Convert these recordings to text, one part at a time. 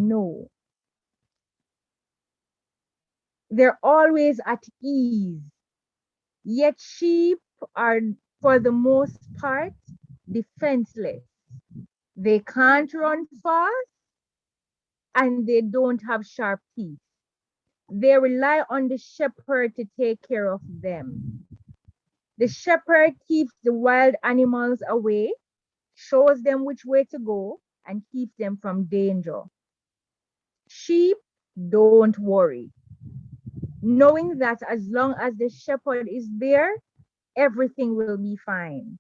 No. They're always at ease. Yet sheep are, for the most part, defenseless. They can't run fast and they don't have sharp teeth. They rely on the shepherd to take care of them. The shepherd keeps the wild animals away, shows them which way to go, and keeps them from danger. Sheep don't worry, knowing that as long as the shepherd is there, everything will be fine.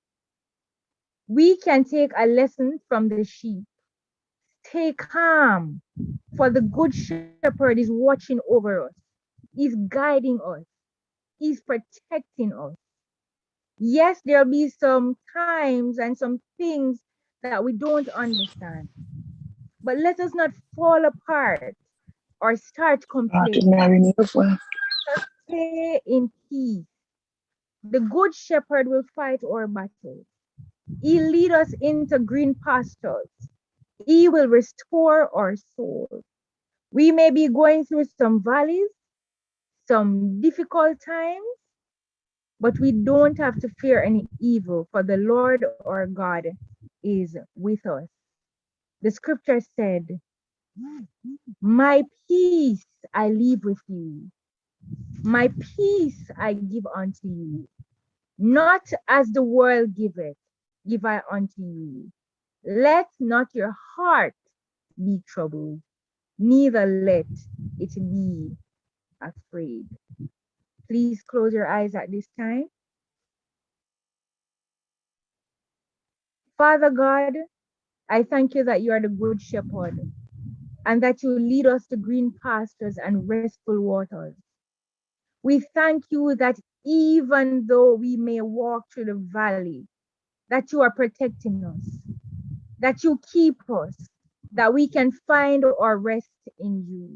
We can take a lesson from the sheep. Stay calm, for the good shepherd is watching over us. He's guiding us. He's protecting us. Yes, there'll be some times and some things that we don't understand. But let us not fall apart or start complaining. Let us stay in peace. The good shepherd will fight our battles. He'll lead us into green pastures. He will restore our soul. We may be going through some valleys, some difficult times, but we don't have to fear any evil, for the Lord our God is with us. The scripture said, my peace I leave with you. My peace I give unto you. Not as the world giveth, give I unto you. Let not your heart be troubled, neither let it be afraid. Please close your eyes at this time. Father God, I thank you that you are the good shepherd and that you lead us to green pastures and restful waters. We thank you that even though we may walk through the valley, that you are protecting us, that you keep us, that we can find our rest in you.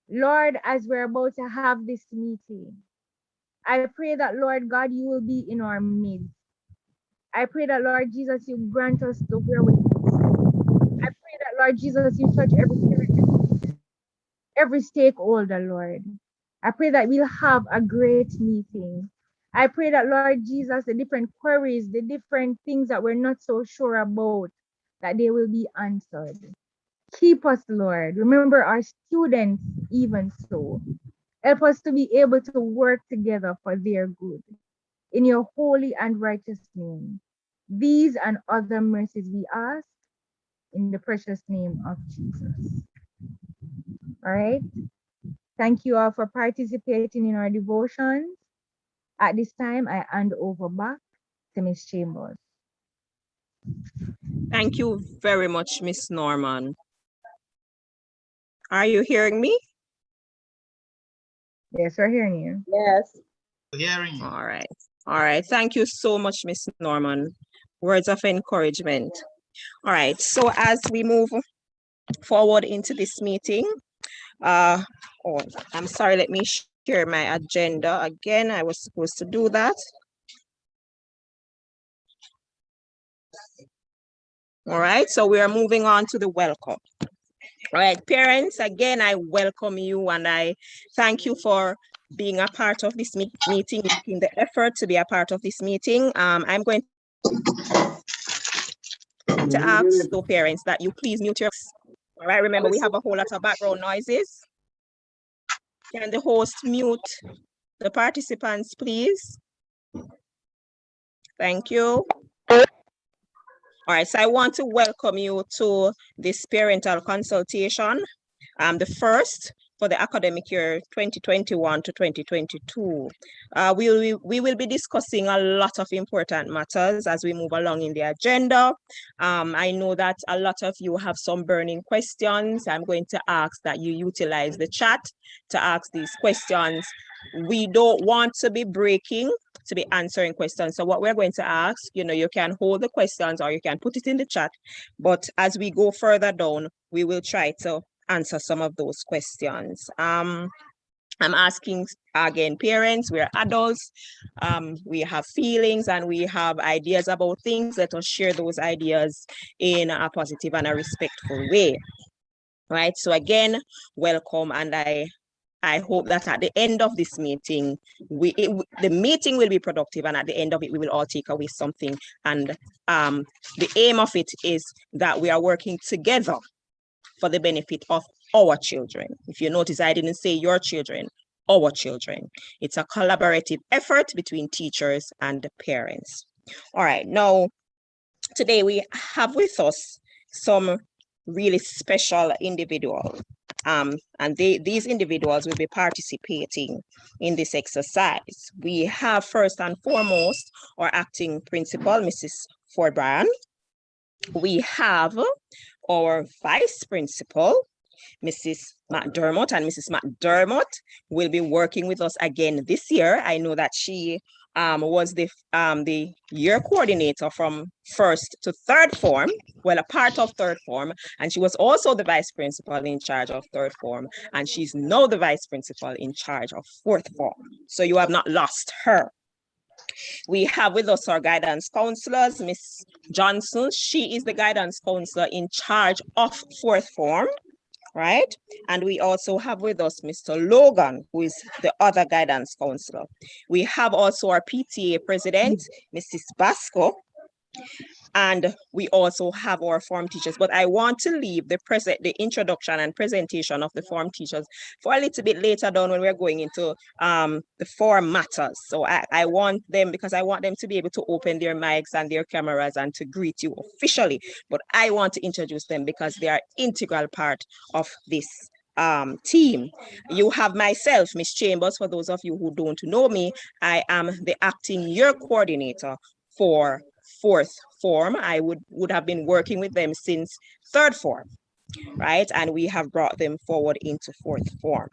Lord, as we're about to have this meeting, I pray that, Lord God, you will be in our midst. I pray that, Lord Jesus, you grant us the wherewithal. I pray that, Lord Jesus, you touch every parent, every stakeholder, Lord. I pray that we'll have a great meeting. I pray that, Lord Jesus, the different queries, the different things that we're not so sure about, that they will be answered. Keep us, Lord. Remember our students, even so. Help us to be able to work together for their good. In your holy and righteous name. These and other mercies we ask in the precious name of Jesus. All right. Thank you all for participating in our devotions. At this time, I hand over back to Miss Chambers. Thank you very much, Miss Norman. Are you hearing me? Yes, we're hearing you. Yes. Hearing you. All right. All right. Thank you so much, Miss Norman. Words of encouragement. All right. So as we move forward into this meeting, oh, I'm sorry, let me share my agenda again. I was supposed to do that. All right, so we are moving on to the welcome. All right, parents, again, I welcome you and I thank you for being a part of this meeting, making the effort to be a part of this meeting. I'm going to ask the parents that you please mute your. All right, remember we have a whole lot of background noises. Can the host mute the participants, please? Thank you. All right, so I want to welcome you to this parental consultation, the first for the academic year 2021 to 2022. We will be discussing a lot of important matters as we move along in the agenda. I know that a lot of you have some burning questions. I'm going to ask that you utilize the chat to ask these questions. We don't want to be breaking, to be answering questions. So what we're going to ask, you can hold the questions or you can put it in the chat. But as we go further down, we will try to answer some of those questions. I'm asking again, parents, we're adults, we have feelings and we have ideas about things. Let us share those ideas in a positive and a respectful way. right? So again, welcome, and I hope that at the end of this meeting, the meeting will be productive, and at the end of it, we will all take away something. And the aim of it is that we are working together for the benefit of our children. If you notice, I didn't say your children, our children. It's a collaborative effort between teachers and parents. All right, now, today we have with us some really special individuals. And these individuals will be participating in this exercise. We have first and foremost our acting principal, Mrs. Ford Bryan. We have our vice principal, Mrs. McDermott, and Mrs. McDermott will be working with us again this year. I know that she was the year coordinator from first to third form, well, a part of third form, and she was also the vice principal in charge of third form, and she's now the vice principal in charge of fourth form. So you have not lost her. We have with us our guidance counselors, Miss Johnson. She is the guidance counselor in charge of fourth form, right? And we also have with us Mr. Logan, who is the other guidance counselor. We have also our PTA president, Mrs. Basco, and we also have our form teachers. But I want to leave the introduction and presentation of the form teachers for a little bit later down when we're going into the form matters. So I want them, because I want them to be able to open their mics and their cameras and to greet you officially. But I want to introduce them because they are integral part of this team. You have myself, Miss Chambers. For those of you who don't know me, I am the acting year coordinator for fourth form. I would have been working with them since third form, right? And we have brought them forward into fourth form,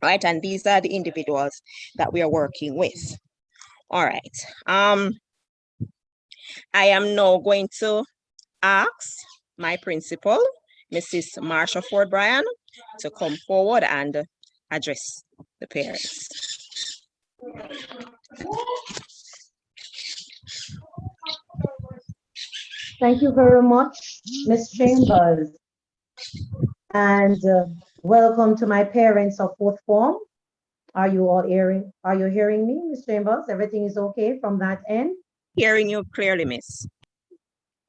right? And these are the individuals that we are working with. All right. I am now going to ask my principal, Mrs. Marsha Ford Bryan, to come forward and address the parents. Thank you very much, Ms. Chambers. And welcome to my parents of fourth form. Are you hearing me, Ms. Chambers? Everything is okay from that end? Hearing you clearly, Miss.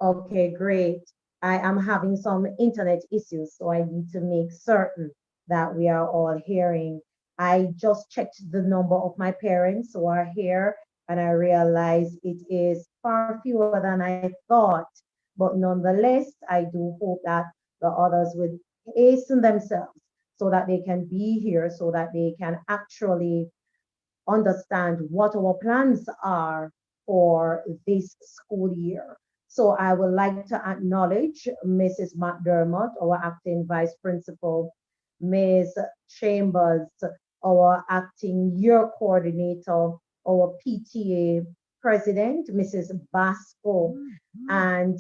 Okay, great. I am having some internet issues, so I need to make certain that we are all hearing. I just checked the number of my parents who are here, and I realized it is far fewer than I thought. But nonetheless, I do hope that the others would hasten themselves so that they can be here, so that they can actually understand what our plans are for this school year. So I would like to acknowledge Mrs. McDermott, our acting vice principal, Ms. Chambers, our acting year coordinator, our PTA president, Mrs. Basco, and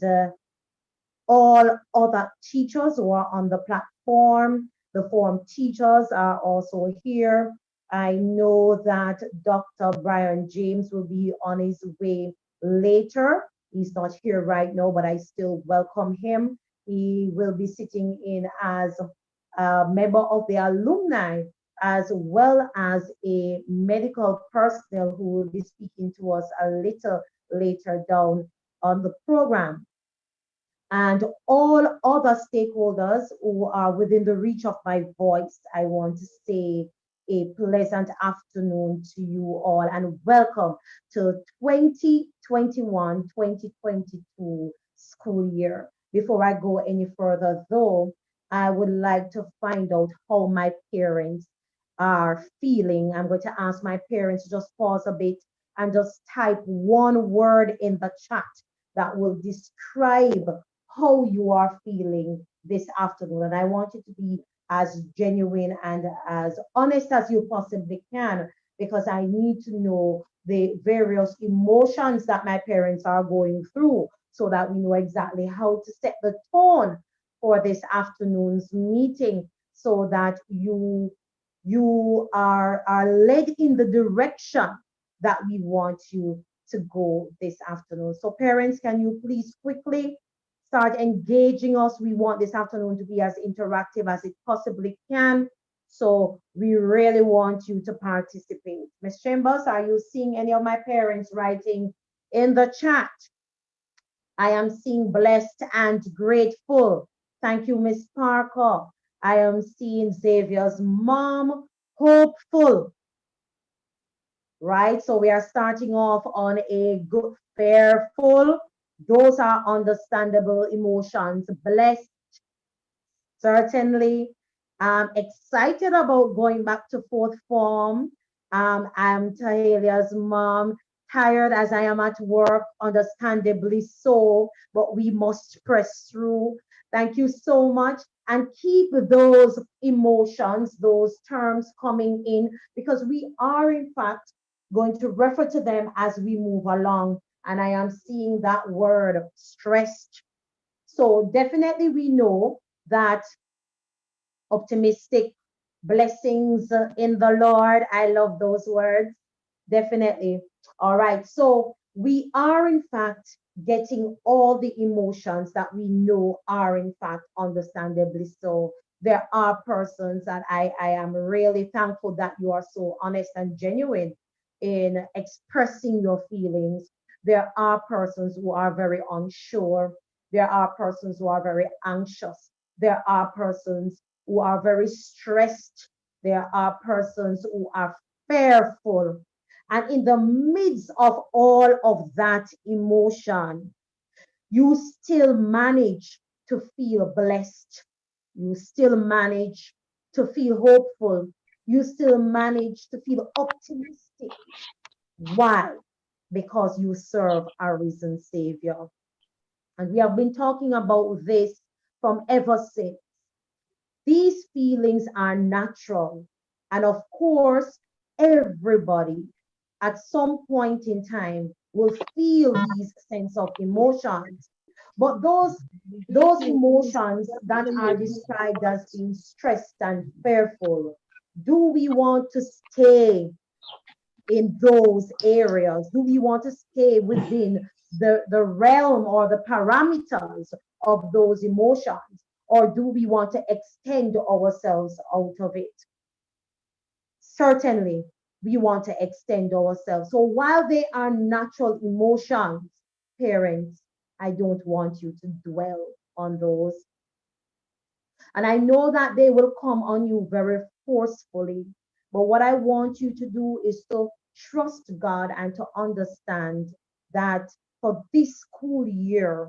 all other teachers who are on the platform. The form teachers are also here. I know that Dr. Brian James will be on his way later. He's not here right now, but I still welcome him. He will be sitting in as a member of the alumni, as well as a medical personnel who will be speaking to us a little later down on the program. And all other stakeholders who are within the reach of my voice, I want to say a pleasant afternoon to you all and welcome to 2021-2022 school year. Before I go any further though, I would like to find out how my parents are feeling. I'm going to ask my parents to just pause a bit and just type one word in the chat that will describe how you are feeling this afternoon. And I want you to be as genuine and as honest as you possibly can, because I need to know the various emotions that my parents are going through so that we know exactly how to set the tone for this afternoon's meeting so that you are led in the direction that we want you to go this afternoon. So parents, can you please quickly start engaging us. We want this afternoon to be as interactive as it possibly can. So we really want you to participate. Ms. Chambers, are you seeing any of my parents writing in the chat? I am seeing blessed and grateful. Thank you, Miss Parker. I am seeing Xavier's mom, hopeful. Right? So we are starting off on a good, fearful. Those are understandable emotions. Blessed, certainly. I'm excited about going back to fourth form. I'm Tahelia's mom, tired as I am at work, understandably so, but we must press through. Thank you so much. And keep those emotions, those terms coming in, because we are, in fact, going to refer to them as we move along. And I am seeing that word stressed. So definitely we know that optimistic blessings in the Lord. I love those words. Definitely. All right. So we are, in fact, getting all the emotions that we know are, in fact, understandably so. There are persons that I am really thankful that you are so honest and genuine in expressing your feelings. There are persons who are very unsure. There are persons who are very anxious. There are persons who are very stressed. There are persons who are fearful. And in the midst of all of that emotion, you still manage to feel blessed. You still manage to feel hopeful. You still manage to feel optimistic. Why? Because you serve a risen Savior. And we have been talking about this from ever since. These feelings are natural. And of course, everybody at some point in time will feel these sense of emotions. But those emotions that are described as being stressed and fearful, do we want to stay in those areas? Do we want to stay within the realm or the parameters of those emotions? Or do we want to extend ourselves out of it? Certainly, we want to extend ourselves. So while they are natural emotions, parents, I don't want you to dwell on those. And I know that they will come on you very forcefully. But what I want you to do is to trust God and to understand that for this school year,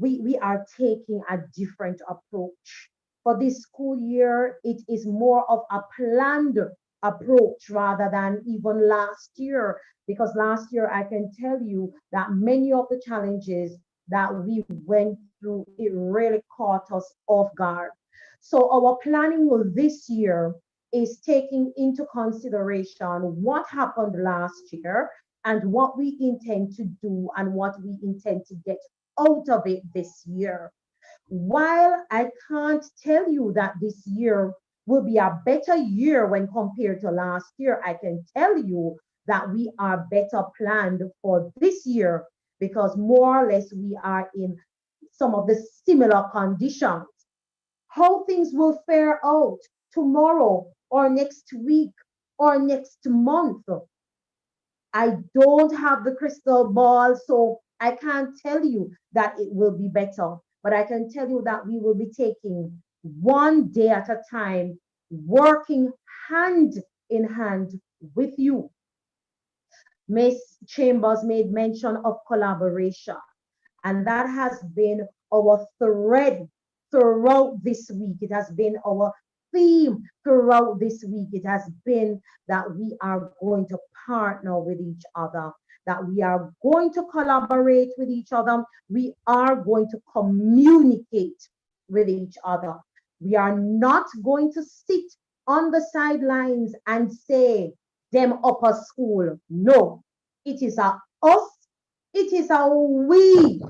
we are taking a different approach. For this school year, it is more of a planned approach rather than even last year, because last year I can tell you that many of the challenges that we went through, it really caught us off guard. So our planning this year is taking into consideration what happened last year and what we intend to do and what we intend to get out of it this year. While I can't tell you that this year will be a better year when compared to last year, I can tell you that we are better planned for this year because more or less we are in some of the similar conditions. How things will fare out tomorrow or next week or next month, I don't have the crystal ball, so I can't tell you that it will be better. But I can tell you that we will be taking one day at a time, working hand in hand with you. Miss Chambers made mention of collaboration, and that has been our thread throughout this week. It has been our theme throughout this week. It has been that we are going to partner with each other, that we are going to collaborate with each other. We are going to communicate with each other. We are not going to sit on the sidelines and say, them upper school. No, it is a us, it is a we,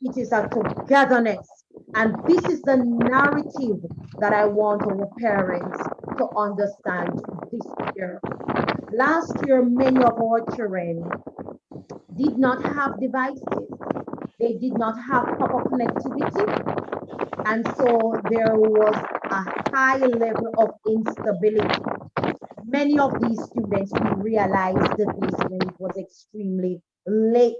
it is a togetherness. And this is the narrative that I want our parents to understand this year. Last year, many of our children did not have devices. They did not have proper connectivity. And so there was a high level of instability. Many of these students, we realized this when it was extremely late.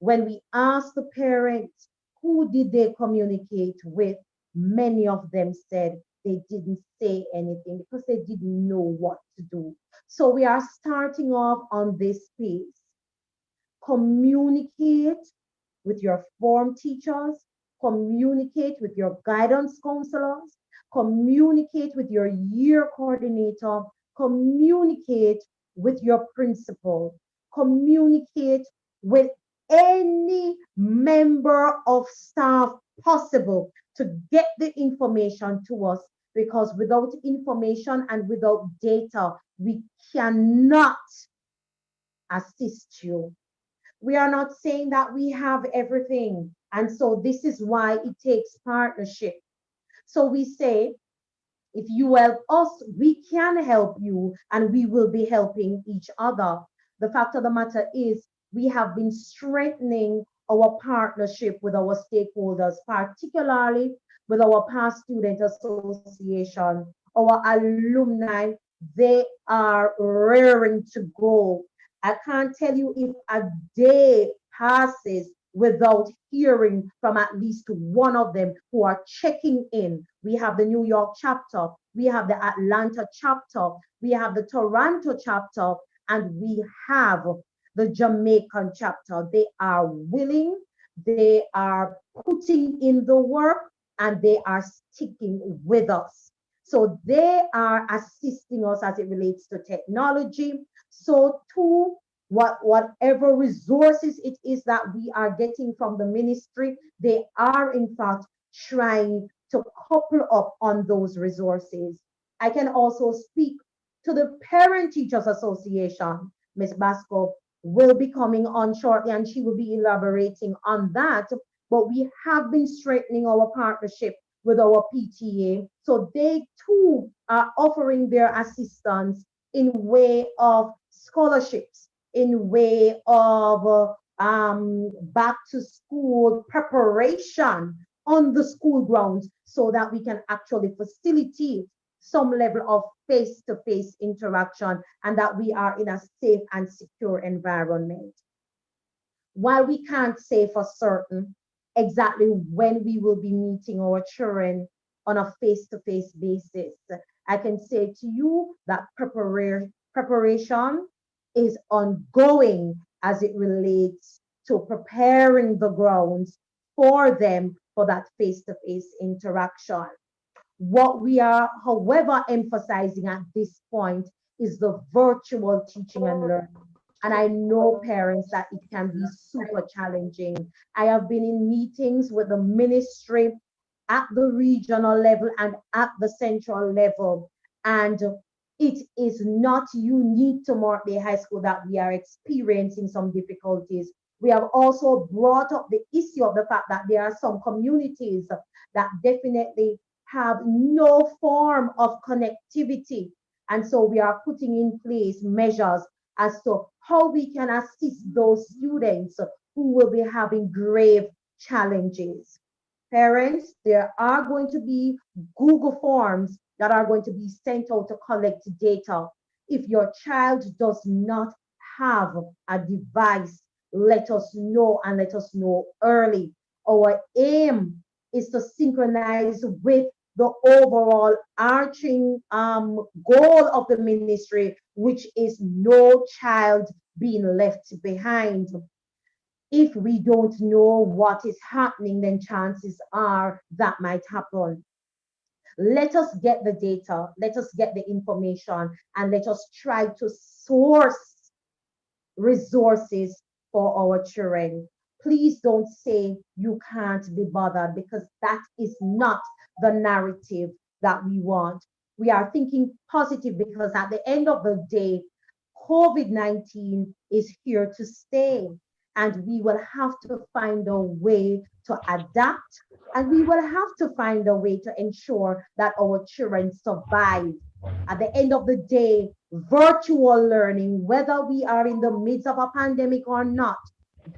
When we asked the parents, who did they communicate with? Many of them said they didn't say anything because they didn't know what to do. So we are starting off on this piece. Communicate with your form teachers, communicate with your guidance counselors, communicate with your year coordinator, communicate with your principal, communicate with any member of staff possible to get the information to us, because without information and without data, we cannot assist you. We are not saying that we have everything. And so this is why it takes partnership. So we say, if you help us, we can help you and we will be helping each other. The fact of the matter is, we have been strengthening our partnership with our stakeholders, particularly with our past student association, our alumni. They are raring to go. I can't tell you if a day passes without hearing from at least one of them who are checking in. We have the New York chapter, we have the Atlanta chapter, we have the Toronto chapter, and we have the Jamaican chapter. They are willing, they are putting in the work, and they are sticking with us. So they are assisting us as it relates to technology. So too, whatever resources it is that we are getting from the ministry, they are in fact trying to couple up on those resources. I can also speak to the Parent Teachers Association. Ms. Basco will be coming on shortly and she will be elaborating on that. But we have been strengthening our partnership with our PTA. So they too are offering their assistance in way of scholarships, in way of back to school preparation on the school grounds, so that we can actually facilitate some level of face-to-face interaction and that we are in a safe and secure environment. While we can't say for certain exactly when we will be meeting our children on a face-to-face basis, I can say to you that preparation is ongoing as it relates to preparing the grounds for them for that face-to-face interaction. What we are, however, emphasizing at this point is the virtual teaching and learning. And I know parents that it can be super challenging. I have been in meetings with the ministry at the regional level and at the central level. And it is not unique to Morte Bay High School that we are experiencing some difficulties. We have also brought up the issue of the fact that there are some communities that definitely have no form of connectivity. And so we are putting in place measures as to how we can assist those students who will be having grave challenges. Parents, there are going to be Google Forms that are going to be sent out to collect data. If your child does not have a device, let us know and let us know early. Our aim is to synchronize with the overall arching goal of the ministry, which is no child being left behind. If we don't know what is happening, then chances are that might happen. Let us get the data, let us get the information, and let us try to source resources for our children. Please don't say you can't be bothered, because that is not the narrative that we want. We are thinking positive because at the end of the day, COVID-19 is here to stay, and we will have to find a way to adapt, and we will have to find a way to ensure that our children survive. At the end of the day, virtual learning, whether we are in the midst of a pandemic or not,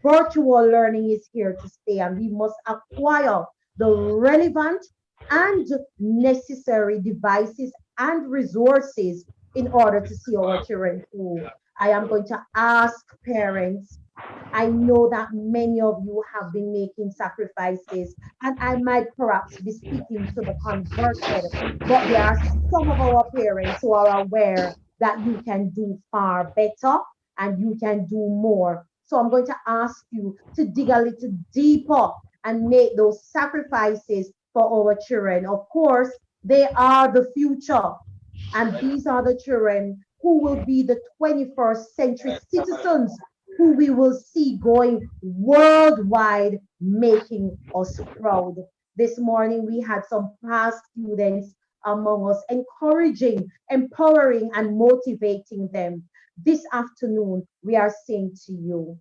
Virtual learning is here to stay, and we must acquire the relevant and necessary devices and resources in order to see our children through. I am going to ask parents. I know that many of you have been making sacrifices, and I might perhaps be speaking to the converted, but there are some of our parents who are aware that you can do far better and you can do more. So I'm going to ask you to dig a little deeper and make those sacrifices for our children. Of course, they are the future, and these are the children who will be the 21st century citizens who we will see going worldwide, making us proud. This morning, we had some past students among us, encouraging, empowering, and motivating them. This afternoon, we are saying to you,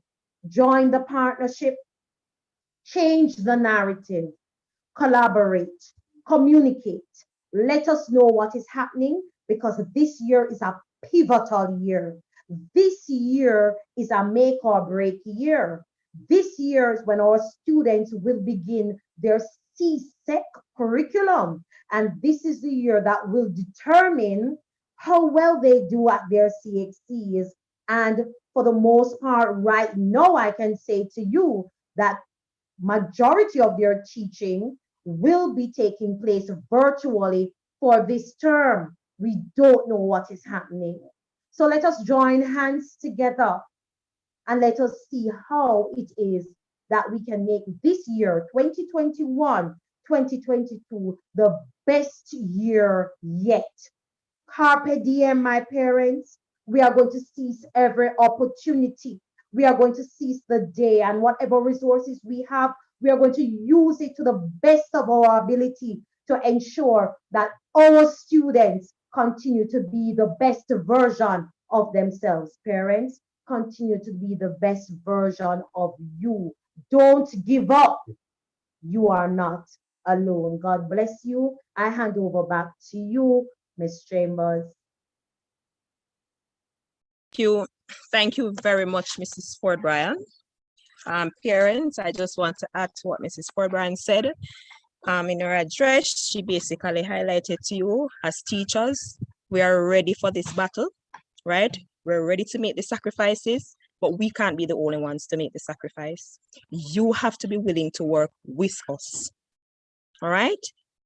join the partnership, change the narrative, collaborate, communicate. Let us know what is happening, because this year is a pivotal year. This year is a make or break year. This year is when our students will begin their CSEC curriculum. And this is the year that will determine how well they do at their CXCs. And for the most part, right now, I can say to you that majority of their teaching will be taking place virtually for this term. We don't know what is happening. So let us join hands together and let us see how it is that we can make this year, 2021, 2022, the best year yet. Carpe diem, my parents. We are going to seize every opportunity. We are going to seize the day, and whatever resources we have, we are going to use it to the best of our ability to ensure that our students continue to be the best version of themselves. Parents, continue to be the best version of you. Don't give up. You are not alone. God bless you. I hand over back to you, Miss Chambers. Thank you very much, Mrs. Ford Bryan. Parents, I just want to add to what Mrs. Ford Bryan said. In her address, she basically highlighted to you as teachers, we are ready for this battle, right? We're ready to make the sacrifices, but we can't be the only ones to make the sacrifice. You have to be willing to work with us, all right?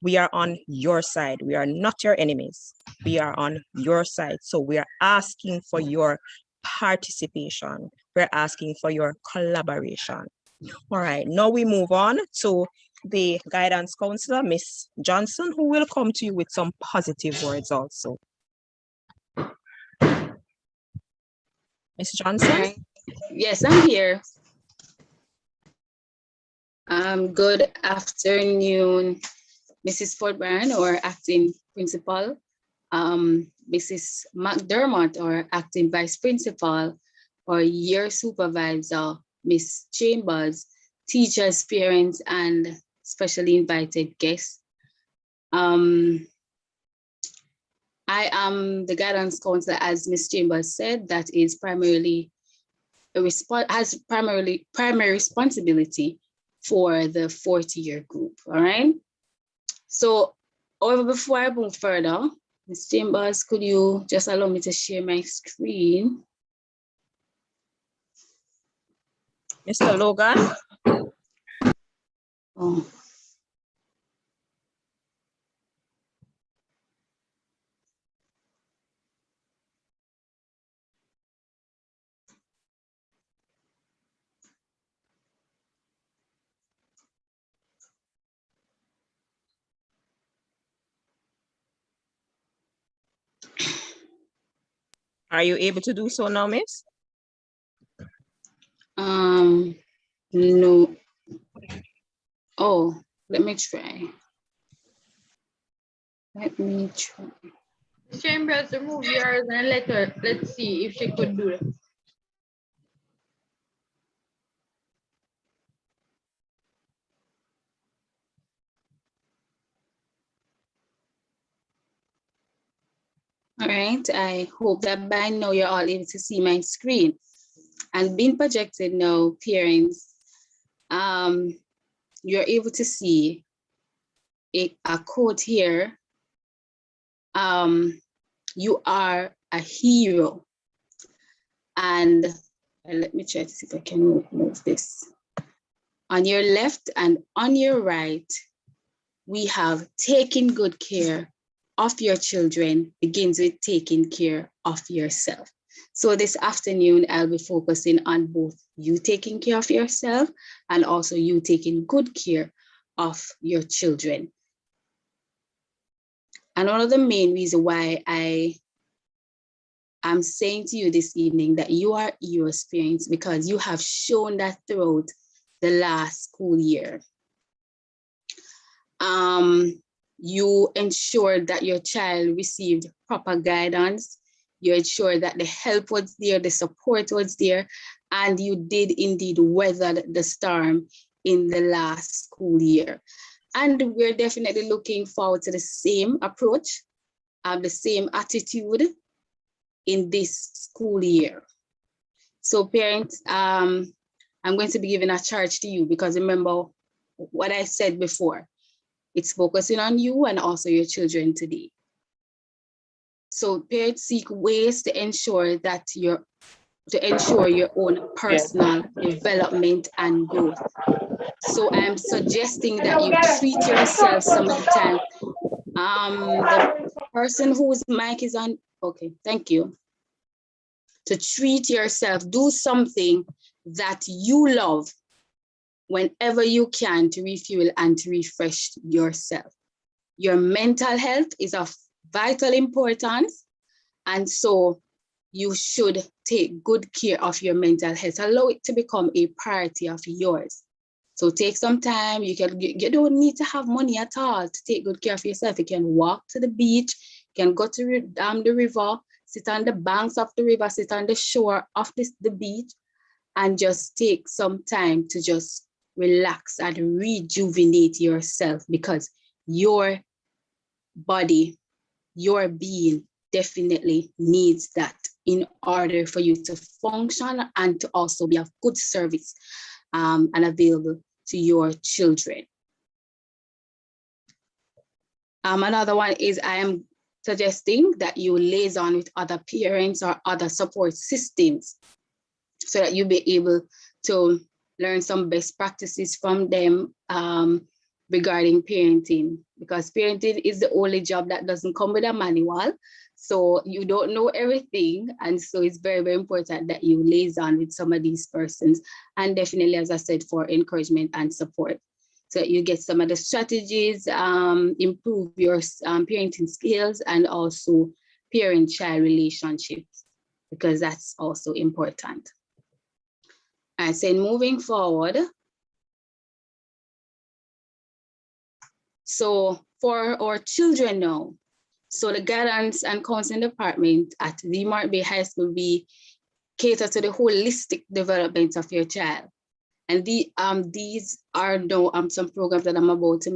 We are on your side. We are not your enemies. We are on your side. So we are asking for your participation. We're asking for your collaboration. All right, now we move on to the guidance counselor, Miss Johnson, who will come to you with some positive words also. Miss Johnson? Yes, I'm here. Good afternoon, Mrs. Ford Bryan, or acting principal, Mrs. McDermott, or acting vice principal, or year supervisor, Miss Chambers, teachers, parents, and specially invited guests. I am the guidance counselor, as Miss Chambers said, that is primarily primary responsibility for the 40-year group. All right. So, however, before I move further, Ms. Chambers, could you just allow me to share my screen? Mr. Logan? Oh. Are you able to do so now, Miss? No. Oh, let me try. Let me try. Chambers, remove yours and let's see if she could do it. All right, I hope that by now you're all able to see my screen. And being projected now, parents, you're able to see a quote here. You are a hero. And let me try to see if I can move this. On your left and on your right, we have taking good care of your children begins with taking care of yourself. So this afternoon, I'll be focusing on both you taking care of yourself and also you taking good care of your children. And one of the main reasons why I'm saying to you this evening that you are your experience, because you have shown that throughout the last school year. You ensured that your child received proper guidance. You ensured that the help was there, the support was there, and you did indeed weather the storm in the last school year. And we're definitely looking forward to the same approach, the same attitude in this school year. So parents, I'm going to be giving a charge to you, because remember what I said before, it's focusing on you and also your children today. So parents seek ways to ensure that your own personal development and growth. So I'm suggesting that you treat yourself some of the time. The person whose mic is on, okay, thank you. To treat yourself, do something that you love whenever you can to refuel and to refresh yourself. Your mental health is of vital importance, and so you should take good care of your mental health. Allow it to become a priority of yours. So take some time. You don't need to have money at all to take good care of yourself. You can walk to the beach, you can go to the river, sit on the banks of the river, sit on the shore of the beach, and just take some time to just relax and rejuvenate yourself, because your body, your being definitely needs that in order for you to function and to also be of good service and available to your children. Another one is I am suggesting that you liaison with other parents or other support systems so that you'll be able to learn some best practices from them regarding parenting, because parenting is the only job that doesn't come with a manual. So you don't know everything. And so it's very, very important that you liaison with some of these persons. And definitely, as I said, for encouragement and support. So you get some of the strategies, improve your parenting skills, and also parent-child relationships, because that's also important. I said, moving forward. So for our children now, so the guidance and counseling department at the Mark Bay High School, we cater to the holistic development of your child. And these are now some programs that I'm about to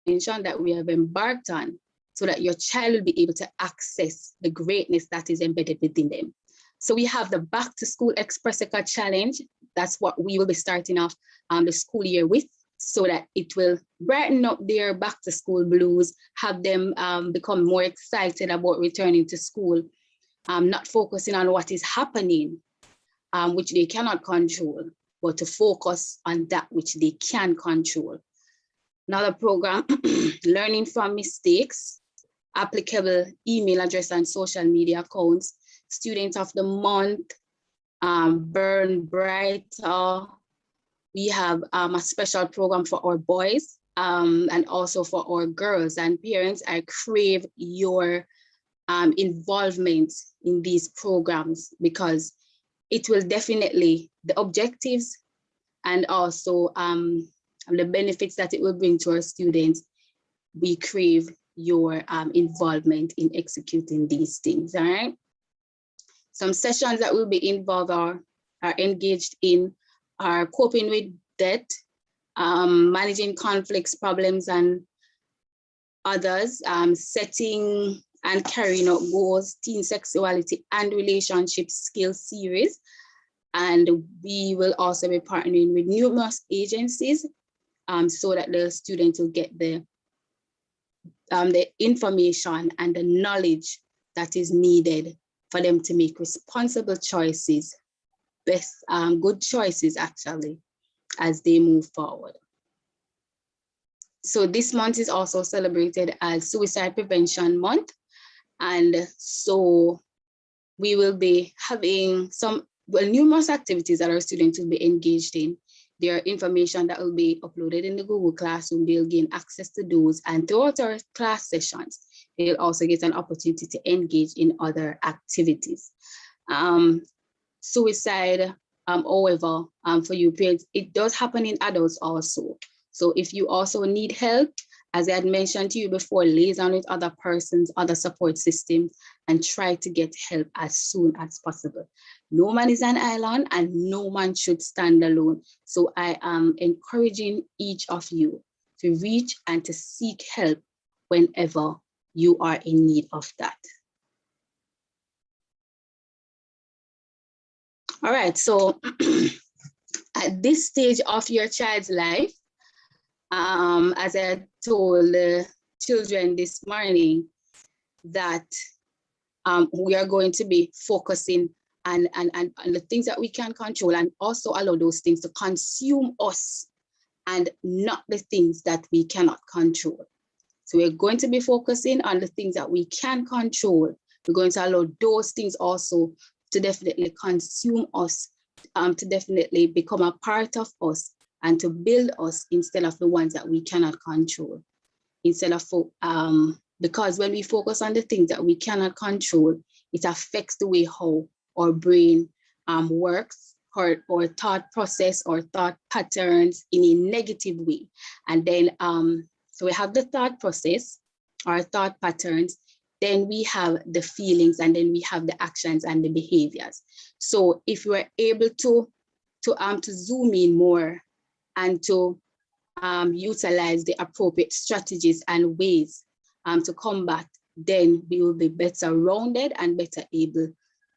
mention that we have embarked on, so that your child will be able to access the greatness that is embedded within them. So we have the Back to School Expressica Challenge. That's what we will be starting off the school year with, so that it will brighten up their back to school blues, have them become more excited about returning to school, not focusing on what is happening, which they cannot control, but to focus on that which they can control. Another program, Learning from Mistakes, applicable email address and social media accounts, Student of the Month, Burn Brighter. We have a special program for our boys and also for our girls. And parents, I crave your involvement in these programs, because it will definitely, the objectives and also the benefits that it will bring to our students, we crave your involvement in executing these things, all right? Some sessions that will be involved are engaged in are coping with debt, managing conflicts, problems, and others, setting and carrying out goals, teen sexuality and relationship skills series. And we will also be partnering with numerous agencies so that the students will get the information and the knowledge that is needed for them to make responsible choices, good choices actually, as they move forward. So this month is also celebrated as Suicide Prevention Month. And so we will be having numerous activities that our students will be engaged in. There are information that will be uploaded in the Google Classroom. They'll gain access to those, and throughout our class sessions, they'll also get an opportunity to engage in other activities. Suicide, however, for you parents, it does happen in adults also. So if you also need help, as I had mentioned to you before, liaison with other persons, other support systems, and try to get help as soon as possible. No man is an island and no man should stand alone. So I am encouraging each of you to reach and to seek help whenever you are in need of that. All right, so at this stage of your child's life, as I told the children this morning, that we are going to be focusing on the things that we can control, and also allow those things to consume us and not the things that we cannot control. So we're going to be focusing on the things that we can control. We're going to allow those things also to definitely consume us, to definitely become a part of us and to build us instead of the ones that we cannot control. Instead of, because when we focus on the things that we cannot control, it affects the way how our brain works, or thought process or thought patterns in a negative way. And then, so we have the thought process, our thought patterns, then we have the feelings, and then we have the actions and the behaviors. So if we're able to zoom in more and to utilize the appropriate strategies and ways to combat, then we will be better rounded and better able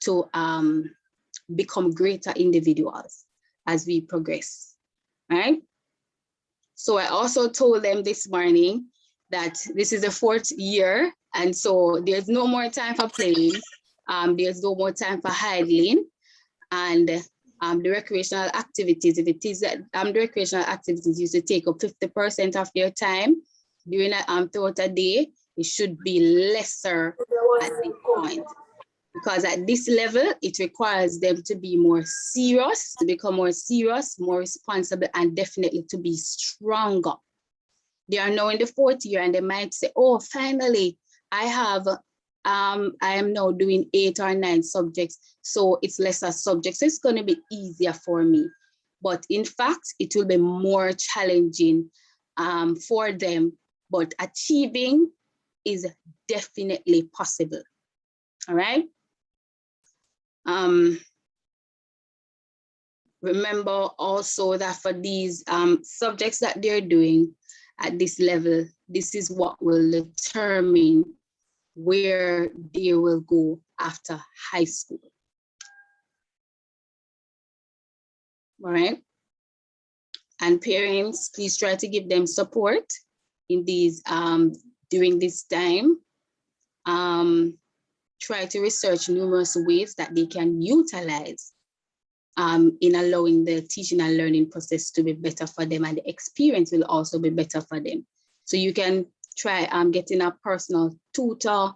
to become greater individuals as we progress, right? So I also told them this morning that this is the 4th year, and so there's no more time for playing, there's no more time for idling, and the recreational activities, if it is that the recreational activities used to take up 50% of your time during throughout a day, it should be lesser at this point. Because at this level, it requires them to be more serious, to become more serious, more responsible, and definitely to be stronger. They are now in the 4th year and they might say, oh, finally, I am now doing 8 or 9 subjects, so it's lesser subjects, so it's going to be easier for me. But in fact, it will be more challenging for them, but achieving is definitely possible. All right. Remember also that for these subjects that they're doing at this level, this is what will determine where they will go after high school. All right. And parents, please try to give them support in these during this time. Try to research numerous ways that they can utilize in allowing the teaching and learning process to be better for them, and the experience will also be better for them. So you can try getting a personal tutor,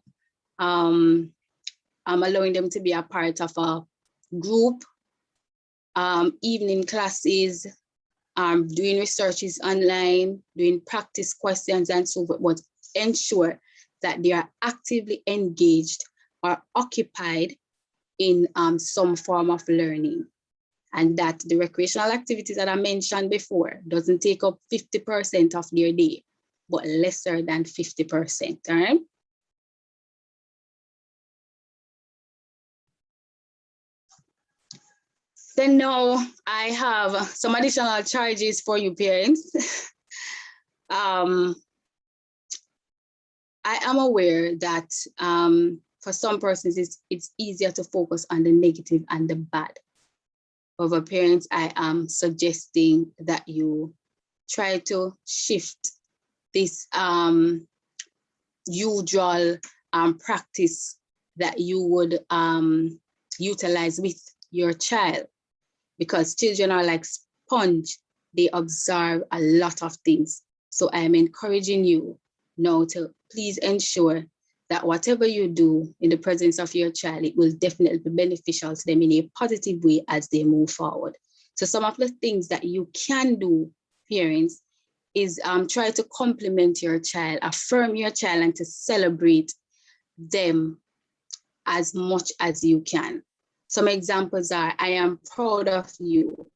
allowing them to be a part of a group, evening classes, doing researches online, doing practice questions and so forth, but ensure that they are actively engaged or occupied in some form of learning, and that the recreational activities that I mentioned before doesn't take up 50% of their day, but lesser than 50%, all right? Then now I have some additional charges for you parents. I am aware that for some persons, it's easier to focus on the negative and the bad. However, parents, I am suggesting that you try to shift this usual practice that you would utilize with your child, because children are like sponge. They observe a lot of things. So I am encouraging you now to please ensure that whatever you do in the presence of your child, it will definitely be beneficial to them in a positive way as they move forward. So some of the things that you can do, parents, is try to compliment your child, affirm your child, and to celebrate them as much as you can. Some examples are, I am proud of you.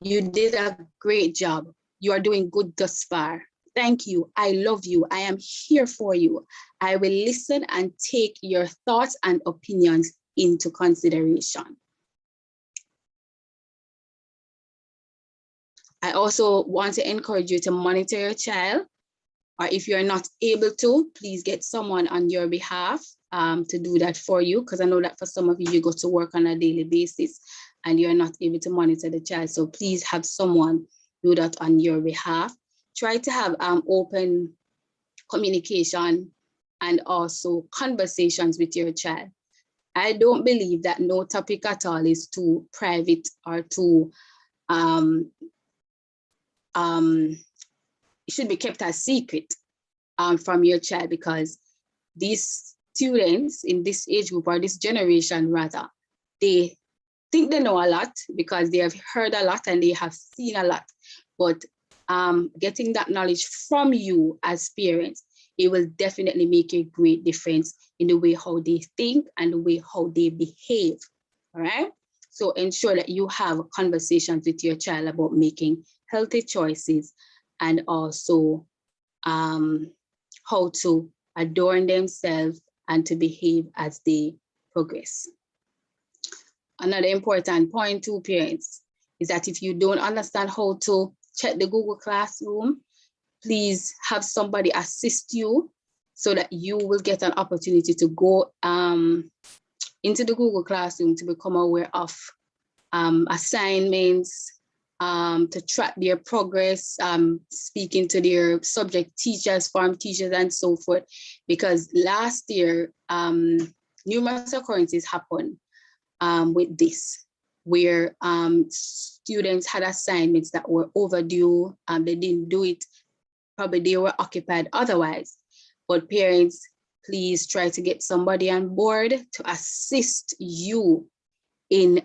You did a great job. You are doing good thus far. Thank you. I love you. I am here for you. I will listen and take your thoughts and opinions into consideration. I also want to encourage you to monitor your child, or if you're not able to, please get someone on your behalf to do that for you, because I know that for some of you, you go to work on a daily basis and you're not able to monitor the child. So please have someone do that on your behalf. Try to have open communication and also conversations with your child. I don't believe that no topic at all is too private or too, it should be kept a secret from your child, because these students in this age group, or this generation rather, they think they know a lot because they have heard a lot and they have seen a lot. But getting that knowledge from you as parents, it will definitely make a great difference in the way how they think and the way how they behave. All right. So ensure that you have conversations with your child about making healthy choices, and also how to adorn themselves and to behave as they progress. Another important point to parents is that if you don't understand how to check the Google Classroom, please have somebody assist you so that you will get an opportunity to go into the Google Classroom to become aware of assignments, to track their progress, speaking to their subject teachers, form teachers, and so forth. Because last year, numerous occurrences happened with this, where students had assignments that were overdue, they didn't do it, probably they were occupied otherwise. But parents, please try to get somebody on board to assist you in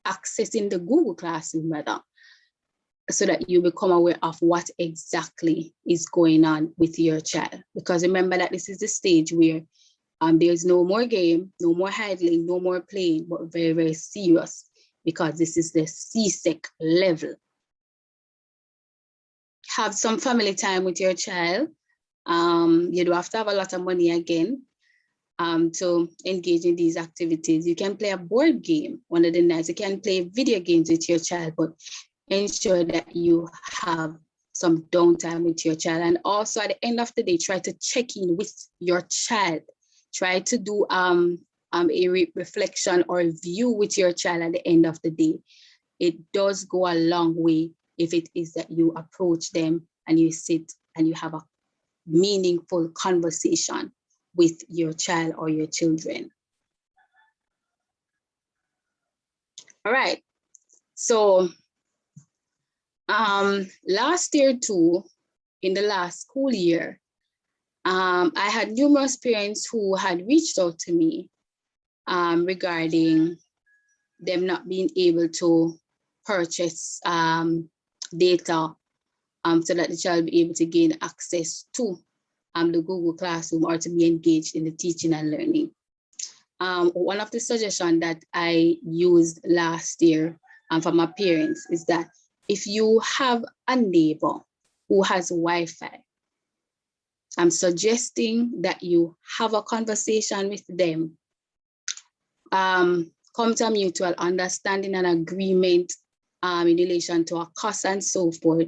accessing the Google Classroom rather, so that you become aware of what exactly is going on with your child. Because remember that this is the stage where there's no more game, no more idling, no more playing, but very, very serious, because this is the CSEC level. Have some family time with your child. You don't have to have a lot of money again to engage in these activities. You can play a board game one of the nights. You can play video games with your child, but ensure that you have some downtime with your child. And also at the end of the day, try to check in with your child. Try to do a reflection or review with your child at the end of the day. It does go a long way if it is that you approach them and you sit and you have a meaningful conversation with your child or your children. All right. So last year too, in the last school year, I had numerous parents who had reached out to me regarding them not being able to purchase data so that the child be able to gain access to the Google Classroom or to be engaged in the teaching and learning. One of the suggestions that I used last year from my parents is that if you have a neighbor who has Wi-Fi, I'm suggesting that you have a conversation with them, come to a mutual understanding and agreement in relation to a cost and so forth,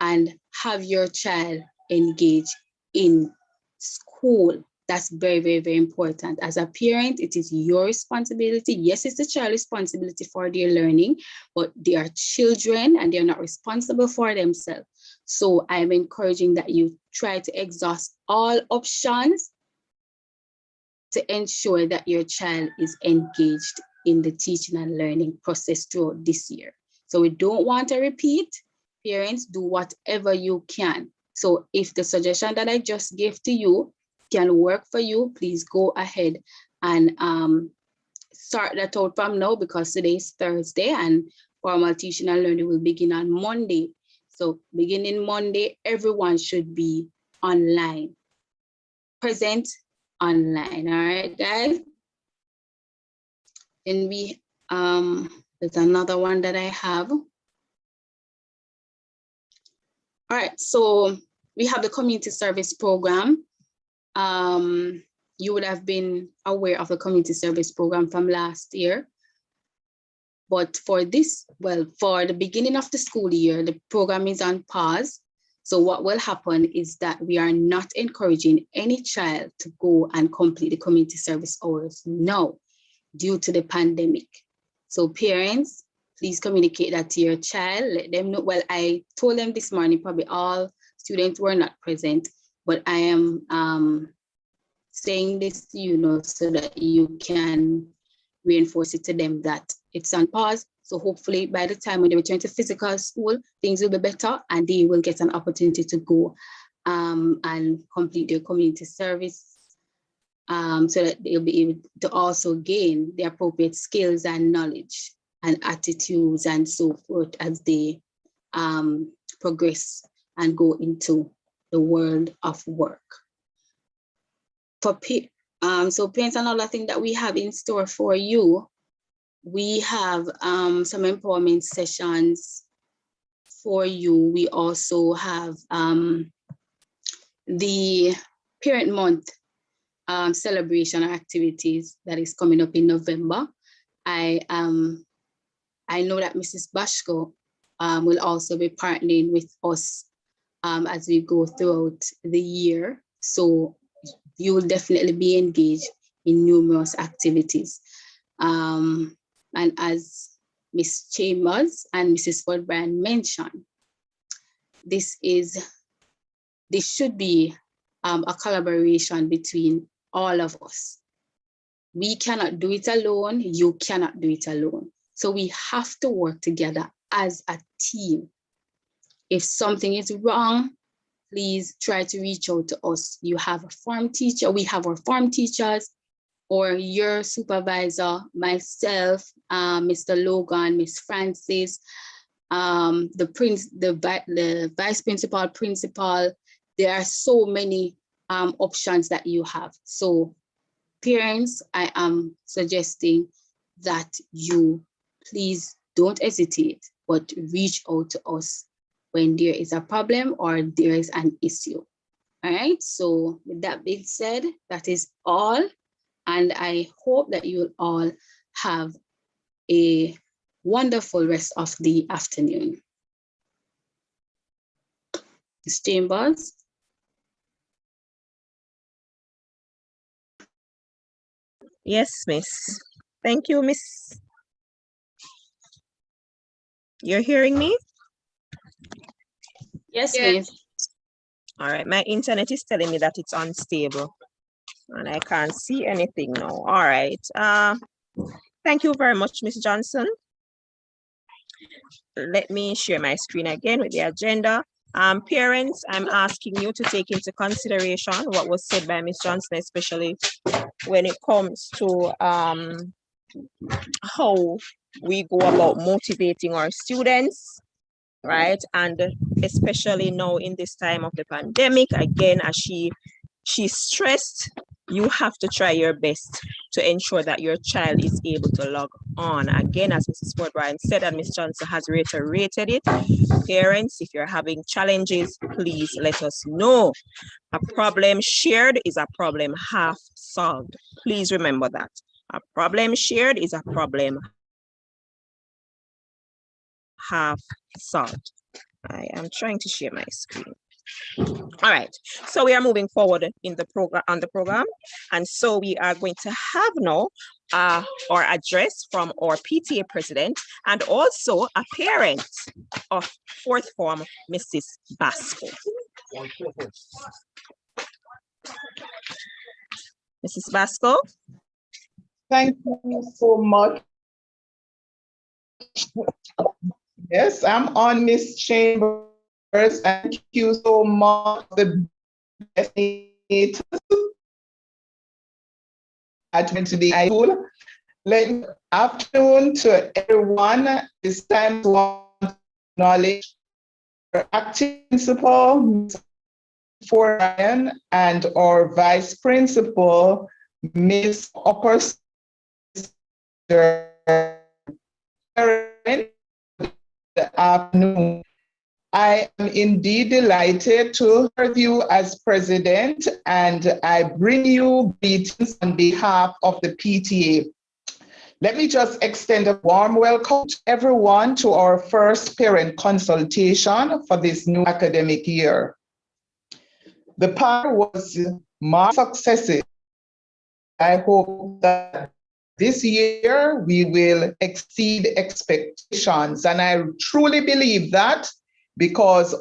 and have your child engage in school. That's very, very, very important. As a parent, it is your responsibility. Yes, it's the child's responsibility for their learning, but they are children and they're not responsible for themselves. So I'm encouraging that you try to exhaust all options to ensure that your child is engaged in the teaching and learning process throughout this year. So we don't want a repeat. Parents, do whatever you can. So if the suggestion that I just gave to you can work for you, please go ahead and start that out from now, because today is Thursday and formal teaching and learning will begin on Monday. So beginning Monday, everyone should be online, present online. All right, guys. Then we, there's another one that I have. All right, so we have the community service program. You would have been aware of the community service program from last year. But for this, well, for the beginning of the school year, the program is on pause. So what will happen is that we are not encouraging any child to go and complete the community service hours now due to the pandemic. So parents, please communicate that to your child. Let them know. Well, I told them this morning, probably all students were not present, but I am saying this to you know so that you can reinforce it to them that it's on pause. So hopefully by the time when they return to physical school, things will be better and they will get an opportunity to go and complete their community service so that they'll be able to also gain the appropriate skills and knowledge and attitudes and so forth as they progress and go into the world of work. So parents, another thing that we have in store for you, we have some empowerment sessions for you. We also have the Parent Month celebration activities that is coming up in November. I know that Mrs. Bashko will also be partnering with us as we go throughout the year. So you will definitely be engaged in numerous activities. And as Ms. Chambers and Mrs. Ford Bryan mentioned, this should be a collaboration between all of us. We cannot do it alone. You cannot do it alone. So we have to work together as a team. If something is wrong, please try to reach out to us. You have a form teacher, we have our form teachers, or your supervisor, myself, Mr. Logan, Miss Francis, the vice principal. There are so many options that you have. So parents, I am suggesting that you please don't hesitate, but reach out to us when there is a problem or there is an issue. All right, so with that being said, that is all. And I hope that you will all have a wonderful rest of the afternoon. Ms. Chambers. Yes, Miss. Thank you, Miss. You're hearing me? Yes, Yes. Miss. All right, my internet is telling me that it's unstable and I can't see anything now. All right. Thank you very much, Miss Johnson. Let me share my screen again with the agenda. Parents, I'm asking you to take into consideration what was said by Miss Johnson, especially when it comes to how we go about motivating our students, right? And especially now in this time of the pandemic, again, as she stressed, you have to try your best to ensure that your child is able to log on. Again, as Mrs. Ford Bryan said, and Ms. Johnson has reiterated it, parents, if you're having challenges, please let us know. A problem shared is a problem half solved. Please remember that. A problem shared is a problem half solved. I am trying to share my screen. All right, so we are moving forward in the program, and so we are going to have now our address from our PTA president and also a parent of fourth form, Mrs. Basco. Mrs. Basco. Thank you so much. Yes, I'm on Miss Chambers. Thank you so much. The best to the school. Good afternoon to everyone. It's time to acknowledge our acting principal, Ms. Ryan, and our vice principal, Ms. Upper. Good afternoon. I am indeed delighted to serve you as president, and I bring you greetings on behalf of the PTA. Let me just extend a warm welcome to everyone to our first parent consultation for this new academic year. The part was marked successes. I hope that this year we will exceed expectations, and I truly believe that because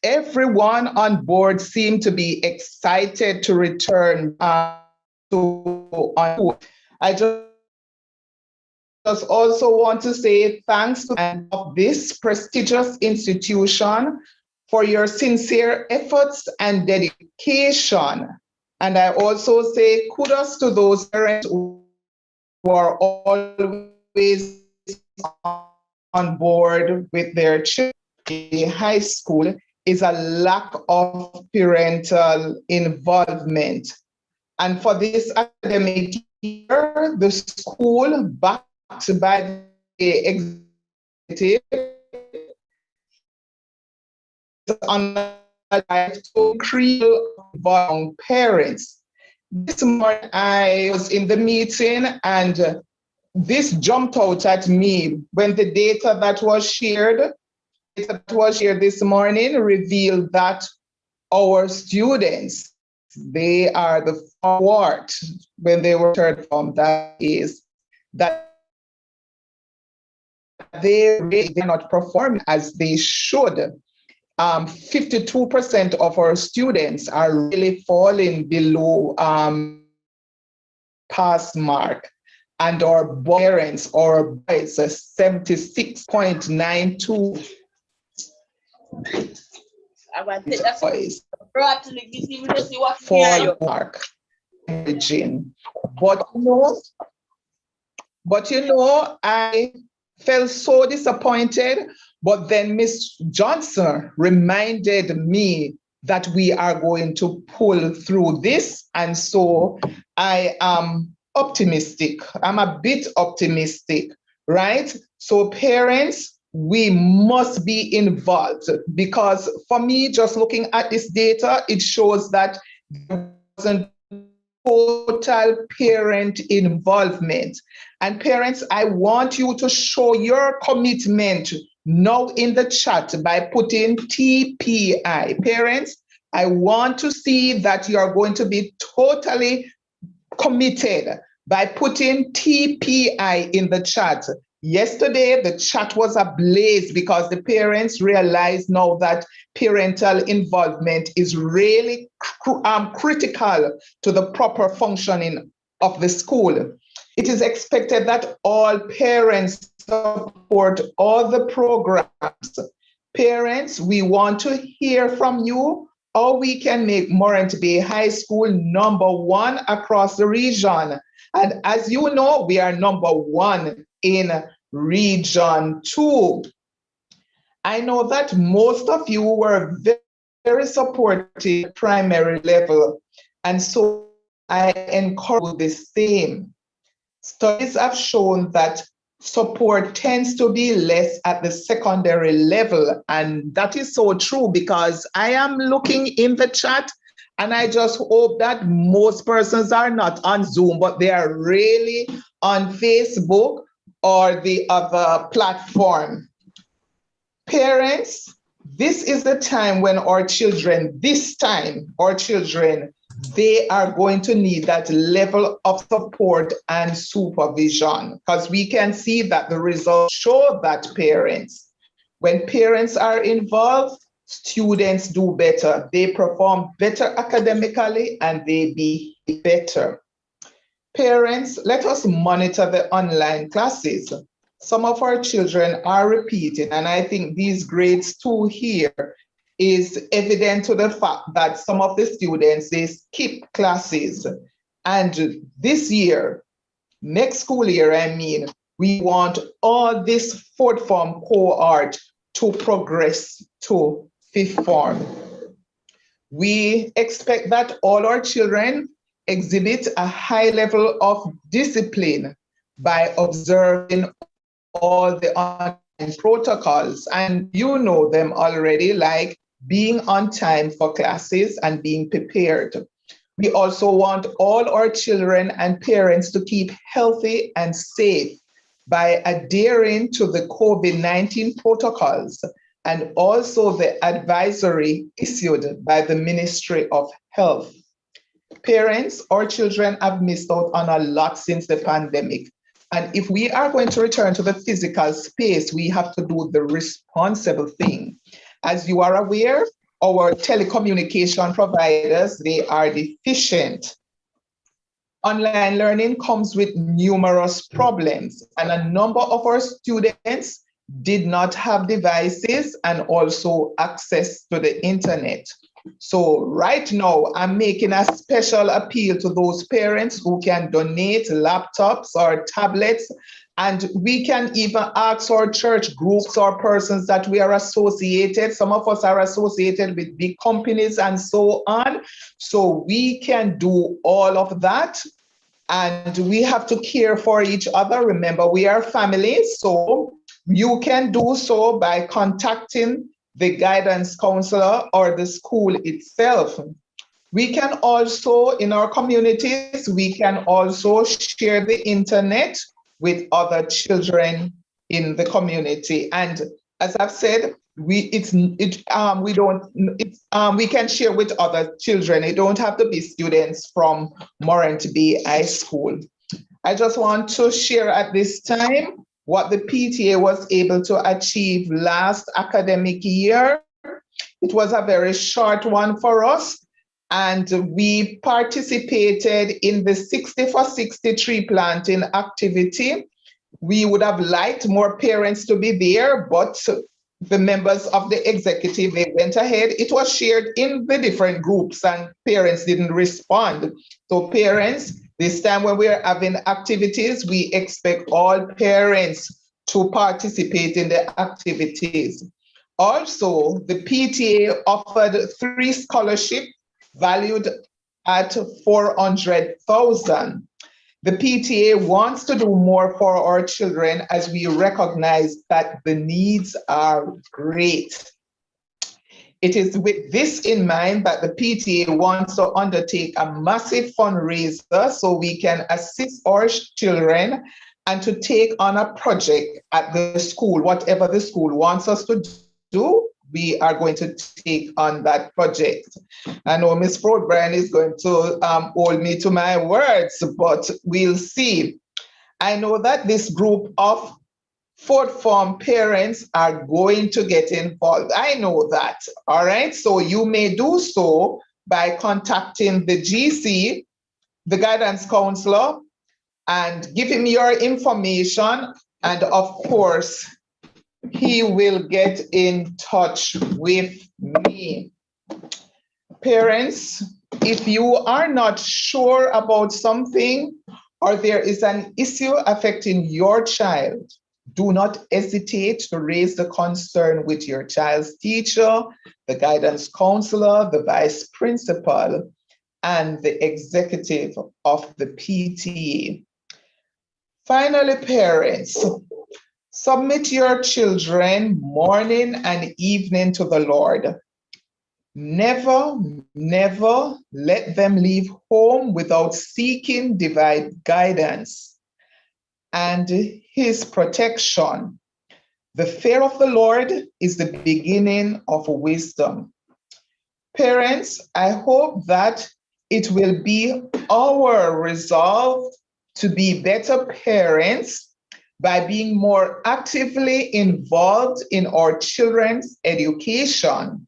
everyone on board seemed to be excited to return I just also want to say thanks to this prestigious institution for your sincere efforts and dedication. And I also say kudos to those parents who are always on board with their children. In high school is a lack of parental involvement. And for this academic year, the school, backed by the executive, on to create among parents. This morning I was in the meeting and this jumped out at me when the data that was shared this morning revealed that our students, they are the forward when they were third form, that is, that they're not performing as they should. 52% of our students are really falling below pass mark, and our parents, our boys, 76.92. For mark, but you know, I felt so disappointed. But then Miss Johnson reminded me that we are going to pull through this, and so I am optimistic. I'm a bit optimistic, right? So parents, we must be involved, because for me, just looking at this data, it shows that there wasn't total parent involvement. And parents, I want you to show your commitment now in the chat by putting TPI. Parents, I want to see that you are going to be totally committed by putting TPI in the chat. Yesterday, the chat was ablaze because the parents realize now that parental involvement is really critical to the proper functioning of the school. It is expected that all parents support all the programs. Parents, we want to hear from you how we can make Morant Bay High School #1 across the region. And as you know, we are #1 in Region 2. I know that most of you were very supportive primary level, and so I encourage the same. Studies have shown that support tends to be less at the secondary level, and that is so true, because I am looking in the chat and I just hope that most persons are not on Zoom, but they are really on Facebook or the other platform. Parents, this is the time when our children, they are going to need that level of support and supervision, because we can see that the results show that when parents are involved, students do better. They perform better academically and they behave better. Parents, let us monitor the online classes. Some of our children are repeating, and I think these grades 2 here is evident to the fact that some of the students, they skip classes. And this year, next school year, we want all this fourth form cohort to progress to fifth form. We expect that all our children exhibit a high level of discipline by observing all the online protocols, and you know them already, like being on time for classes and being prepared. We also want all our children and parents to keep healthy and safe by adhering to the COVID-19 protocols and also the advisory issued by the Ministry of Health. Parents, our children have missed out on a lot since the pandemic. And if we are going to return to the physical space, we have to do the responsible thing. As you are aware, our telecommunication providers, they are deficient. Online learning comes with numerous problems, and a number of our students did not have devices and also access to the internet. So right now, I'm making a special appeal to those parents who can donate laptops or tablets, and we can even ask our church groups or persons that we are associated. Some of us are associated with big companies and so on. So we can do all of that. And we have to care for each other. Remember, we are families. So you can do so by contacting the guidance counselor or the school itself. We can also, in our communities, we can also share the internet with other children in the community. And as I've said, we can share with other children. It don't have to be students from Morant Bay High School. I just want to share at this time what the PTA was able to achieve last academic year. It was a very short one for us, and we participated in the 60 for 60 tree planting activity. We would have liked more parents to be there, but the members of the executive, they went ahead. It was shared in the different groups and parents didn't respond. So parents, this time when we're having activities, we expect all parents to participate in the activities. Also, the PTA offered 3 scholarships valued at 400,000. The PTA wants to do more for our children as we recognize that the needs are great. It is with this in mind that the PTA wants to undertake a massive fundraiser so we can assist our children and to take on a project at the school. Whatever the school wants us to do, we are going to take on that project. I know Ms. Frodbrand is going to hold me to my words, but we'll see. I know that this group of fourth form parents are going to get involved. I know that, all right? So you may do so by contacting the GC, the guidance counselor, and give him your information. And of course, he will get in touch with me. Parents, if you are not sure about something or there is an issue affecting your child, do not hesitate to raise the concern with your child's teacher, the guidance counselor, the vice principal, and the executive of the PTA. Finally, parents, submit your children morning and evening to the Lord. Never, never let them leave home without seeking divine guidance and his protection. The fear of the Lord is the beginning of wisdom. Parents, I hope that it will be our resolve to be better parents by being more actively involved in our children's education.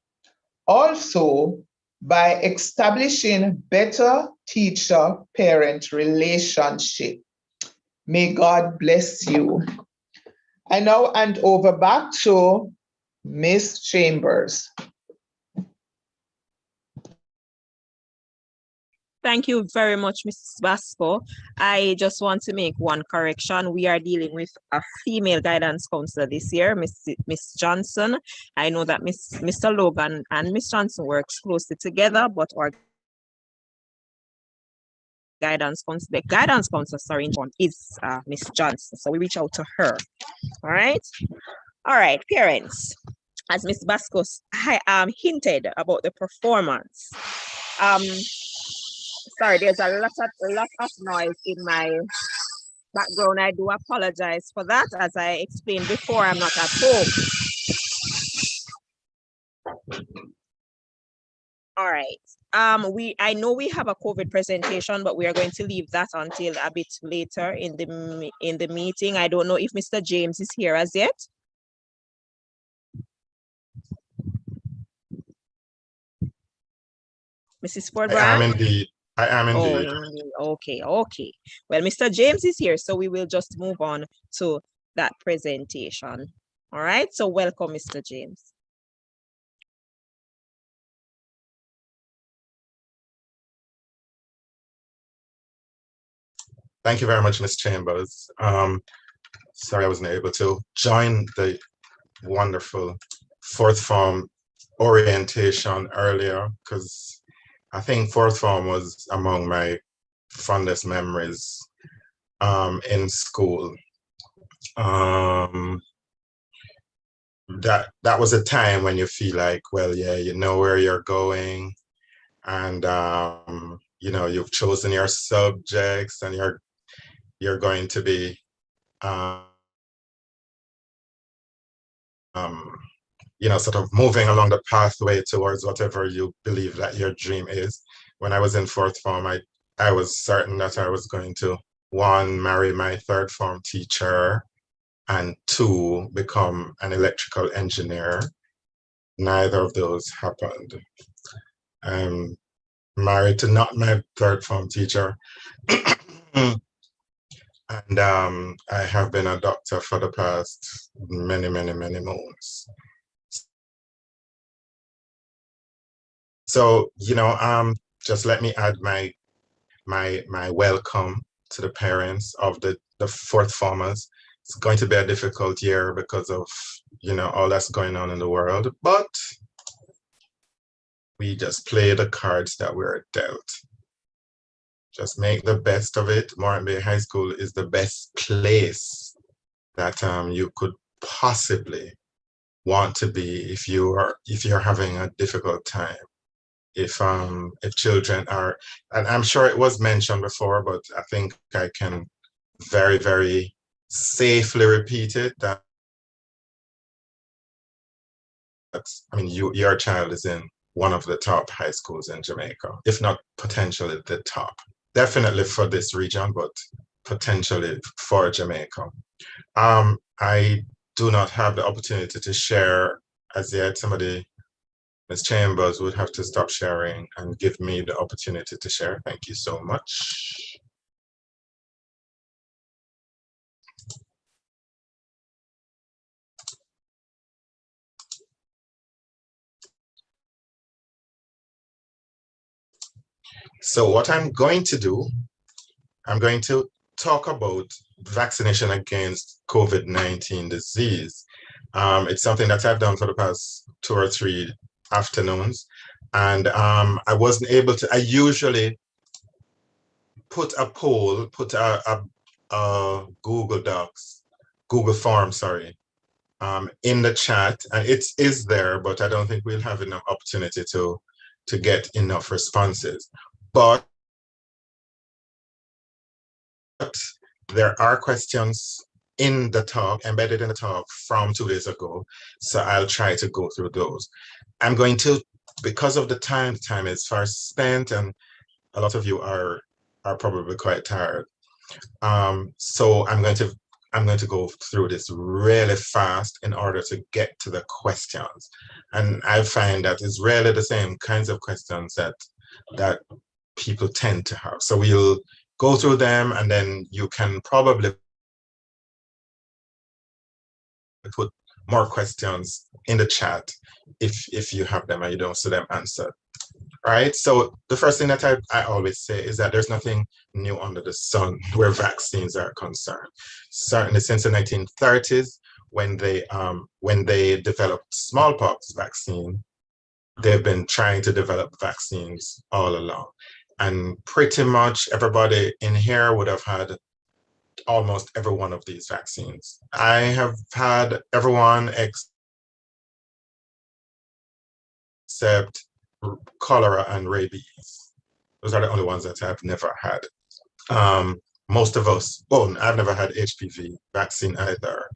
Also, by establishing better teacher-parent relationship. May God bless you. I now hand over back to Miss Chambers. Thank you very much, Mrs. Basco. I just want to make one correction. We are dealing with a female guidance counselor this year, Miss Johnson. I know that Mr. Logan and Miss Johnson works closely together, but our guidance counselor, sorry, is Miss Johnson. So we reach out to her. All right. All right, parents. As Miss Basco hinted about the performance. Sorry, there's a lot of noise in my background. I do apologize for that. As I explained before, I'm not at home. All right. I know we have a COVID presentation, but we are going to leave that until a bit later in the meeting. I don't know if Mr. James is here as yet. Mrs. Ford I am indeed. I am indeed. Oh, okay. Well, Mr. James is here, so we will just move on to that presentation. All right. So welcome, Mr. James. Thank you very much, Ms. Chambers. Sorry I wasn't able to join the wonderful fourth form orientation earlier, because I think fourth form was among my fondest memories in school. That was a time when you feel like, well, yeah, you know where you're going, and you know, you've chosen your subjects, and you're going to be you know, sort of moving along the pathway towards whatever you believe that your dream is. When I was in fourth form, I was certain that I was going to, one, marry my third form teacher, and two, become an electrical engineer. Neither of those happened. I'm married to not my third form teacher. And I have been a doctor for the past many moons. So, you know, just let me add my welcome to the parents of the fourth formers. It's going to be a difficult year because of, you know, all that's going on in the world, but we just play the cards that we're dealt. Just make the best of it. Moreton Bay High School is the best place that you could possibly want to be if you're having a difficult time. If children are, and I'm sure it was mentioned before, but I think I can very safely repeat it, that I mean, your child is in one of the top high schools in Jamaica, if not potentially the top. Definitely for this region, but potentially for Jamaica. I do not have the opportunity to share as yet. Somebody, Ms. Chambers, would have to stop sharing and give me the opportunity to share. Thank you so much. So what I'm going to do, I'm going to talk about vaccination against COVID-19 disease. It's something that I've done for the past 2 or 3 afternoons, and I wasn't able to. I usually put a poll, put a Google form, sorry, in the chat, and it is there, but I don't think we'll have enough opportunity to get enough responses. But there are questions in the talk, embedded in the talk from 2 days ago. So I'll try to go through those. I'm going to, because of the time is far spent, and a lot of you are probably quite tired. So I'm going to go through this really fast in order to get to the questions. And I find that it's really the same kinds of questions that people tend to have. So we'll go through them, and then you can probably put more questions in the chat if you have them and you don't see them answered. All right, so the first thing that I always say is that there's nothing new under the sun where vaccines are concerned. Certainly since the 1930s, when they developed smallpox vaccine, they've been trying to develop vaccines all along. And pretty much everybody in here would have had almost every one of these vaccines. I have had everyone except cholera and rabies. Those are the only ones that I've never had. Most of us, well, I've never had HPV vaccine either,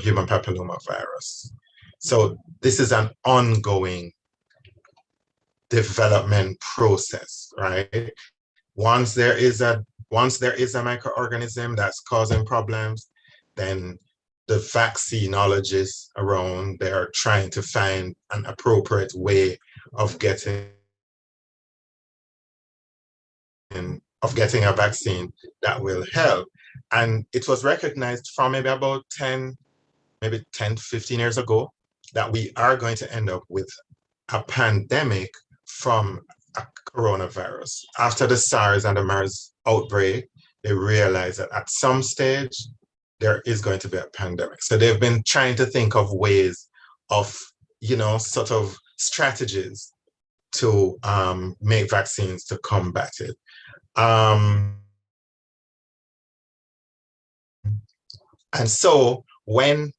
human papilloma virus. So this is an ongoing development process, right? Once there is a microorganism that's causing problems, then the vaccinologists around, they're trying to find an appropriate way of getting a vaccine that will help. And it was recognized from maybe about 10 to 15 years ago that we are going to end up with a pandemic from a coronavirus. After the SARS and the MERS outbreak, they realized that at some stage, there is going to be a pandemic. So they've been trying to think of ways of, sort of strategies to make vaccines to combat it. And so when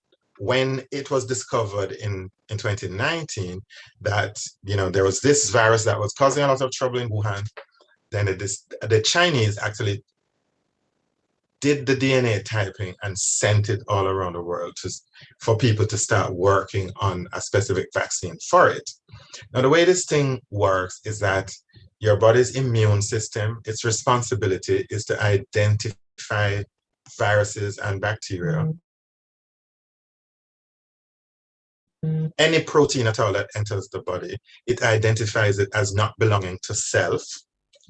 it was discovered in 2019 that there was this virus that was causing a lot of trouble in Wuhan, then the Chinese actually did the DNA typing and sent it all around the world for people to start working on a specific vaccine for it. Now, the way this thing works is that your body's immune system, its responsibility is to identify viruses and bacteria. Any protein at all that enters the body, it identifies it as not belonging to self,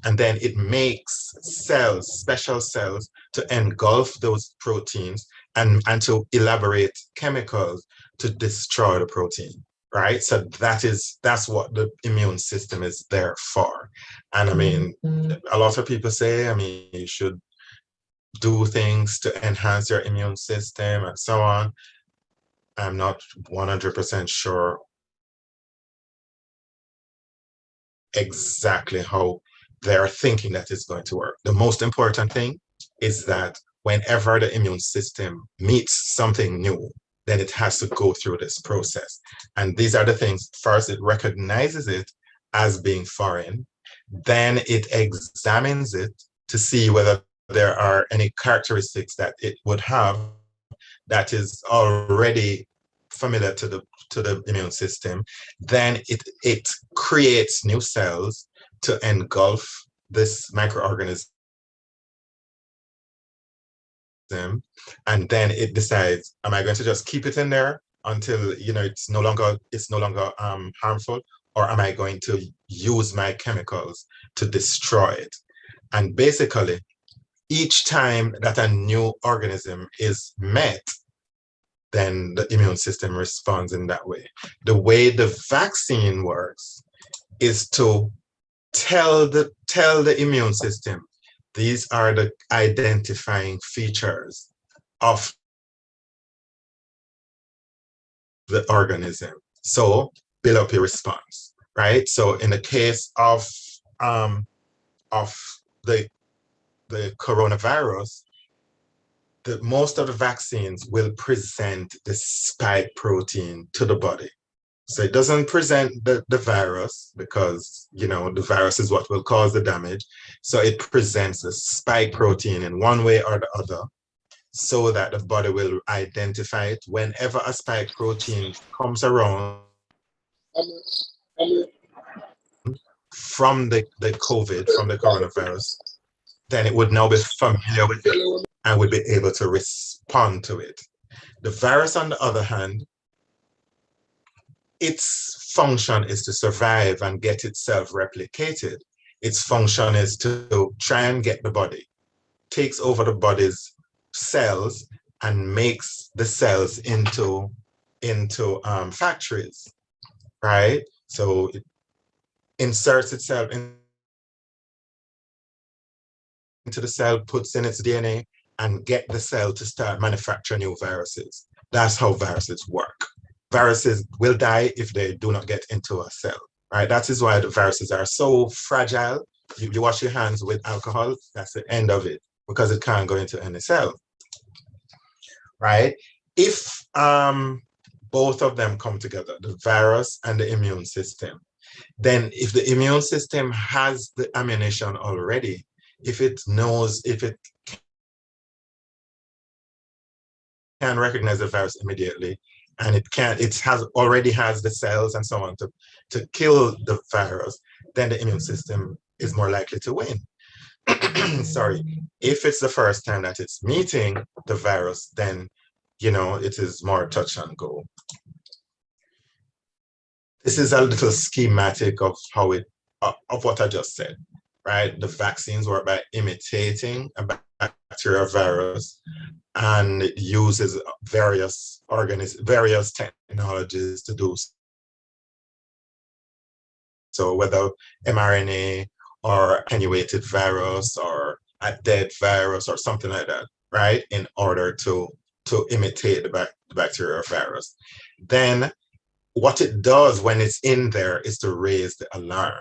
and then it makes cells, special cells, to engulf those proteins and to elaborate chemicals to destroy the protein, right? So that's what the immune system is there for. And I mean, a lot of people say, you should do things to enhance your immune system and so on. I'm not 100% sure exactly how they're thinking that it's going to work. The most important thing is that whenever the immune system meets something new, then it has to go through this process. And these are the things. First, it recognizes it as being foreign. Then it examines it to see whether there are any characteristics that it would have that is already familiar to the immune system. Then it creates new cells to engulf this microorganism, and then it decides, am I going to just keep it in there until it's no longer harmful, or am I going to use my chemicals to destroy it? And basically, each time that a new organism is met, then the immune system responds in that way. The way the vaccine works is to tell the immune system, these are the identifying features of the organism. So build up your response, right? So in the case of the coronavirus, most of the vaccines will present the spike protein to the body. So it doesn't present the virus, because the virus is what will cause the damage. So it presents the spike protein in one way or the other. so that the body will identify it whenever a spike protein comes around from the COVID, from the coronavirus, then it would now be familiar with it and would be able to respond to it. The virus, on the other hand, its function is to survive and get itself replicated. Its function is to try and get the body, takes over the body's cells and makes the cells into factories, right? So it inserts itself into the cell, puts in its DNA, and get the cell to start manufacturing new viruses. That's how viruses work. Viruses will die if they do not get into a cell, right? That is why the viruses are so fragile. You wash your hands with alcohol, that's the end of it, because it can't go into any cell, right? If both of them come together, the virus and the immune system, then if the immune system has the ammunition already, if it knows, if it can recognize the virus immediately, and it already has the cells and so on to kill the virus, then the immune system is more likely to win. Sorry. If it's the first time that it's meeting the virus, then it is more touch and go. This is a little schematic of how of what I just said, right? The vaccines work by imitating a bacterial virus, and it uses various technologies to do so, whether mRNA or attenuated virus or a dead virus or something like that, right? In order to imitate the bacterial virus. Then what it does when it's in there is to raise the alarm,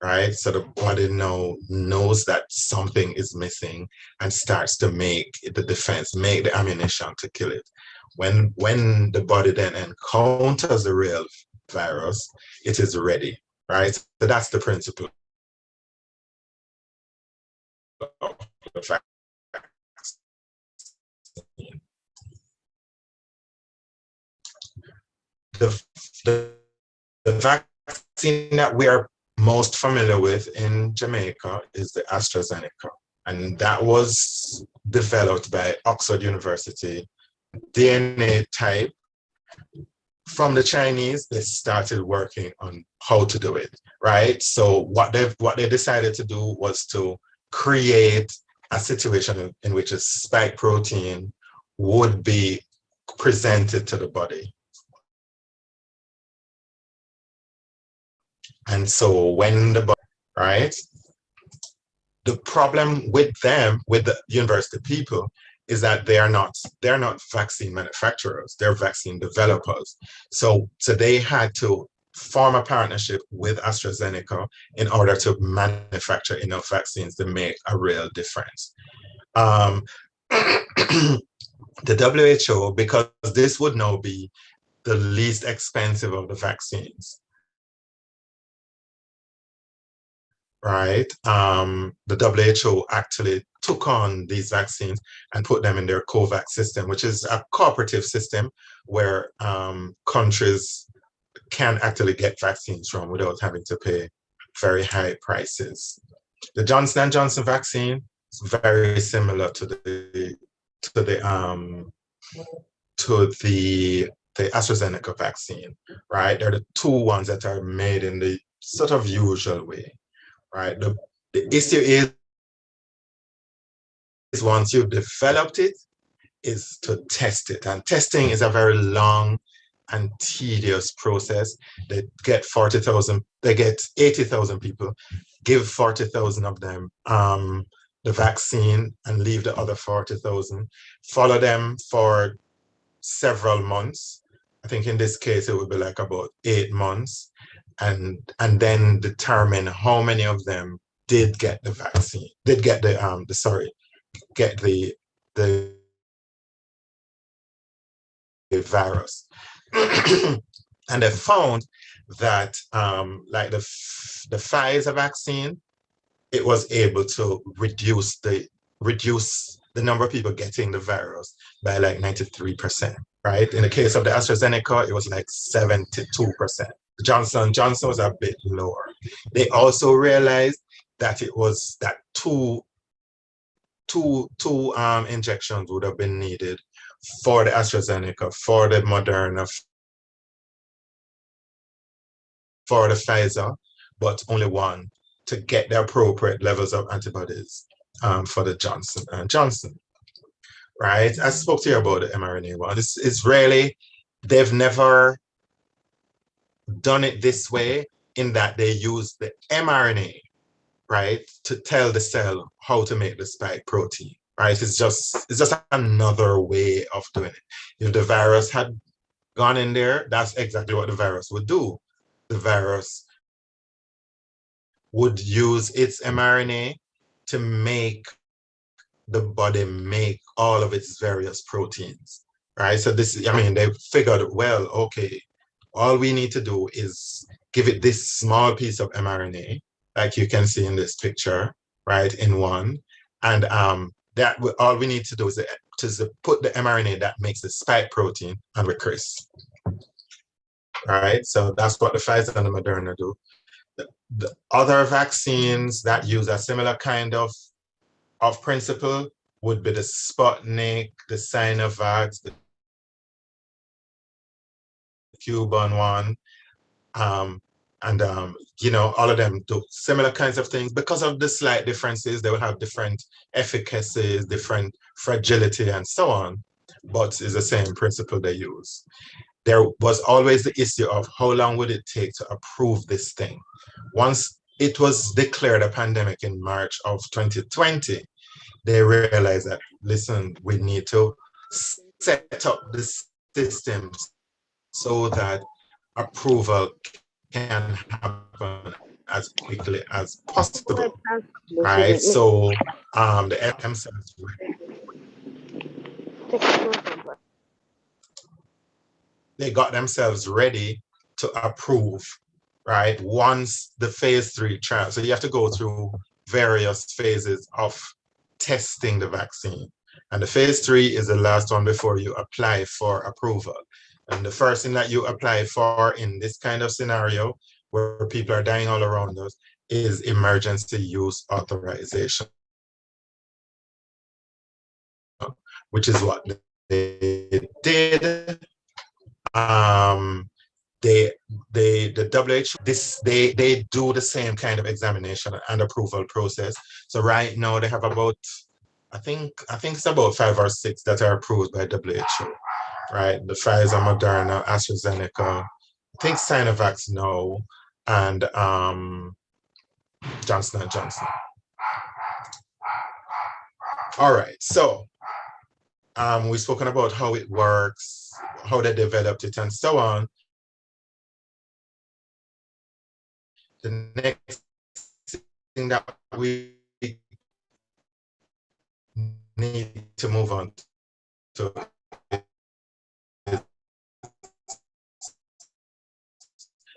right? So the body knows that something is missing and starts to make the defense, make the ammunition to kill it. When the body then encounters the real virus, it is ready, right? So that's the principle of the vaccine. The vaccine that we are most familiar with in Jamaica is the AstraZeneca. And that was developed by Oxford University. DNA type. From the Chinese, they started working on how to do it, right? So what they decided to do was to create a situation in which a spike protein would be presented to the body. And so when the body, right? The problem with them, with the university people, is that they're not vaccine manufacturers, they're vaccine developers. So they had to form a partnership with AstraZeneca in order to manufacture enough vaccines to make a real difference. The WHO, because this would now be the least expensive of the vaccines, right? The WHO actually took on these vaccines and put them in their COVAX system, which is a cooperative system where countries can actually get vaccines from without having to pay very high prices. The Johnson & Johnson vaccine is very similar to the AstraZeneca vaccine, right? They're the two ones that are made in the sort of usual way. Right. The issue is once you've developed it, is to test it. And testing is a very long and tedious process. They get 80,000 people, give 40,000 of them the vaccine and leave the other 40,000, follow them for several months. I think in this case, it would be like about 8 months. And then determine how many of them did get the vaccine, did get the virus. And they found that like the Pfizer vaccine, it was able to reduce the number of people getting the virus by like 93%, right? In the case of the AstraZeneca, it was like 72%. Johnson was a bit lower. They also realized that it was that two injections would have been needed for the AstraZeneca, for the Moderna, for the Pfizer, but only one to get the appropriate levels of antibodies for the Johnson and Johnson, right? I spoke to you about the mRNA one. It's really, they've never done it this way in that they use the mRNA, right, to tell the cell how to make the spike protein, right? It's just another way of doing it. If the virus had gone in there, that's exactly what the virus would do. The virus would use its mRNA to make the body make all of its various proteins, right? So this, I mean, they figured, well, okay, all we need to do is give it this small piece of mRNA, like you can see in this picture, right, in one. And that all we need to do is to put the mRNA that makes the spike protein and we're crisp. Right, so that's what the Pfizer and the Moderna do. The other vaccines that use a similar kind of principle would be the Sputnik, the Sinovac, the Cuban one, you know, all of them do similar kinds of things. Because of the slight differences, they will have different efficacies, different fragility, and so on, but it's the same principle they use. There was always the issue of how long would it take to approve this thing. Once it was declared a pandemic in March of 2020, they realized that, listen, we need to set up the systems so that approval can happen as quickly as possible, right? So the themselves, they got themselves ready to approve, right? Once the phase 3 trial, so you have to go through various phases of testing the vaccine. And the phase 3 is the last one before you apply for approval. And the first thing that you apply for in this kind of scenario, where people are dying all around us, is emergency use authorization, which is what they did. The WHO, they do the same kind of examination and approval process. So right now they have about, I think it's about 5 or 6 that are approved by WHO, right? The Pfizer, Moderna, AstraZeneca, I think Sinovac now, and Johnson & Johnson. All right, so we've spoken about how it works, how they developed it, and so on. The next thing that we need to move on to is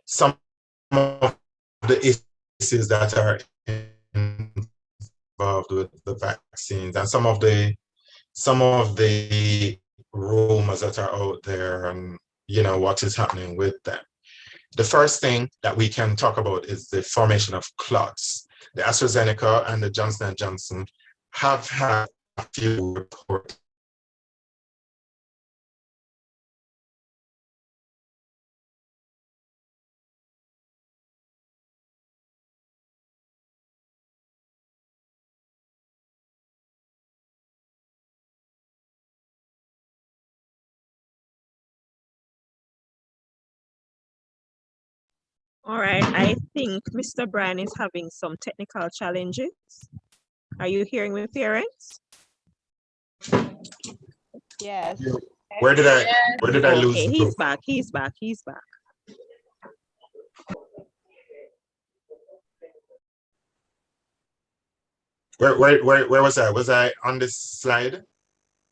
some of the issues that are involved with the vaccines and some of the rumors that are out there, and you know what is happening with them. The first thing that we can talk about is the formation of clots. The AstraZeneca and the Johnson & Johnson have had a few reports All right, I think Mr. Brian is having some technical challenges. Are you hearing me, parents? Yes. Where did I lose Okay, the he's group? back. Where was I? Was I on this slide,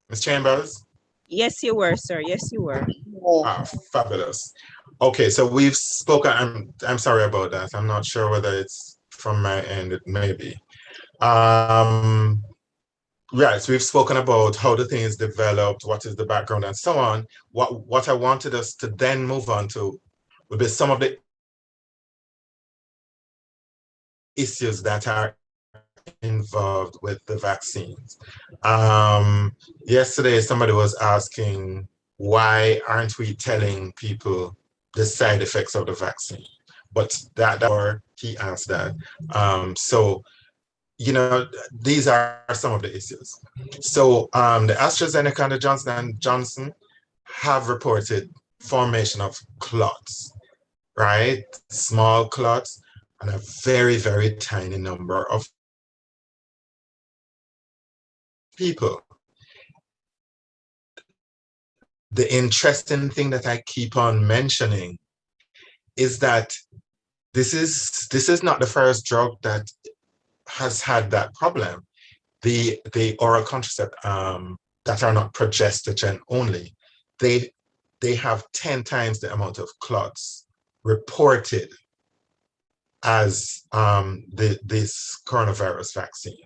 Ms. Chambers? Yes, you were, sir. Yes, you were. Ah, fabulous. Okay, so we've spoken. I'm sorry about that. I'm not sure whether it's from my end. It may be. Right, so we've spoken about how the thing is developed, what is the background, and so on. What I wanted us to then move on to would be some of the issues that are involved with the vaccines. Yesterday, somebody was asking, why aren't we telling people the side effects of the vaccine? But or he asked that. So, you know, these are some of the issues. So the AstraZeneca and the Johnson & Johnson have reported formation of clots, right? Small clots and a very, very tiny number of people. The interesting thing that I keep on mentioning is that this is not the first drug that has had that problem. The oral contraceptives that are not progestogen only, they have 10 times the amount of clots reported as this coronavirus vaccine.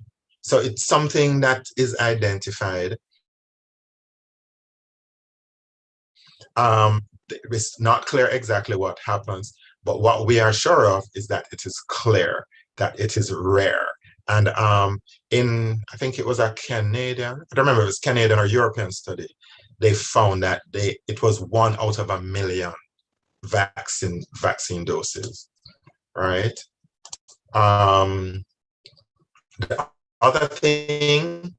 So it's something that is identified. It's not clear exactly what happens, but what we are sure of is that it is clear that it is rare. And I think it was a Canadian, I don't remember if it was Canadian or European study, they found that it was 1 out of 1 million vaccine doses, right? The other thing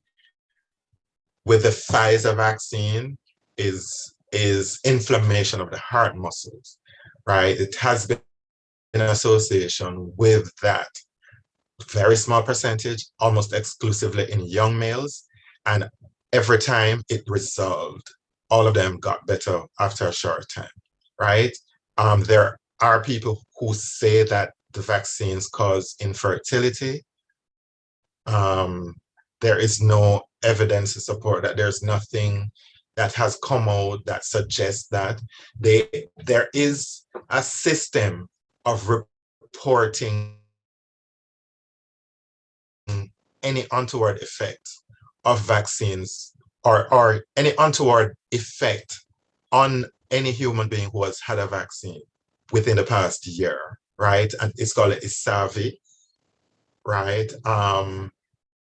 with the Pfizer vaccine is inflammation of the heart muscles, right? It has been in association with that. Very small percentage, almost exclusively in young males. And every time it resolved, all of them got better after a short time, right? There are people who say that the vaccines cause infertility. There is no evidence to support that. There's nothing that has come out that suggests that. There is a system of reporting any untoward effect of vaccines or any untoward effect on any human being who has had a vaccine within the past year, right? And it's called ISAVI, right?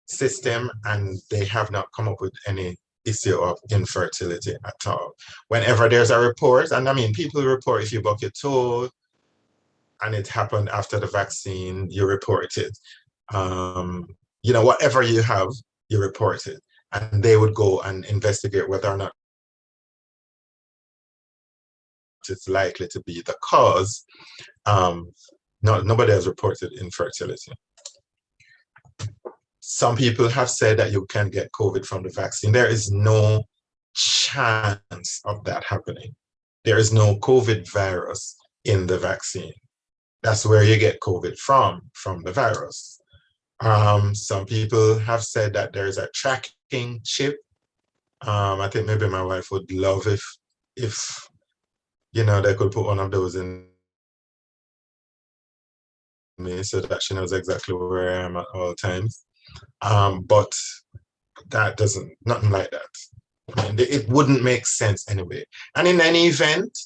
System, and they have not come up with any issue of infertility at all. Whenever there's a report, and I mean, people report if you buck your toe and it happened after the vaccine, you report it. You know, whatever you have, you report it. And they would go and investigate whether or not it's likely to be the cause. Nobody has reported infertility. Some people have said that you can get COVID from the vaccine. There is no chance of that happening. There is no COVID virus in the vaccine. That's where you get COVID from the virus. Some people have said that there is a tracking chip. I think maybe my wife would love if you know, they could put one of those in me so that she knows exactly where I am at all times. But that doesn't, nothing like that. I mean, it wouldn't make sense anyway. And in any event,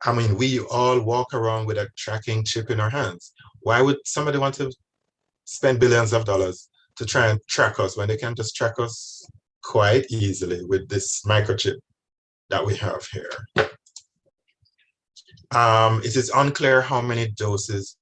I mean, we all walk around with a tracking chip in our hands. Why would somebody want to spend billions of dollars to try and track us when they can just track us quite easily with this microchip that we have here? It is unclear how many doses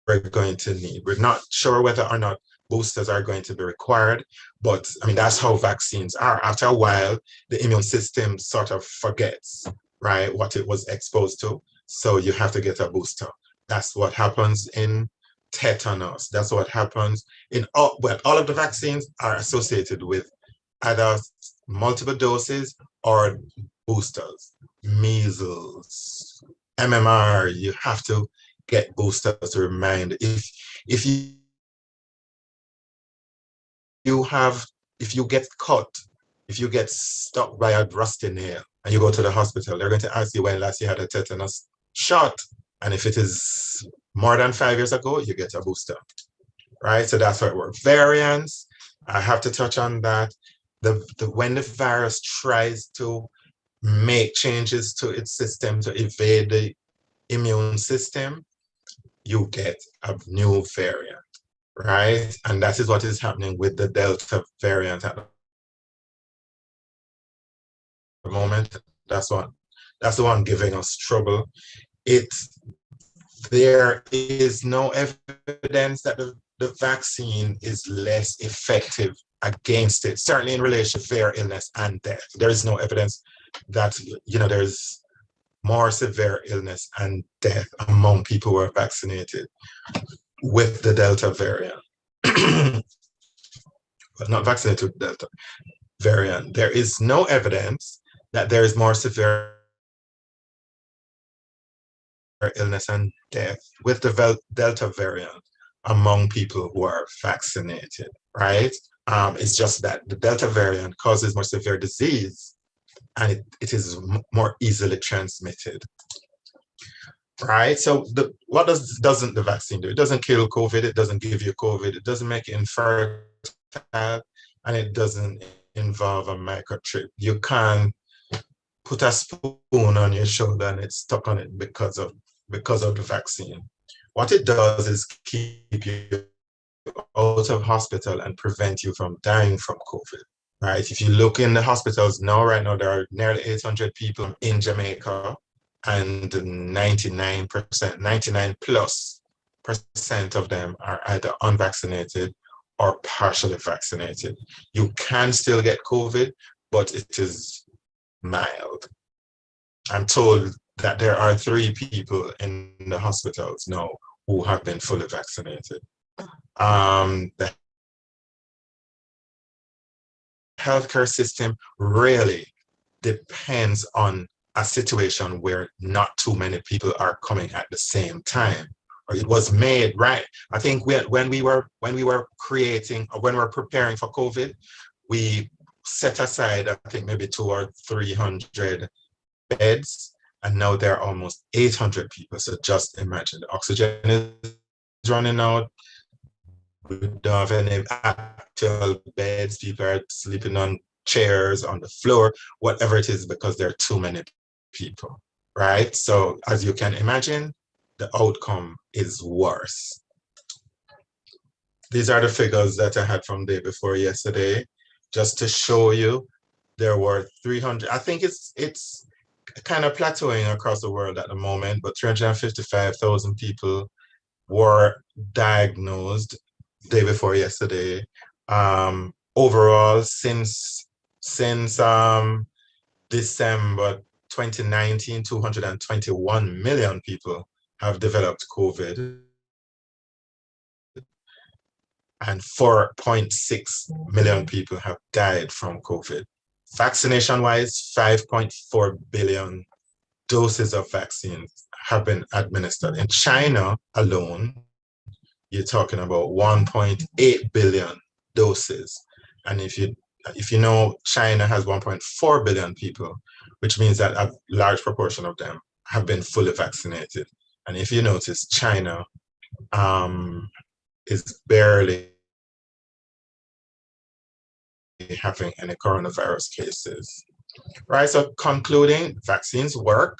we're going to need. We're not sure whether or not boosters are going to be required, but I mean, that's how vaccines are. After a while, the immune system sort of forgets, right, what it was exposed to. So you have to get a booster. That's what happens in tetanus. That's what happens in all of the vaccines are associated with either multiple doses or boosters. Measles, MMR, you have to get boosters to remind. If you get cut, if you get stuck by a rusty nail and you go to the hospital, they're going to ask you when last you had a tetanus shot. And if it is more than 5 years ago, you get a booster, right? So that's how it works. Variants, I have to touch on that. When the virus tries to make changes to its system to evade the immune system, you get a new variant, right? And that is what is happening with the Delta variant at the moment. That's the one giving us trouble. There is no evidence that the vaccine is less effective against it, certainly in relation to severe illness and death. There is no evidence that, there's more severe illness and death among people who are vaccinated with the Delta variant, but not vaccinated with Delta variant. There is no evidence that there is more severe illness and death with the Delta variant among people who are vaccinated, right? It's just that the Delta variant causes more severe disease and it is more easily transmitted, right? So what doesn't the vaccine do? It doesn't kill COVID, it doesn't give you COVID, it doesn't make you infertile, and it doesn't involve a microchip. You can't put a spoon on your shoulder and it's stuck on it because of the vaccine. What it does is keep you out of hospital and prevent you from dying from COVID, right? If you look in the hospitals now, right now, there are nearly 800 people in Jamaica and 99+ % of them are either unvaccinated or partially vaccinated. You can still get COVID, but it is mild. I'm told that there are 3 people in the hospitals now who have been fully vaccinated. The healthcare system really depends on a situation where not too many people are coming at the same time. Or it was made, right? I think when we were creating, or when we were preparing for COVID, we set aside, I think maybe 200 or 300 beds, and now there are almost 800 people. So just imagine, the oxygen is running out. We don't have any actual beds. People are sleeping on chairs, on the floor, whatever it is, because there are too many people, right? So as you can imagine, the outcome is worse. These are the figures that I had from day before yesterday, just to show you. There were 300, I think it's kind of plateauing across the world at the moment, but 355,000 people were diagnosed day before yesterday. Overall, since December 2019, 221 million people have developed COVID, and 4.6 million people have died from COVID. Vaccination-wise, 5.4 billion doses of vaccines have been administered. In China alone, you're talking about 1.8 billion doses. And if you know, China has 1.4 billion people, which means that a large proportion of them have been fully vaccinated. And if you notice, China is barely having any coronavirus cases, right? So concluding, vaccines work.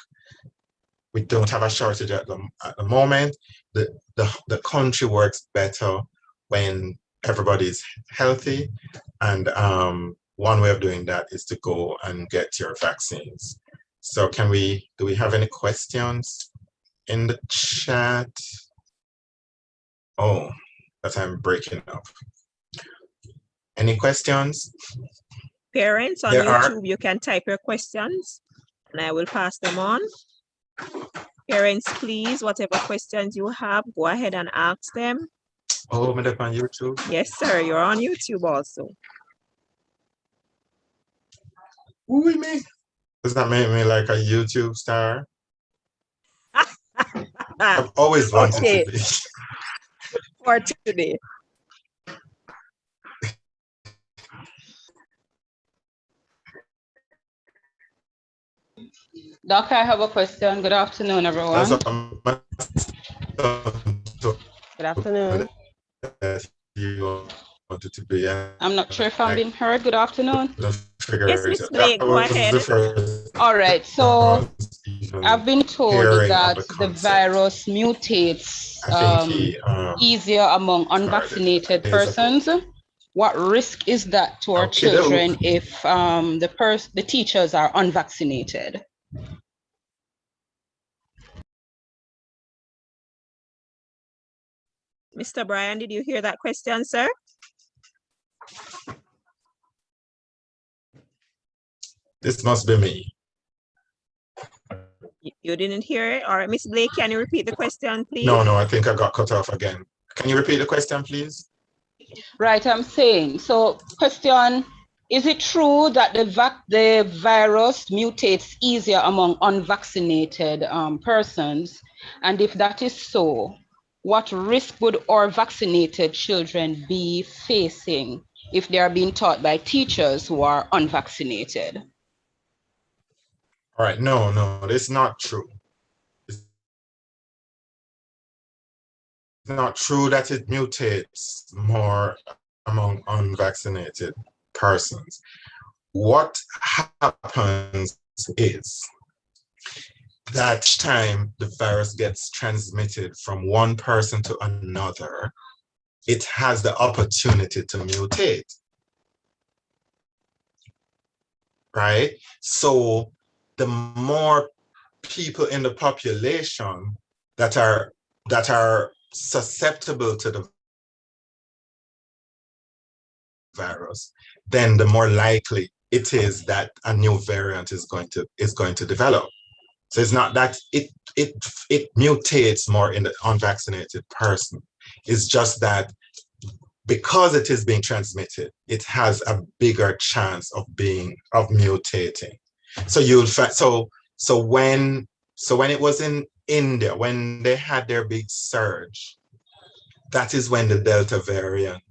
We don't have a shortage at the moment. The country works better when everybody's healthy, and one way of doing that is to go and get your vaccines. So do we have any questions in the chat? Oh, that I'm breaking up. Any questions? Parents on There YouTube, you can type your questions and I will pass them on. Parents, please, whatever questions you have, go ahead and ask them. Oh, I'm on YouTube? Yes, sir, you're on YouTube also. Ooh, me. Does that make me like a YouTube star? I've always wanted to be. For today. Doctor, I have a question. Good afternoon, everyone. That's Good afternoon. that you wanted to be. I'm not sure if I'm being heard. Good afternoon. Yes, Miss Blake, go ahead. All right, so I've been told that the virus mutates easier among unvaccinated persons. What risk is that to our children if the teachers are unvaccinated? Mr. Brian, did you hear that question, sir? This must be me. You didn't hear it? All right, Miss Blake, can you repeat the question, please? No, I think I got cut off again. Can you repeat the question, please? Right, I'm saying, so question, is it true that the virus mutates easier among unvaccinated persons? And if that is so, what risk would our vaccinated children be facing if they are being taught by teachers who are unvaccinated? All right, no, it's not true. It's not true that it mutates more among unvaccinated persons. What happens is that time the virus gets transmitted from one person to another, it has the opportunity to mutate, right? So the more people in the population that are susceptible to the virus, then the more likely it is that a new variant is going to develop. So it's not that it mutates more in the unvaccinated person. It's just that because it is being transmitted, it has a bigger chance of mutating. So you'll find so when it was in India, when they had their big surge, that is when the Delta variant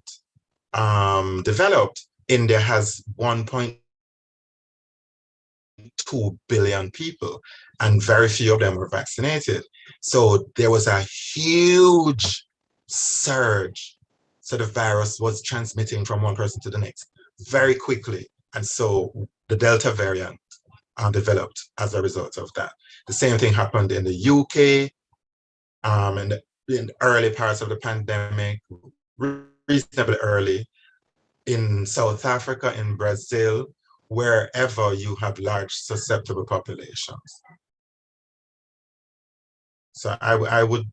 developed. India has 1.2 billion people, and very few of them were vaccinated. So there was a huge surge. So the virus was transmitting from one person to the next very quickly. And so the Delta variant developed as a result of that. The same thing happened in the UK, in the early parts of the pandemic, reasonably early, in South Africa, in Brazil, wherever you have large susceptible populations. So I would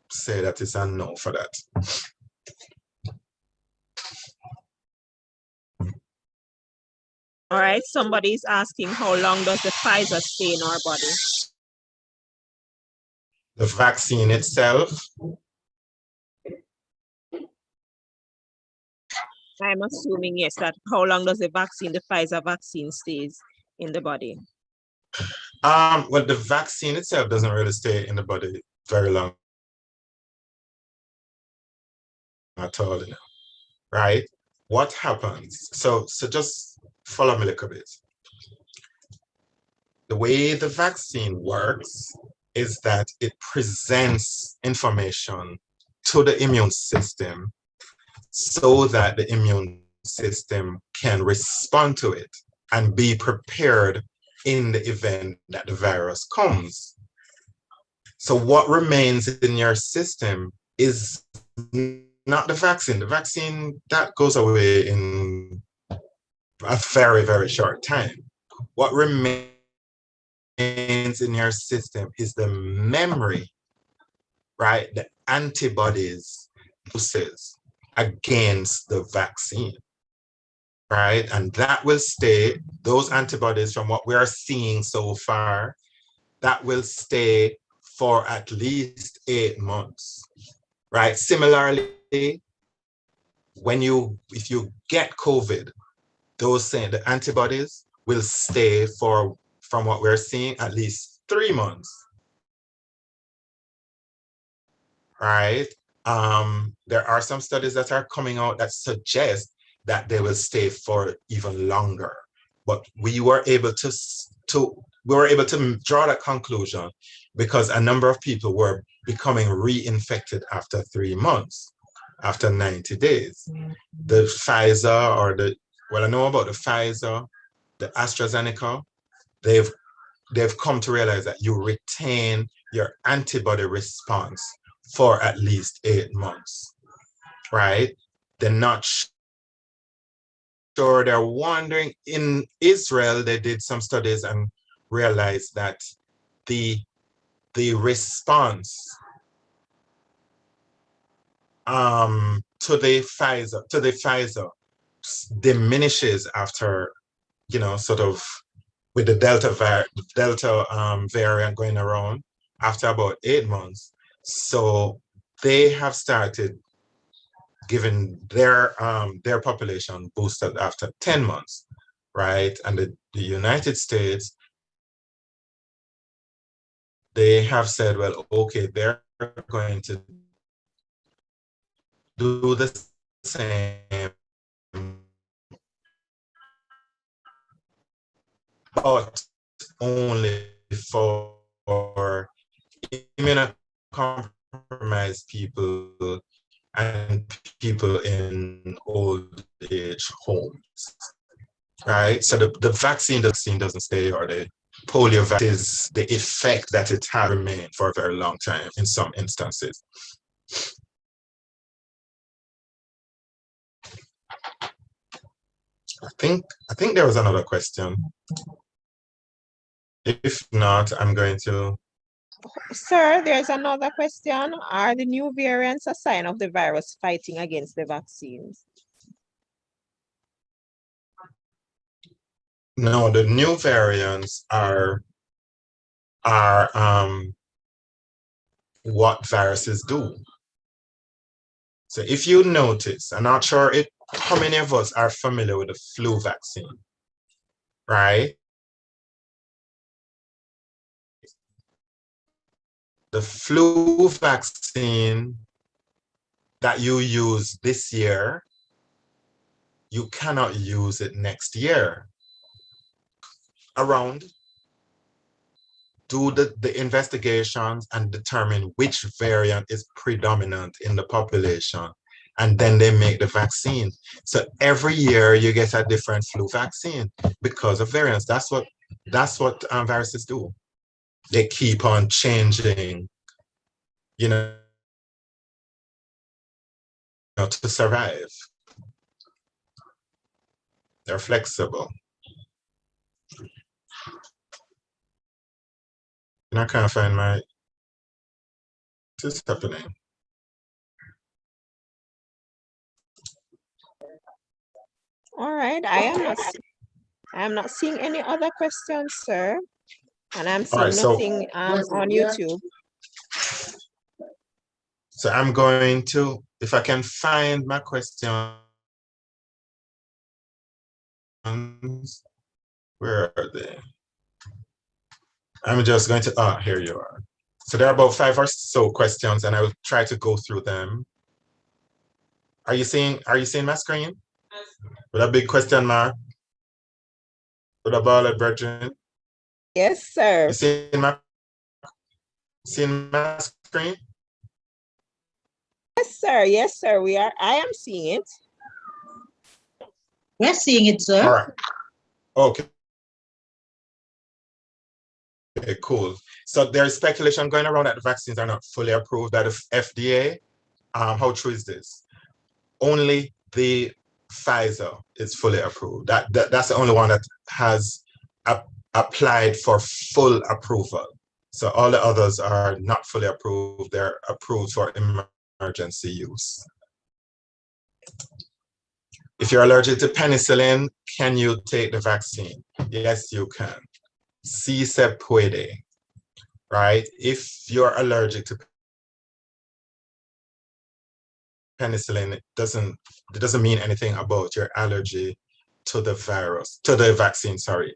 say that it's a no for that. All right, somebody is asking how long does the Pfizer stay in our body? The vaccine itself? I'm assuming, yes, that how long does the Pfizer vaccine stays in the body? Well, the vaccine itself doesn't really stay in the body very long at all, right? What happens? So just follow me a little bit. The way the vaccine works is that it presents information to the immune system so that the immune system can respond to it and be prepared in the event that the virus comes. So what remains in your system is not the vaccine. The vaccine, that goes away in a very, very short time. What remains in your system is the memory, right? The antibodies uses against the vaccine, right? And that will stay, those antibodies from what we are seeing so far, that will stay for at least 8 months, right? Similarly, if you get COVID, the antibodies will stay from what we're seeing, at least 3 months, right? There are some studies that are coming out that suggest that they will stay for even longer. But we were able to we were able to draw that conclusion because a number of people were becoming reinfected after 3 months, after 90 days. The Pfizer I know about the Pfizer, the AstraZeneca, they've come to realize that you retain your antibody response for at least 8 months, right? They're not sure, they're wondering. In Israel, they did some studies and realized that the response to the Pfizer diminishes after, sort of with the Delta variant going around after about 8 months. So they have started giving their population boosted after 10 months, right? And the United States, they have said, well, okay, they're going to do the same, but only for immunocompromised people and people in old age homes, right? So the vaccine doesn't stay, or the polio vaccine is the effect that it has remained for a very long time in some instances. I think there was another question. If not, I'm going to. Sir, there's another question. Are the new variants a sign of the virus fighting against the vaccines? No, the new variants are what viruses do. So if you notice, I'm not sure how many of us are familiar with the flu vaccine, right? The flu vaccine that you use this year, you cannot use it next year. Do the investigations and determine which variant is predominant in the population, and then they make the vaccine. So every year you get a different flu vaccine because of variants. That's what viruses do. They keep on changing, to survive. They're flexible. And I can't find what's happening. All right, I am not seeing any other questions, sir. And I'm seeing nothing on YouTube. So I'm going to, if I can find my questions, where are they? I'm just going to, here you are. So there are about 5 or so questions, and I will try to go through them. Are you seeing my screen? With a big question mark? With a bullet, brethren? Yes, sir. You seeing my screen? Yes, sir. Yes, sir. I am seeing it. We're seeing it, sir. All right. Okay. Okay, cool. So there's speculation going around that the vaccines are not fully approved by the FDA. How true is this? Only the Pfizer is fully approved. That's the only one that has applied for full approval. So all the others are not fully approved. They're approved for emergency use. If you're allergic to penicillin, can you take the vaccine? Yes, you can. Sí se puede, right? If you're allergic to penicillin, it doesn't mean anything about your allergy to the vaccine, sorry.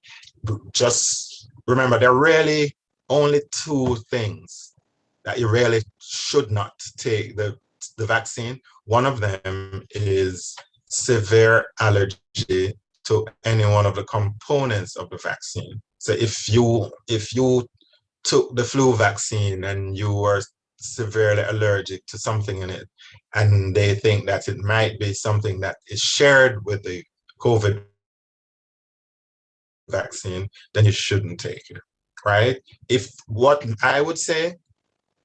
Just remember, there are really only 2 things that you really should not take the vaccine. One of them is severe allergy to any one of the components of the vaccine. So if you took the flu vaccine and you were severely allergic to something in it, and they think that it might be something that is shared with the COVID vaccine, then you shouldn't take it, right? If what I would say,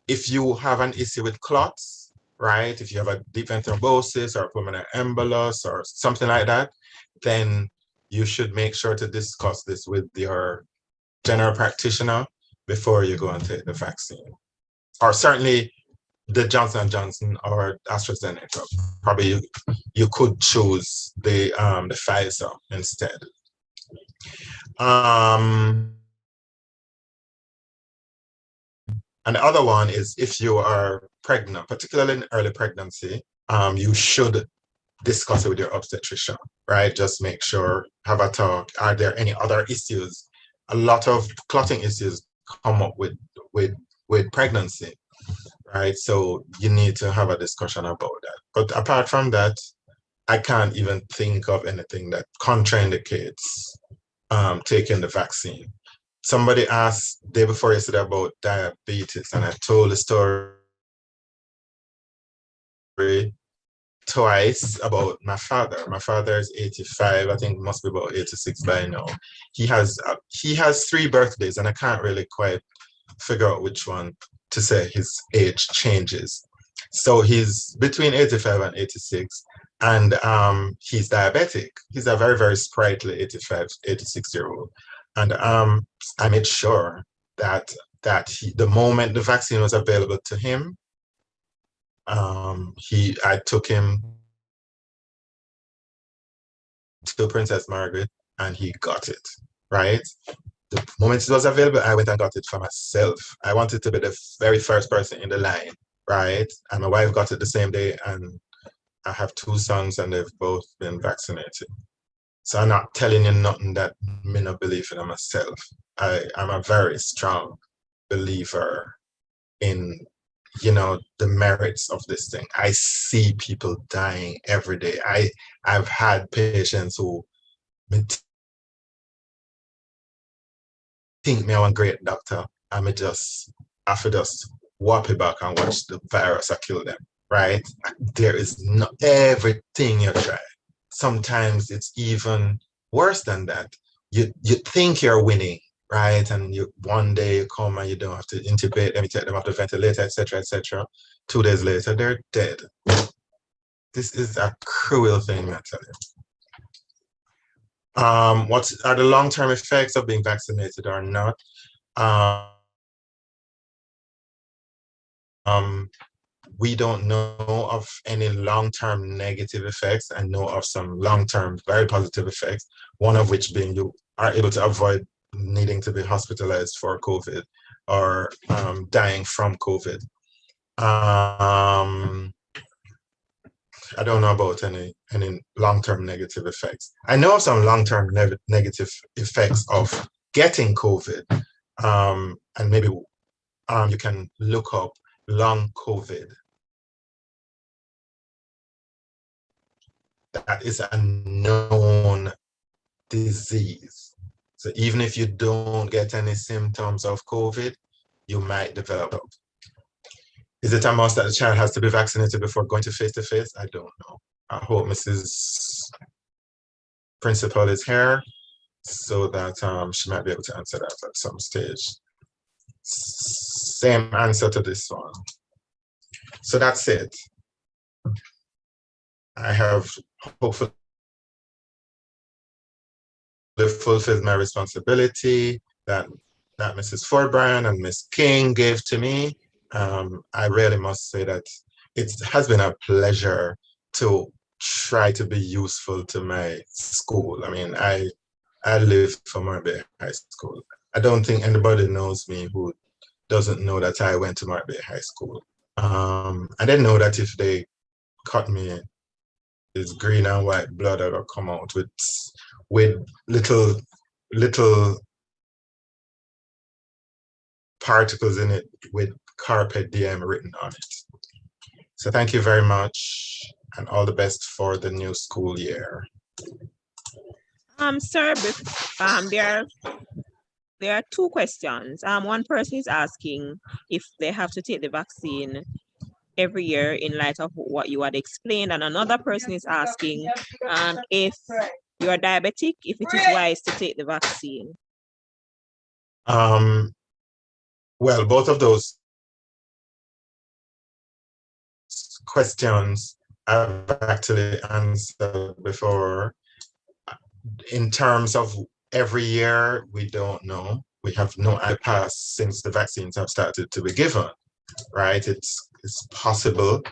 if you have an issue with clots, right? If you have a deep vein thrombosis or pulmonary embolus or something like that, then you should make sure to discuss this with your general practitioner before you go and take the vaccine. Or certainly the Johnson & Johnson or AstraZeneca. Probably you could choose the Pfizer instead. And the other one is if you are pregnant, particularly in early pregnancy, you should discuss it with your obstetrician, right? Just make sure, have a talk. Are there any other issues? A lot of clotting issues come up with pregnancy, right? So you need to have a discussion about that. But apart from that, I can't even think of anything that contraindicates taking the vaccine. Somebody asked day before yesterday about diabetes, and I told the story twice about my father. My father is 85, I think must be about 86 by now. He has 3 birthdays, and I can't really quite figure out which one to say his age changes. So he's between 85 and 86, and he's diabetic. He's a very, very sprightly 85, 86-year-old. And I made sure that the moment the vaccine was available to him, I took him to Princess Margaret, and he got it, right? The moment it was available, I went and got it for myself. I wanted to be the very first person in the line, right? And my wife got it the same day, and I have 2 sons, and they've both been vaccinated. So I'm not telling you nothing that me not believe in myself. I'm a very strong believer in, the merits of this thing. I see people dying every day. I've had patients who think me I'm a great doctor, and I just whop it back and watch the virus kill them, right? There is no everything you try. Sometimes it's even worse than that. You think you're winning, right? And one day you come and you don't have to intubate them, you take them off the ventilator, etc., etc. 2 days later, they're dead. This is a cruel thing, I tell you. What are the long-term effects of being vaccinated or not? We don't know of any long-term negative effects. I know of some long-term very positive effects, one of which being you are able to avoid needing to be hospitalized for COVID or dying from COVID. I don't know about any long-term negative effects. I know of some long-term negative effects of getting COVID, and maybe you can look up long COVID. That is a known disease. So even if you don't get any symptoms of COVID, you might develop it. Is it a must that the child has to be vaccinated before going to face-to-face? I don't know. I hope Mrs. Principal is here so that she might be able to answer that at some stage. Same answer to this one. So that's it. I have hopefully fulfilled my responsibility that Mrs. Ford-Bryan and Miss King gave to me. I really must say that it has been a pleasure to try to be useful to my school. I mean, I live for Marbella High School. I don't think anybody knows me who doesn't know that I went to Marbella High School. And they know that if they cut me, it's green and white blood that will come out with little particles in it with carpe diem written on it. So thank you very much, and all the best for the new school year. Sir, there are two questions. One person is asking if they have to take the vaccine every year in light of what you had explained, and another person is asking if you are diabetic, if it is wise to take the vaccine. Well, both of those questions I've actually answered before. In terms of every year, we don't know. We have no past since the vaccines have started to be given, right? It's possible.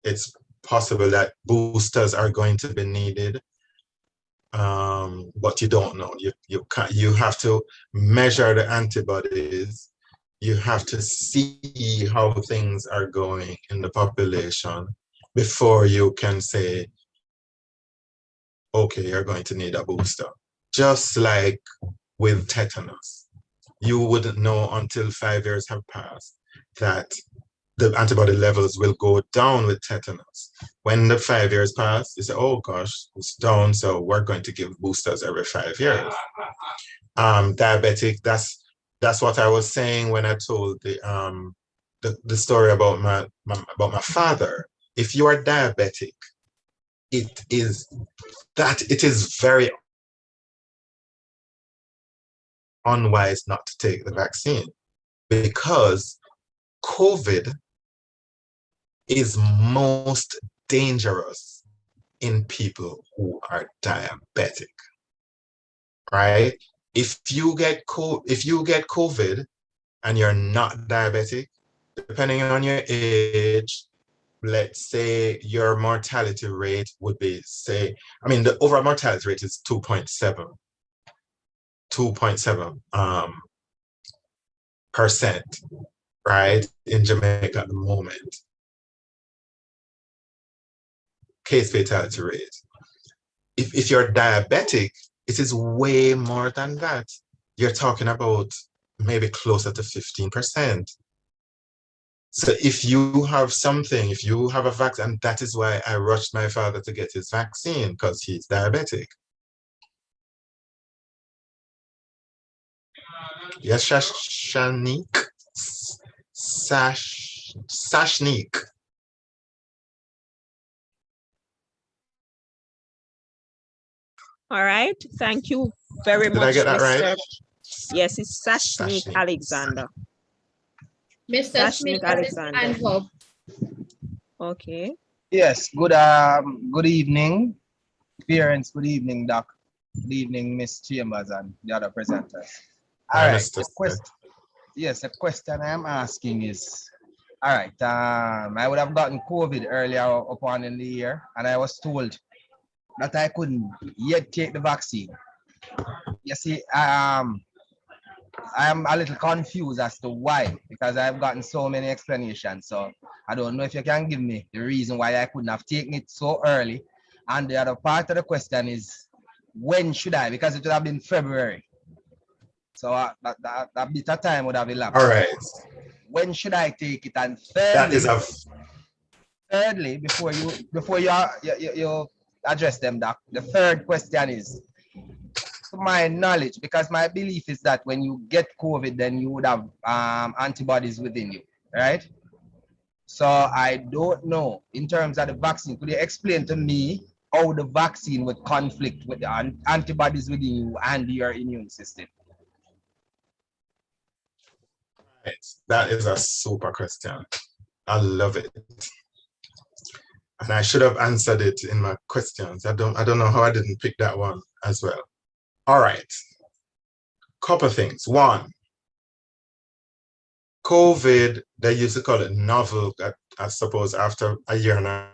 It's possible that boosters are going to be needed, but you don't know. You have to measure the antibodies. You have to see how things are going in the population before you can say, okay, you're going to need a booster. Just like with tetanus, you wouldn't know until 5 years have passed that the antibody levels will go down with tetanus. When the 5 years pass, you say, oh gosh, it's down, so we're going to give boosters every 5 years. Diabetic, that's what I was saying when I told the story about my father. If you are diabetic, it is very unwise not to take the vaccine, because COVID is most dangerous in people who are diabetic, right? If you get COVID and you're not diabetic, depending on your age, let's say your mortality rate would be, the overall mortality rate is 2.7%, right, in Jamaica at the moment. Case fatality rate. If you're diabetic, it is way more than that. You're talking about maybe closer to 15%. So if you have a vaccine, and that is why I rushed my father to get his vaccine, because he's diabetic. Yes, Sashnik. All right, thank you very much. Did I get that Mr. right? Yes, it's Sashnik Alexander. Mr. Smith has his hand up. Okay. Yes, good evening, parents. Good evening, Doc. Good evening, Miss Chambers and the other presenters. All right. The question I am asking is, all right, I would have gotten COVID earlier upon in the year, and I was told that I couldn't yet take the vaccine. You see, I am a little confused as to why, because I've gotten so many explanations. So I don't know if you can give me the reason why I couldn't have taken it so early. And the other part of the question is, when should I? Because it would have been February. So that bit of time would have elapsed. All right. When should I take it? And thirdly, before you address them, Doc, the third question is, to my knowledge, because my belief is that when you get COVID, then you would have antibodies within you, right? So I don't know, in terms of the vaccine, could you explain to me how the vaccine would conflict with the antibodies within you and your immune system? Right. That is a super question. I love it. And I should have answered it in my questions. I don't know how I didn't pick that one as well. All right. Couple things. One, COVID, they used to call it novel, I suppose after a year and a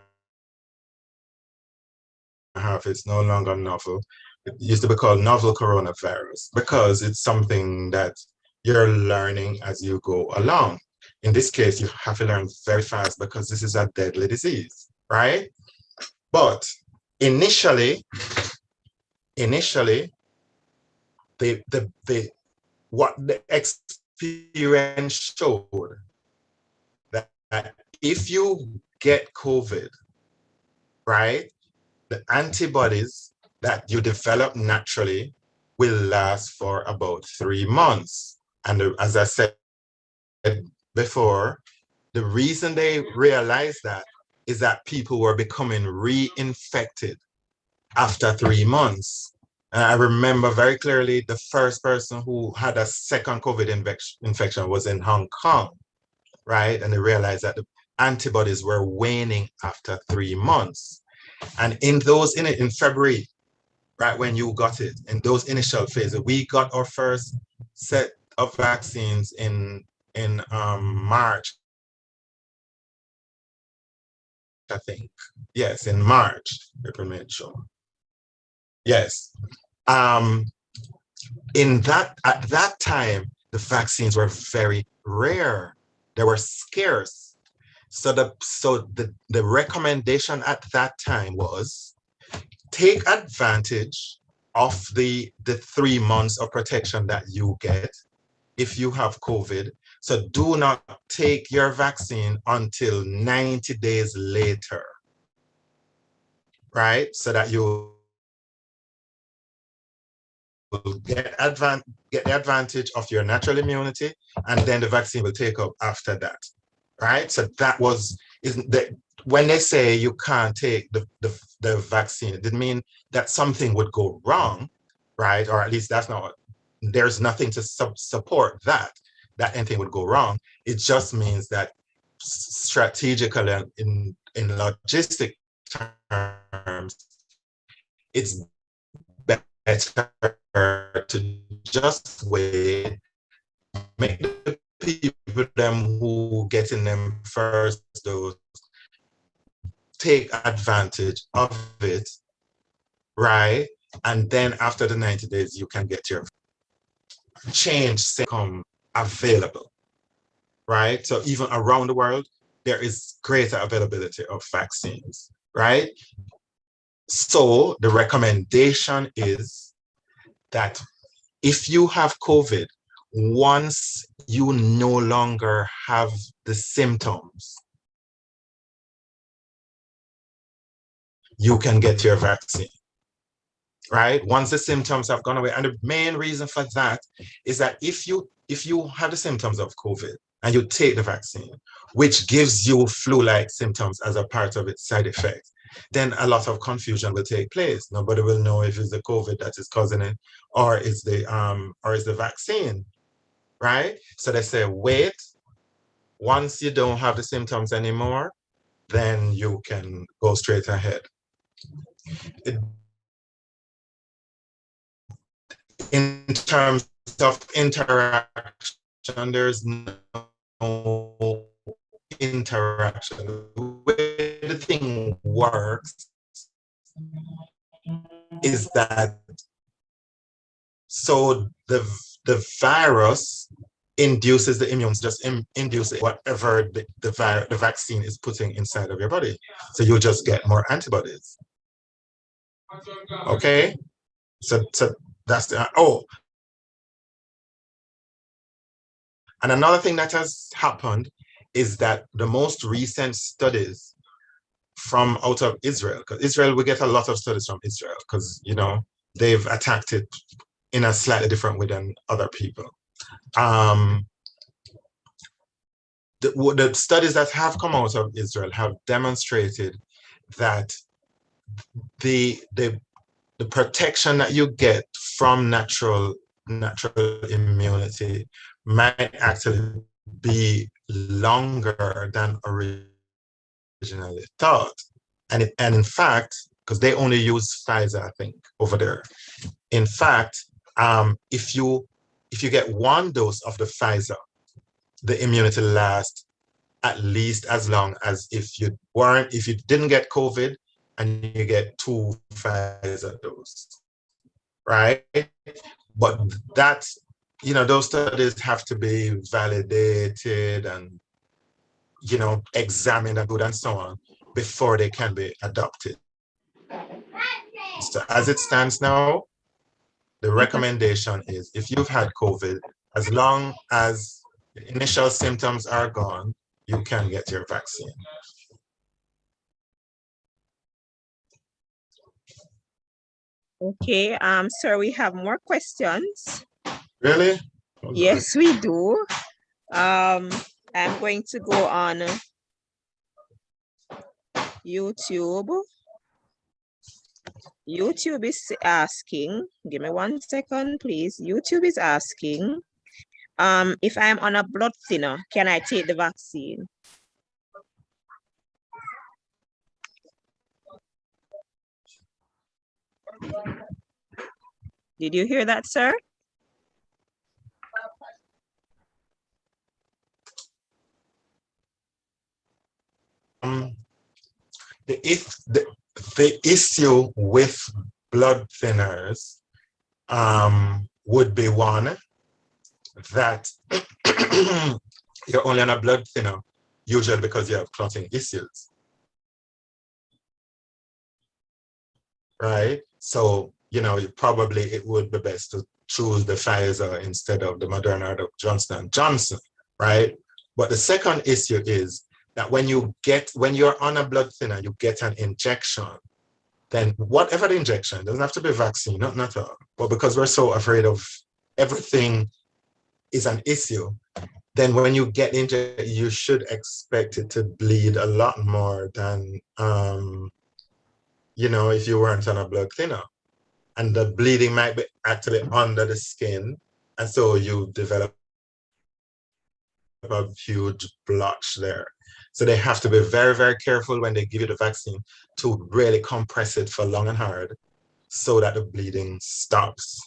half, it's no longer novel. It used to be called novel coronavirus because it's something that you're learning as you go along. In this case, you have to learn very fast because this is a deadly disease, right? But initially, what the experience showed that if you get COVID, right, the antibodies that you develop naturally will last for about 3 months. And as I said before, the reason they realized that is that people were becoming reinfected after 3 months. And I remember very clearly the first person who had a second COVID infection was in Hong Kong, right? And they realized that the antibodies were waning after 3 months. And in February, right when you got it, in those initial phases, we got our first set of vaccines in March, I think. Yes, in March, April, May, June. Yes. At that time, the vaccines were very rare. They were scarce. So the recommendation at that time was take advantage of the 3 months of protection that you get if you have COVID. So do not take your vaccine until 90 days later, right? So that you get the advantage of your natural immunity, and then the vaccine will take up after that, right? So that was, when they say you can't take the vaccine, it didn't mean that something would go wrong, right? Or at least there's nothing to support that anything would go wrong. It just means that strategically in logistic terms, it's better to just wait, make the people who getting them first dose take advantage of it, right? And then after the 90 days, you can get your change become available, right? So even around the world, there is greater availability of vaccines, right? So the recommendation is that if you have COVID, once you no longer have the symptoms, you can get your vaccine, right? Once the symptoms have gone away. And the main reason for that is that if you have the symptoms of COVID and you take the vaccine, which gives you flu-like symptoms as a part of its side effect, then a lot of confusion will take place. Nobody will know if it's the COVID that is causing it or is the vaccine, right? So they say, wait, once you don't have the symptoms anymore, then you can go straight ahead. In terms of interaction, there's no interaction. The way the thing works is that so the virus induces the immune, just induces whatever the vaccine is putting inside of your body. So you'll just get more antibodies. Okay, so that's and another thing that has happened is that the most recent studies from out of Israel, because Israel, we get a lot of studies from Israel because, they've attacked it in a slightly different way than other people. The studies that have come out of Israel have demonstrated that the protection that you get from natural immunity might actually be longer than originally thought. And in fact, because they only use Pfizer, I think, over there. In fact, if you get one dose of the Pfizer, the immunity lasts at least as long as if you didn't get COVID and you get 2 Pfizer doses, right? But that's, those studies have to be validated and, examined and good and so on before they can be adopted. So as it stands now, the recommendation is if you've had COVID, as long as the initial symptoms are gone, you can get your vaccine. Okay, sir, we have more questions. Really? Yes, we do. I'm going to go on YouTube. YouTube is asking, give me 1 second, please. YouTube is asking, if I'm on a blood thinner, can I take the vaccine? Did you hear that, sir? The issue with blood thinners would be one that you're only on a blood thinner, usually because you have clotting issues, right? So, you know, it would be best to choose the Pfizer instead of the Moderna or the Johnson & Johnson, right? But the second issue is that when you're on a blood thinner, you get an injection, then whatever the injection, doesn't have to be a vaccine, not at all. But because we're so afraid of everything is an issue, then when you get injected, you should expect it to bleed a lot more than, you know, if you weren't on a blood thinner. And the bleeding might be actually under the skin. And so you develop a huge blotch there. So they have to be very, very careful when they give you the vaccine to really compress it for long and hard so that the bleeding stops,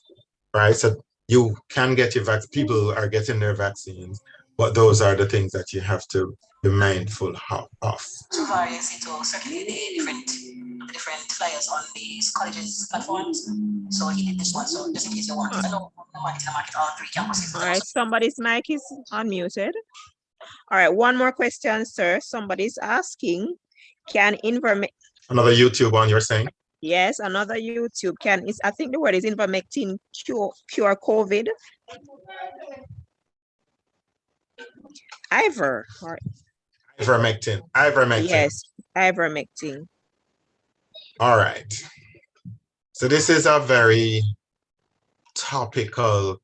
right? So you can get your vaccine, people are getting their vaccines, but those are the things that you have to be mindful of. Two variants to circulate the different flyers on these colleges platforms. So he did this one. So just in case you want, I know the market in the market, all 3 campuses. All right, somebody's mic is unmuted. All right, one more question, sir. Somebody's asking, can another YouTube one, you're saying? Yes, another YouTube. I think the word is ivermectin cure COVID? Ivermectin. Yes, ivermectin. All right. So this is a very topical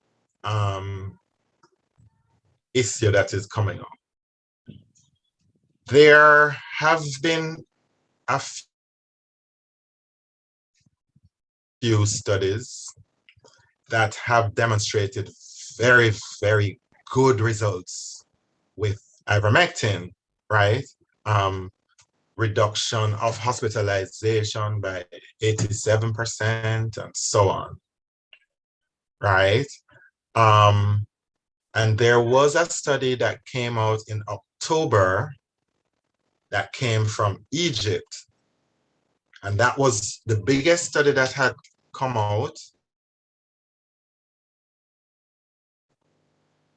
issue that is coming up. There have been a few studies that have demonstrated very, very good results with ivermectin, right? Reduction of hospitalization by 87% and so on, right? And there was a study that came out in October that came from Egypt. And that was the biggest study that had come out.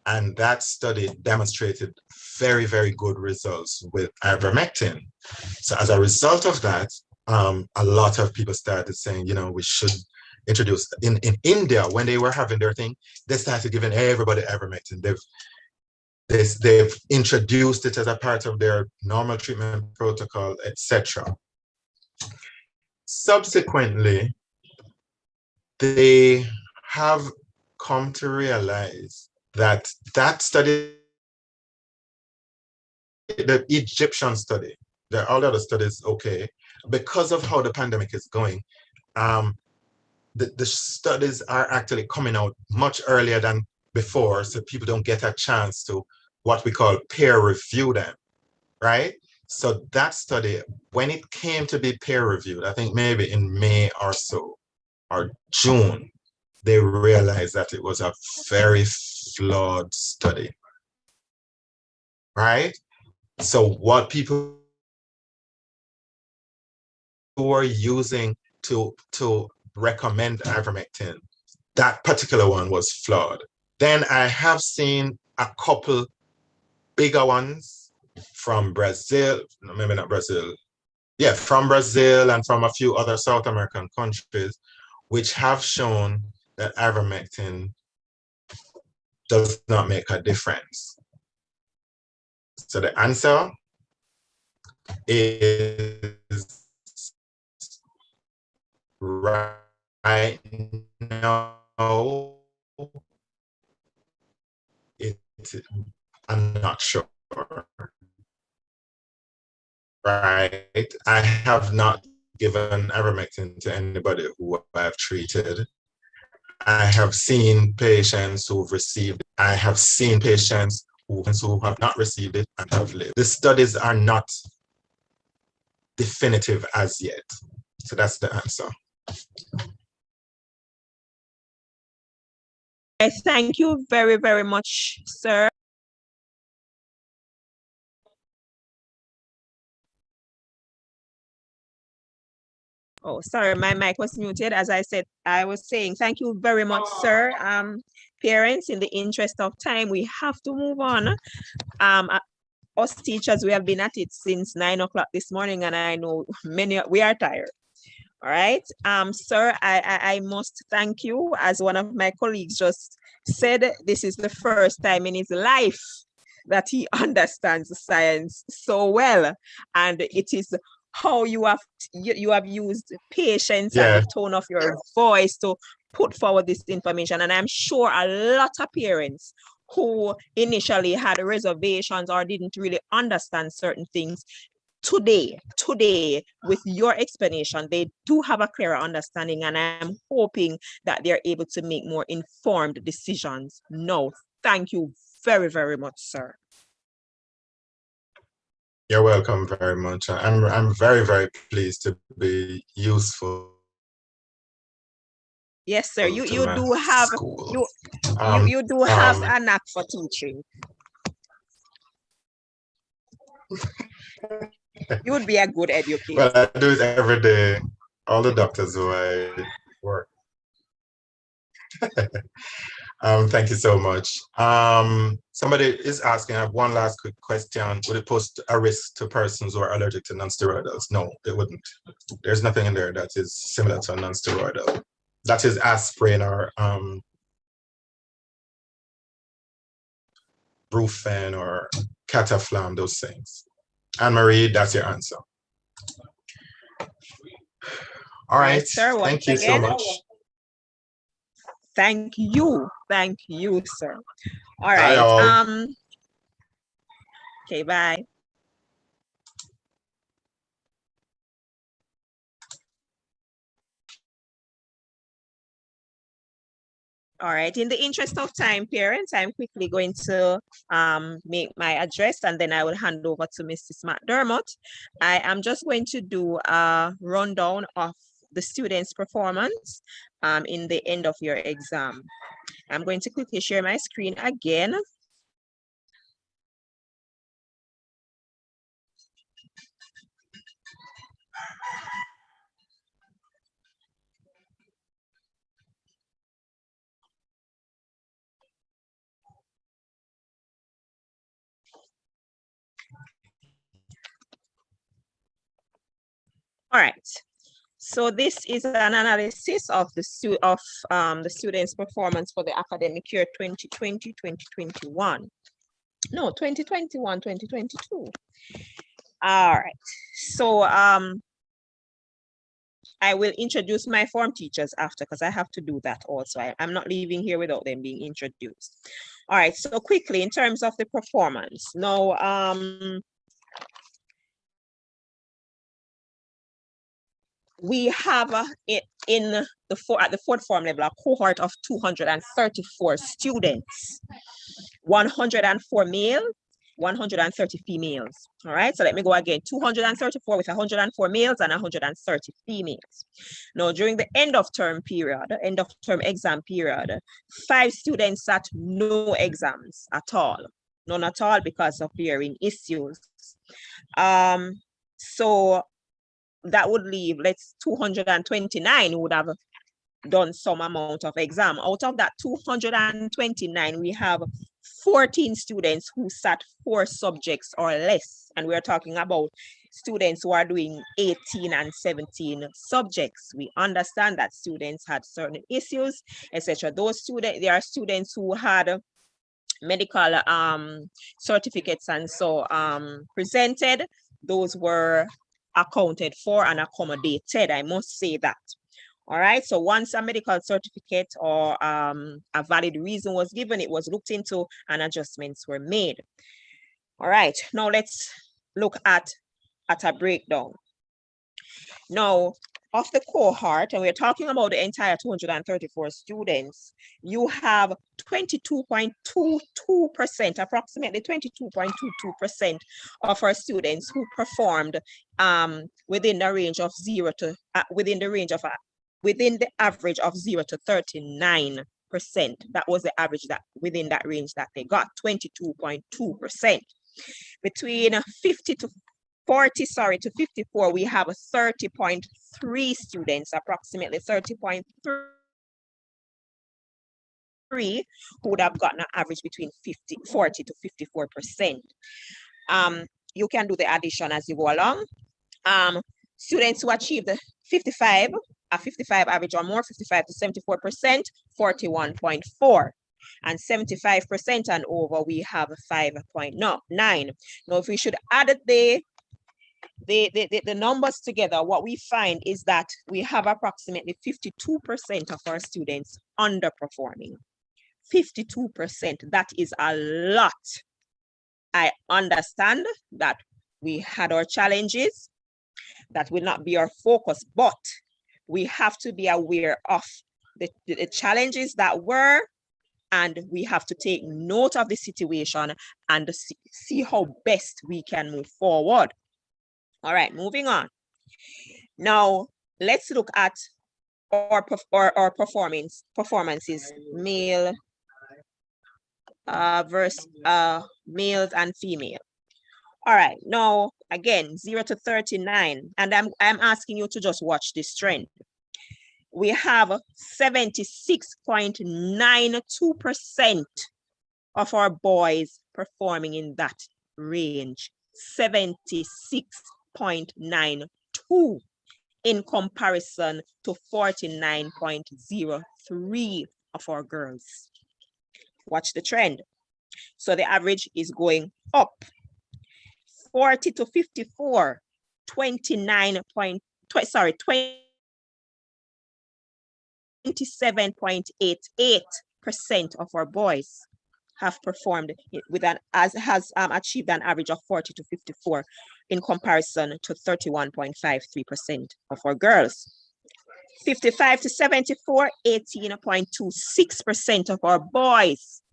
And that study demonstrated very, very good results with ivermectin. So as a result of that, a lot of people started saying, you know, we should introduce, in India, when they were having their thing, they started giving everybody ivermectin. They've introduced it as a part of their normal treatment protocol, etc. Subsequently, they have come to realize that study, the Egyptian study, all the other studies, okay, because of how the pandemic is going, the studies are actually coming out much earlier than before, so people don't get a chance to what we call peer review them, right? So that study, when it came to be peer reviewed, I think maybe in May or so, or June, they realized that it was a very flawed study, right? So what people were using to recommend ivermectin, that particular one was flawed. Then I have seen a couple bigger ones from Brazil, maybe not Brazil, yeah, from Brazil and from a few other South American countries, which have shown that ivermectin does not make a difference. So the answer is right right now, I'm not sure. Right. I have not given ivermectin to anybody who I've treated. I have seen patients who've received it. I have seen patients who have not received it and have lived. The studies are not definitive as yet. So that's the answer. Thank you very, very much, sir. Oh, sorry, my mic was muted. As I said, I was saying thank you very much, sir. Parents, in the interest of time, we have to move on. Us teachers, we have been at it since 9 o'clock this morning, and I know we are tired. All right, sir, I must thank you. As one of my colleagues just said, this is the first time in his life that he understands science so well, and it is how you have used patience and the tone of your voice to put forward this information. And I'm sure a lot of parents who initially had reservations or didn't really understand certain things, today, with your explanation, they do have a clearer understanding, and I'm hoping that they're able to make more informed decisions. No, thank you very, very much, sir. You're welcome very much. I'm very, very pleased to be useful. Yes, sir. You do have you do have a knack for teaching. You would be a good educator. Well, I do it every day. All the doctors who I work. Thank you so much. Somebody is asking, I have one last quick question. Would it pose a risk to persons who are allergic to non-steroidals? No, it wouldn't. There's nothing in there that is similar to a non-steroidal. That is aspirin or Brufen or Cataflam, those things. Anne-Marie, that's your answer. All right, sir, thank you so much. Thank you, sir. All right. Bye, all. Okay, bye. All right, in the interest of time, parents, I'm quickly going to make my address, and then I will hand over to Mrs. McDermott. I am just going to do a rundown of the students' performance in the end of your exam. I'm going to quickly share my screen again. All right. So this is an analysis of the students' performance for the academic year 2020-2021. No, 2021-2022. All right. So I will introduce my form teachers after, because I have to do that also. I'm not leaving here without them being introduced. All right. So quickly, in terms of the performance, now we have at the fourth form level a cohort of 234 students, 104 male, 130 females. All right, so let me go again. 234 with 104 males and 130 females. Now, during the end of term exam period, 5 students sat no exams at all, none at all, because of hearing issues. So that would leave 229 who would have done some amount of exam. Out of that 229, we have 14 students who sat 4 subjects or less. And we're talking about students who are doing 18 and 17 subjects. We understand that students had certain issues, etc. There are students who had medical certificates and so presented. Those were accounted for and accommodated, I must say that. All right, so once a medical certificate or a valid reason was given, it was looked into and adjustments were made. All right, now let's look at a breakdown. Now, of the cohort, and we're talking about the entire 234 students, you have 22.22%, approximately 22.22% of our students who performed within the range of within the average of 0 to 39%. That was the average that within that range that they got, 22.2%. Between 50 to 40, sorry, to 54, we have a 30.3 students, approximately 30.3, who would have gotten an average between 40 to 54%. You can do the addition as you go along. Students who achieved a 55 average or more, 55 to 74%, 41.4. And 75% and over, we have 5.9. Now, if we should add the numbers together, what we find is that we have approximately 52% of our students underperforming. 52%, that is a lot. I understand that we had our challenges. That will not be our focus, but we have to be aware of the challenges that were, and we have to take note of the situation and see how best we can move forward. All right, moving on. Now, let's look at our performances, male versus males and female. All right, now, again, 0 to 39, and I'm asking you to just watch this trend. We have 76.92% of our boys performing in that range, 76.92 in comparison to 49.03 of our girls. Watch the trend. So the average is going up. 40 to 54, 27.88% of our boys have performed has achieved an average of 40 to 54 in comparison to 31.53% of our girls. 55 to 74, 18.26% of our boys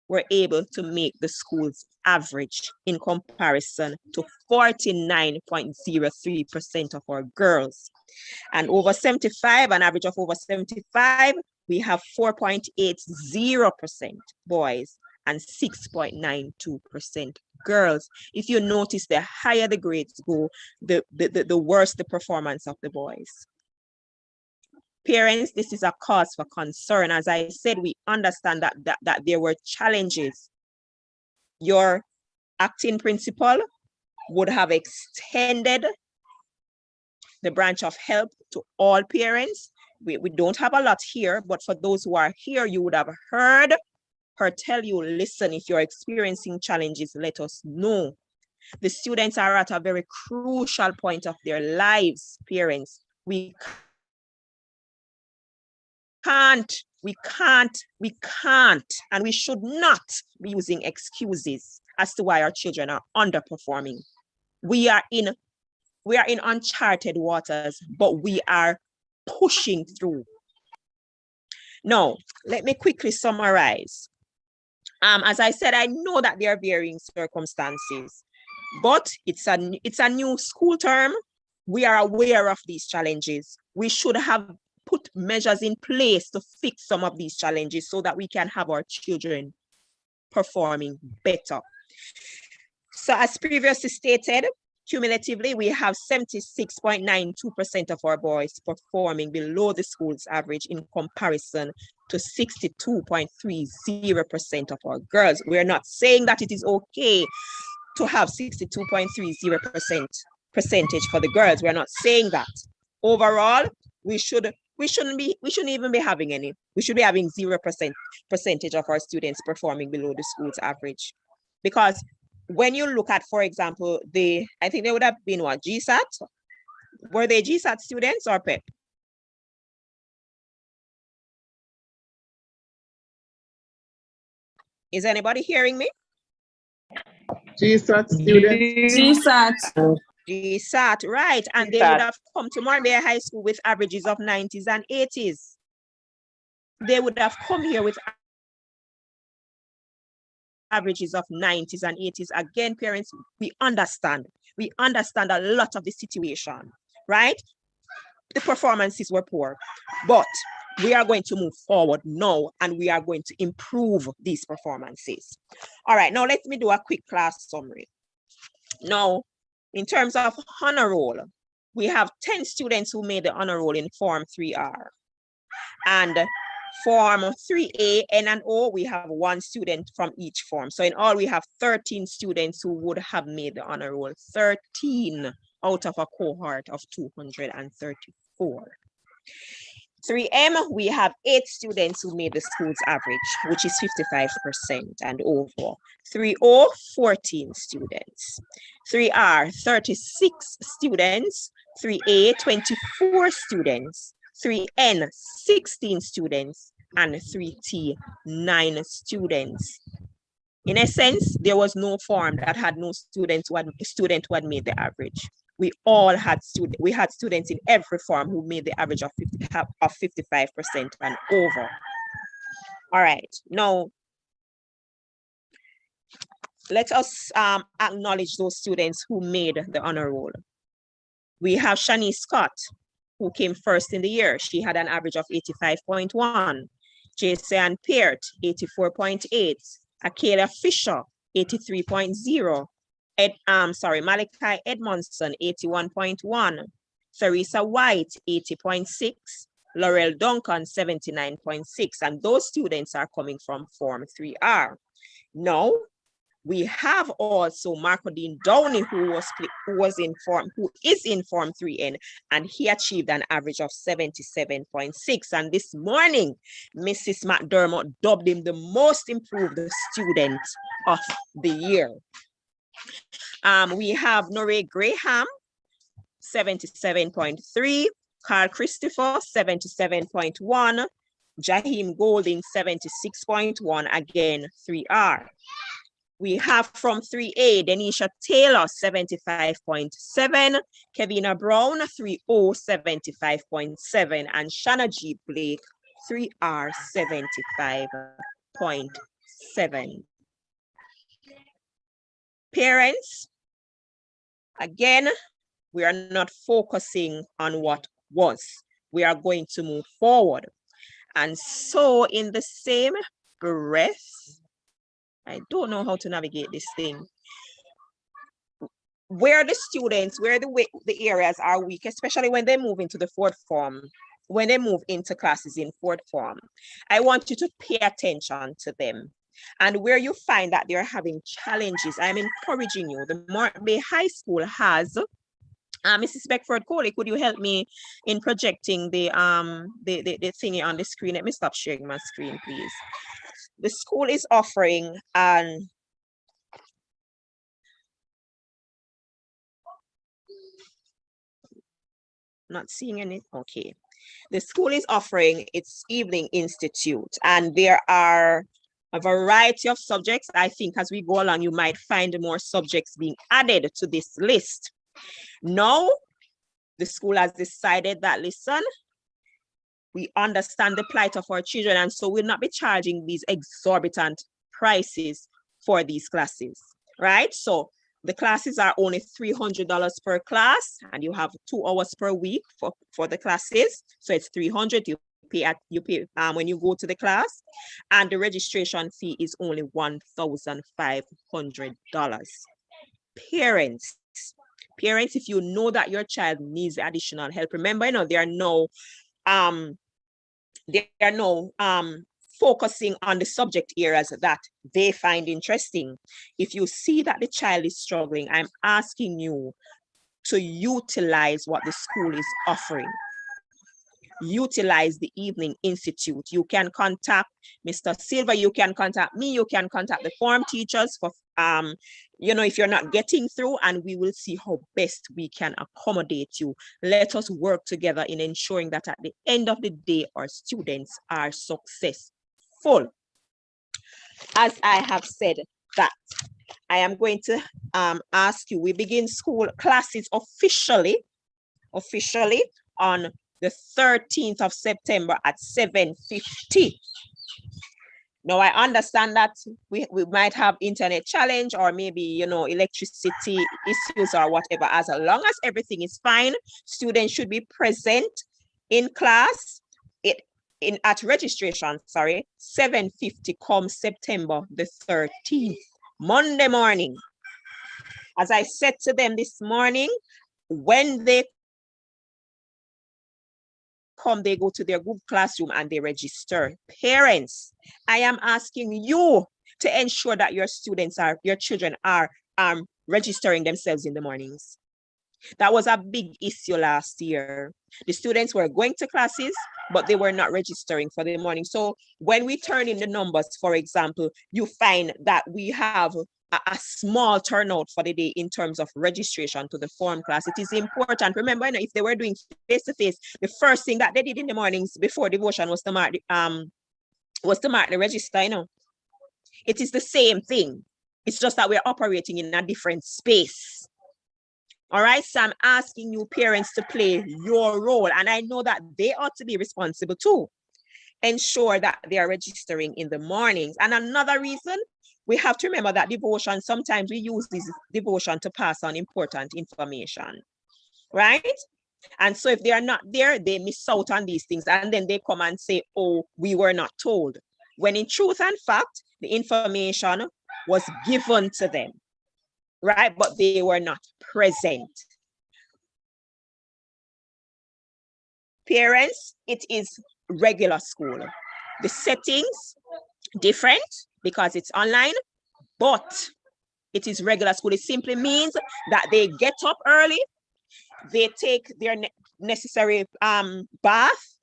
were able to make the school's average in comparison to 49.03% of our girls. And over 75, an average of over 75, we have 4.80% boys and 6.92% girls. If you notice, the higher the grades go, the worse the performance of the boys. Parents, this is a cause for concern. As I said, we understand that there were challenges. Your acting principal would have extended the branch of help to all parents. We don't have a lot here, but for those who are here, you would have heard her tell you, listen, if you're experiencing challenges, let us know. The students are at a very crucial point of their lives, parents. We can't, and we should not be using excuses as to why our children are underperforming. We are in uncharted waters, but we are pushing through. Now, let me quickly summarize. As I said, I know that there are varying circumstances, but it's a new school term. We are aware of these challenges. We should have put measures in place to fix some of these challenges so that we can have our children performing better. So as previously stated, cumulatively, we have 76.92% of our boys performing below the school's average in comparison to 62.30% of our girls. We're not saying that it is okay to have 62.30% percentage for the girls. We're not saying that. Overall, we shouldn't even be having any. We should be having 0% percentage of our students performing below the school's average. Because when you look at, for example, I think they would have been what, GSAT? Were they GSAT students or PEP? Is anybody hearing me? GSAT students. GSAT. GSAT, right. And they would have come to Marbella High School with averages of 90s and 80s. They would have come here with averages of 90s and 80s. Again, parents, we understand. We understand a lot of the situation, right? The performances were poor, but we are going to move forward now and we are going to improve these performances. All right, now let me do a quick class summary. Now, in terms of honor roll, we have 10 students who made the honor roll in Form 3R. And Form 3A, N and O, we have 1 student from each form. So in all, we have 13 students who would have made the honor roll, 13 out of a cohort of 234. 3M, we have 8 students who made the school's average, which is 55% and over. 3O, 14 students. 3R, 36 students. 3A, 24 students. 3N, 16 students. And 3T, 9 students. In essence, there was no form that had no student who had made the average. We all had students in every form who made the average of 55% and over. All right, now let us acknowledge those students who made the honor roll. We have Shani Scott, who came first in the year. She had an average of 85.1. Jason Peart, 84.8. Akela Fisher, 83.0. Malachi Edmondson, 81.1. Theresa White, 80.6. Laurel Duncan, 79.6. And those students are coming from Form 3R. Now, we have also Marco Dean Downey, who is in Form 3N, and he achieved an average of 77.6. And this morning, Mrs. McDermott dubbed him the most improved student of the year. We have Norrie Graham, 77.3, Carl Christopher, 77.1, Jaheim Golding, 76.1, again, 3R. We have from 3A, Denisha Taylor, 75.7, Kevina Brown, 3O, 75.7, and Shanna G. Blake, 3R, 75.7. Parents, again, we are not focusing on what was. We are going to move forward. And so in the same breath, I don't know how to navigate this thing. Where the students, where the areas are weak, especially when they move into the 4th form, when they move into classes in 4th form, I want you to pay attention to them. And where you find that they're having challenges, I'm encouraging you. The Marbella High School has, Mrs. Beckford Coley, could you help me in projecting the thingy on the screen? Let me stop sharing my screen, please. The school is offering an not seeing any, okay. The school is offering its Evening Institute, and there are a variety of subjects. I think as we go along, you might find more subjects being added to this list. Now, the school has decided that, listen, we understand the plight of our children, and so we'll not be charging these exorbitant prices for these classes, right? So the classes are only $300 per class, and you have 2 hours per week for the classes. So it's $300 you pay when you go to the class, and the registration fee is only $1,500. Parents, if you know that your child needs additional help, remember, you know, there are no focusing on the subject areas that they find interesting. If you see that the child is struggling, I'm asking you to utilize what the school is offering. Utilize the Evening Institute. You can contact Mr. Silva, you can contact me, you can contact the form teachers for, you know, if you're not getting through, and we will see how best we can accommodate you. Let us work together in ensuring that at the end of the day, our students are successful. as I have said that I am going to ask you, we begin school classes officially on the 13th of September at 7:50. Now, I understand that we might have internet challenge or maybe, you know, electricity issues or whatever. As long as everything is fine, students should be present in class at registration, 7:50 come September the 13th, Monday morning. As I said to them this morning, when they come, they go to their group classroom and they register. Parents, I am asking you to ensure that your children are registering themselves in the mornings. That was a big issue last year. The students were going to classes, but they were not registering for the morning. So when we turn in the numbers, for example, you find that we have a small turnout for the day in terms of registration to the form class. It is important. Remember, you know, if they were doing face-to-face, the first thing that they did in the mornings before devotion was to mark the register, you know. It is the same thing. It's just that we're operating in a different space. All right, so I'm asking you parents to play your role, and I know that they ought to be responsible too. Ensure that they are registering in the mornings. And another reason, we have to remember that devotion, sometimes we use this devotion to pass on important information, right? And so if they are not there, they miss out on these things. And then they come and say, oh, we were not told. When in truth and fact, the information was given to them, right? But they were not present. Parents, it is regular school. The settings different because it's online, but it is regular school. It simply means that they get up early, they take their necessary bath,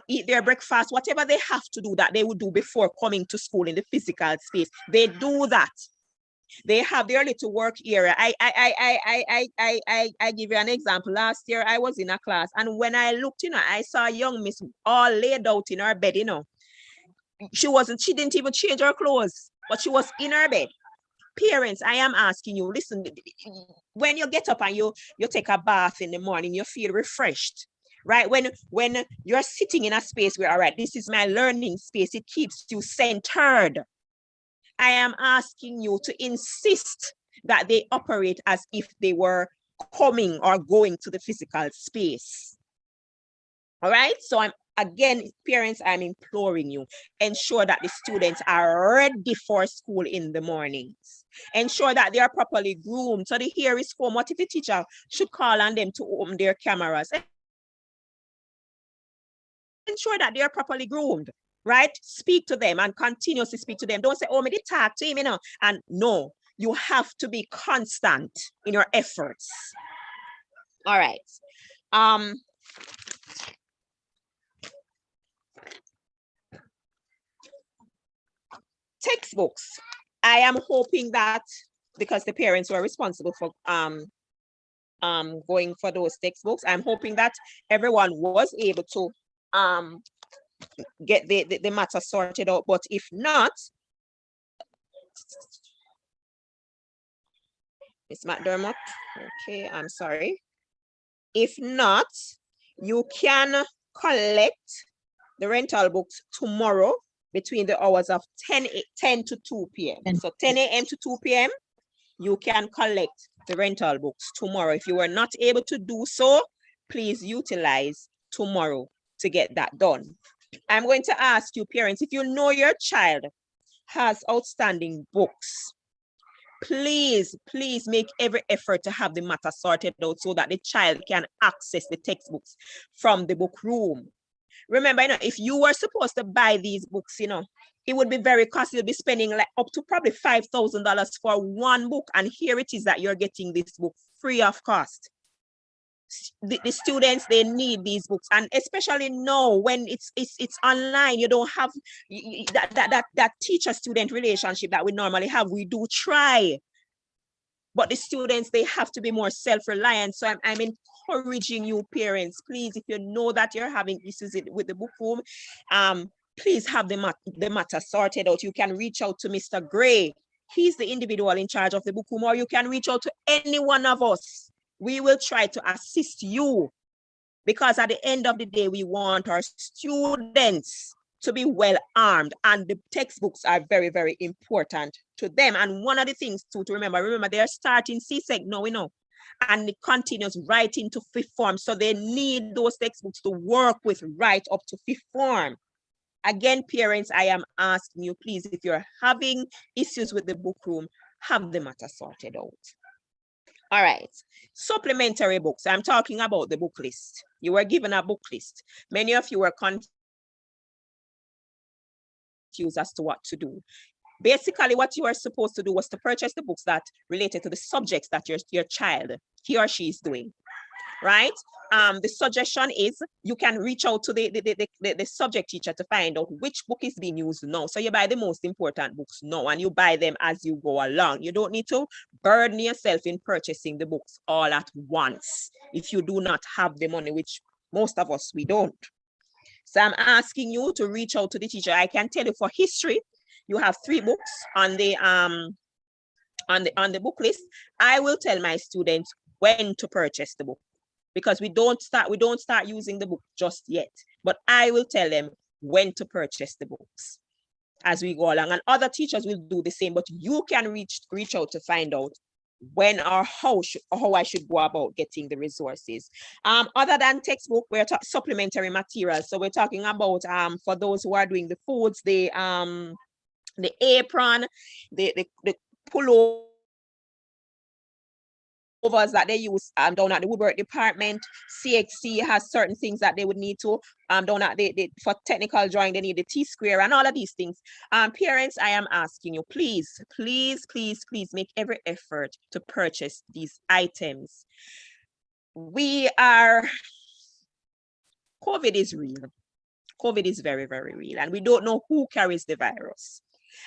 eat their breakfast, whatever they have to do that they would do before coming to school in the physical space. They do that. They have their little work area. I give you an example. Last year I was in a class, and when I looked, you know, I saw a young miss all laid out in her bed, you know. She didn't even change her clothes, but she was in her bed. Parents, I am asking you, listen, when you get up and you take a bath in the morning, you feel refreshed, right? When you're sitting in a space where, all right, this is my learning space, it keeps you centered. I am asking you to insist that they operate as if they were coming or going to the physical space. All right, so again, parents, I'm imploring you, ensure that the students are ready for school in the mornings. Ensure that they are properly groomed. So the here is home. What if the teacher should call on them to open their cameras? Ensure that they are properly groomed, right? Speak to them and continuously speak to them. Don't say, oh, me did talk to him, you know. And no, you have to be constant in your efforts. All right. Textbooks. I am hoping that because the parents were responsible for going for those textbooks, I'm hoping that everyone was able to get the matter sorted out. But if not, Miss McDermott, okay, I'm sorry. If not, you can collect the rental books tomorrow between the hours of 10 to 2 p.m. So 10 a.m. to 2 p.m., you can collect the rental books tomorrow. If you were not able to do so, please utilize tomorrow to get that done. I'm going to ask you, parents, if you know your child has outstanding books, please make every effort to have the matter sorted out so that the child can access the textbooks from the book room. Remember, you know, if you were supposed to buy these books, you know, it would be very costly. You'll be spending like up to probably $5,000 for one book. And here it is that you're getting this book free of cost. The students, they need these books, and especially now when it's online, you don't have that teacher-student relationship that we normally have. We do try, but the students, they have to be more self-reliant. So I'm encouraging you, parents, please, if you know that you're having issues with the book room, please have the matter sorted out. You can reach out to Mr. Gray. He's the individual in charge of the book room, or you can reach out to any one of us. We will try to assist you, because at the end of the day, we want our students to be well armed, and the textbooks are very, very important to them. And one of the things to remember, they are starting CSEC now, and it continues right into fifth form. So they need those textbooks to work with right up to fifth form. Again, parents, I am asking you, please, if you're having issues with the book room, have the matter sorted out. All right, supplementary books. I'm talking about the book list. You were given a book list. Many of you were confused as to what to do. Basically, what you are supposed to do was to purchase the books that related to the subjects that your child, he or she is doing, right? The suggestion is you can reach out to the subject teacher to find out which book is being used now. So you buy the most important books now, and you buy them as you go along. You don't need to burden yourself in purchasing the books all at once if you do not have the money, which most of us, we don't. So I'm asking you to reach out to the teacher. I can tell you for history, you have 3 books on the book list. I will tell my students when to purchase the book, because we don't start using the book just yet, but I will tell them when to purchase the books as we go along, and other teachers will do the same, but you can reach out to find out when or how I should go about getting the resources. Other than textbook, we're talking supplementary materials. So we're talking about for those who are doing the foods, the apron, the pullovers that they use down at the woodwork department. CXC has certain things that they would need to down at for technical drawing, they need the T-square and all of these things. Parents, I am asking you, please make every effort to purchase these items. COVID is real. COVID is very, very real, and we don't know who carries the virus.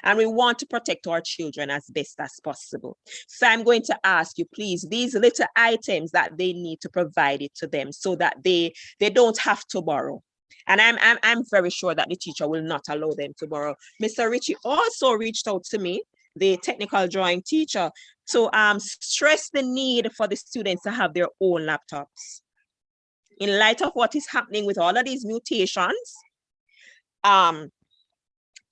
And we want to protect our children as best as possible. So I'm going to ask you, please, these little items that they need to provide it to them so that they don't have to borrow. And I'm very sure that the teacher will not allow them to borrow. Mr. Ritchie also reached out to me, the technical drawing teacher, to stress the need for the students to have their own laptops. In light of what is happening with all of these mutations,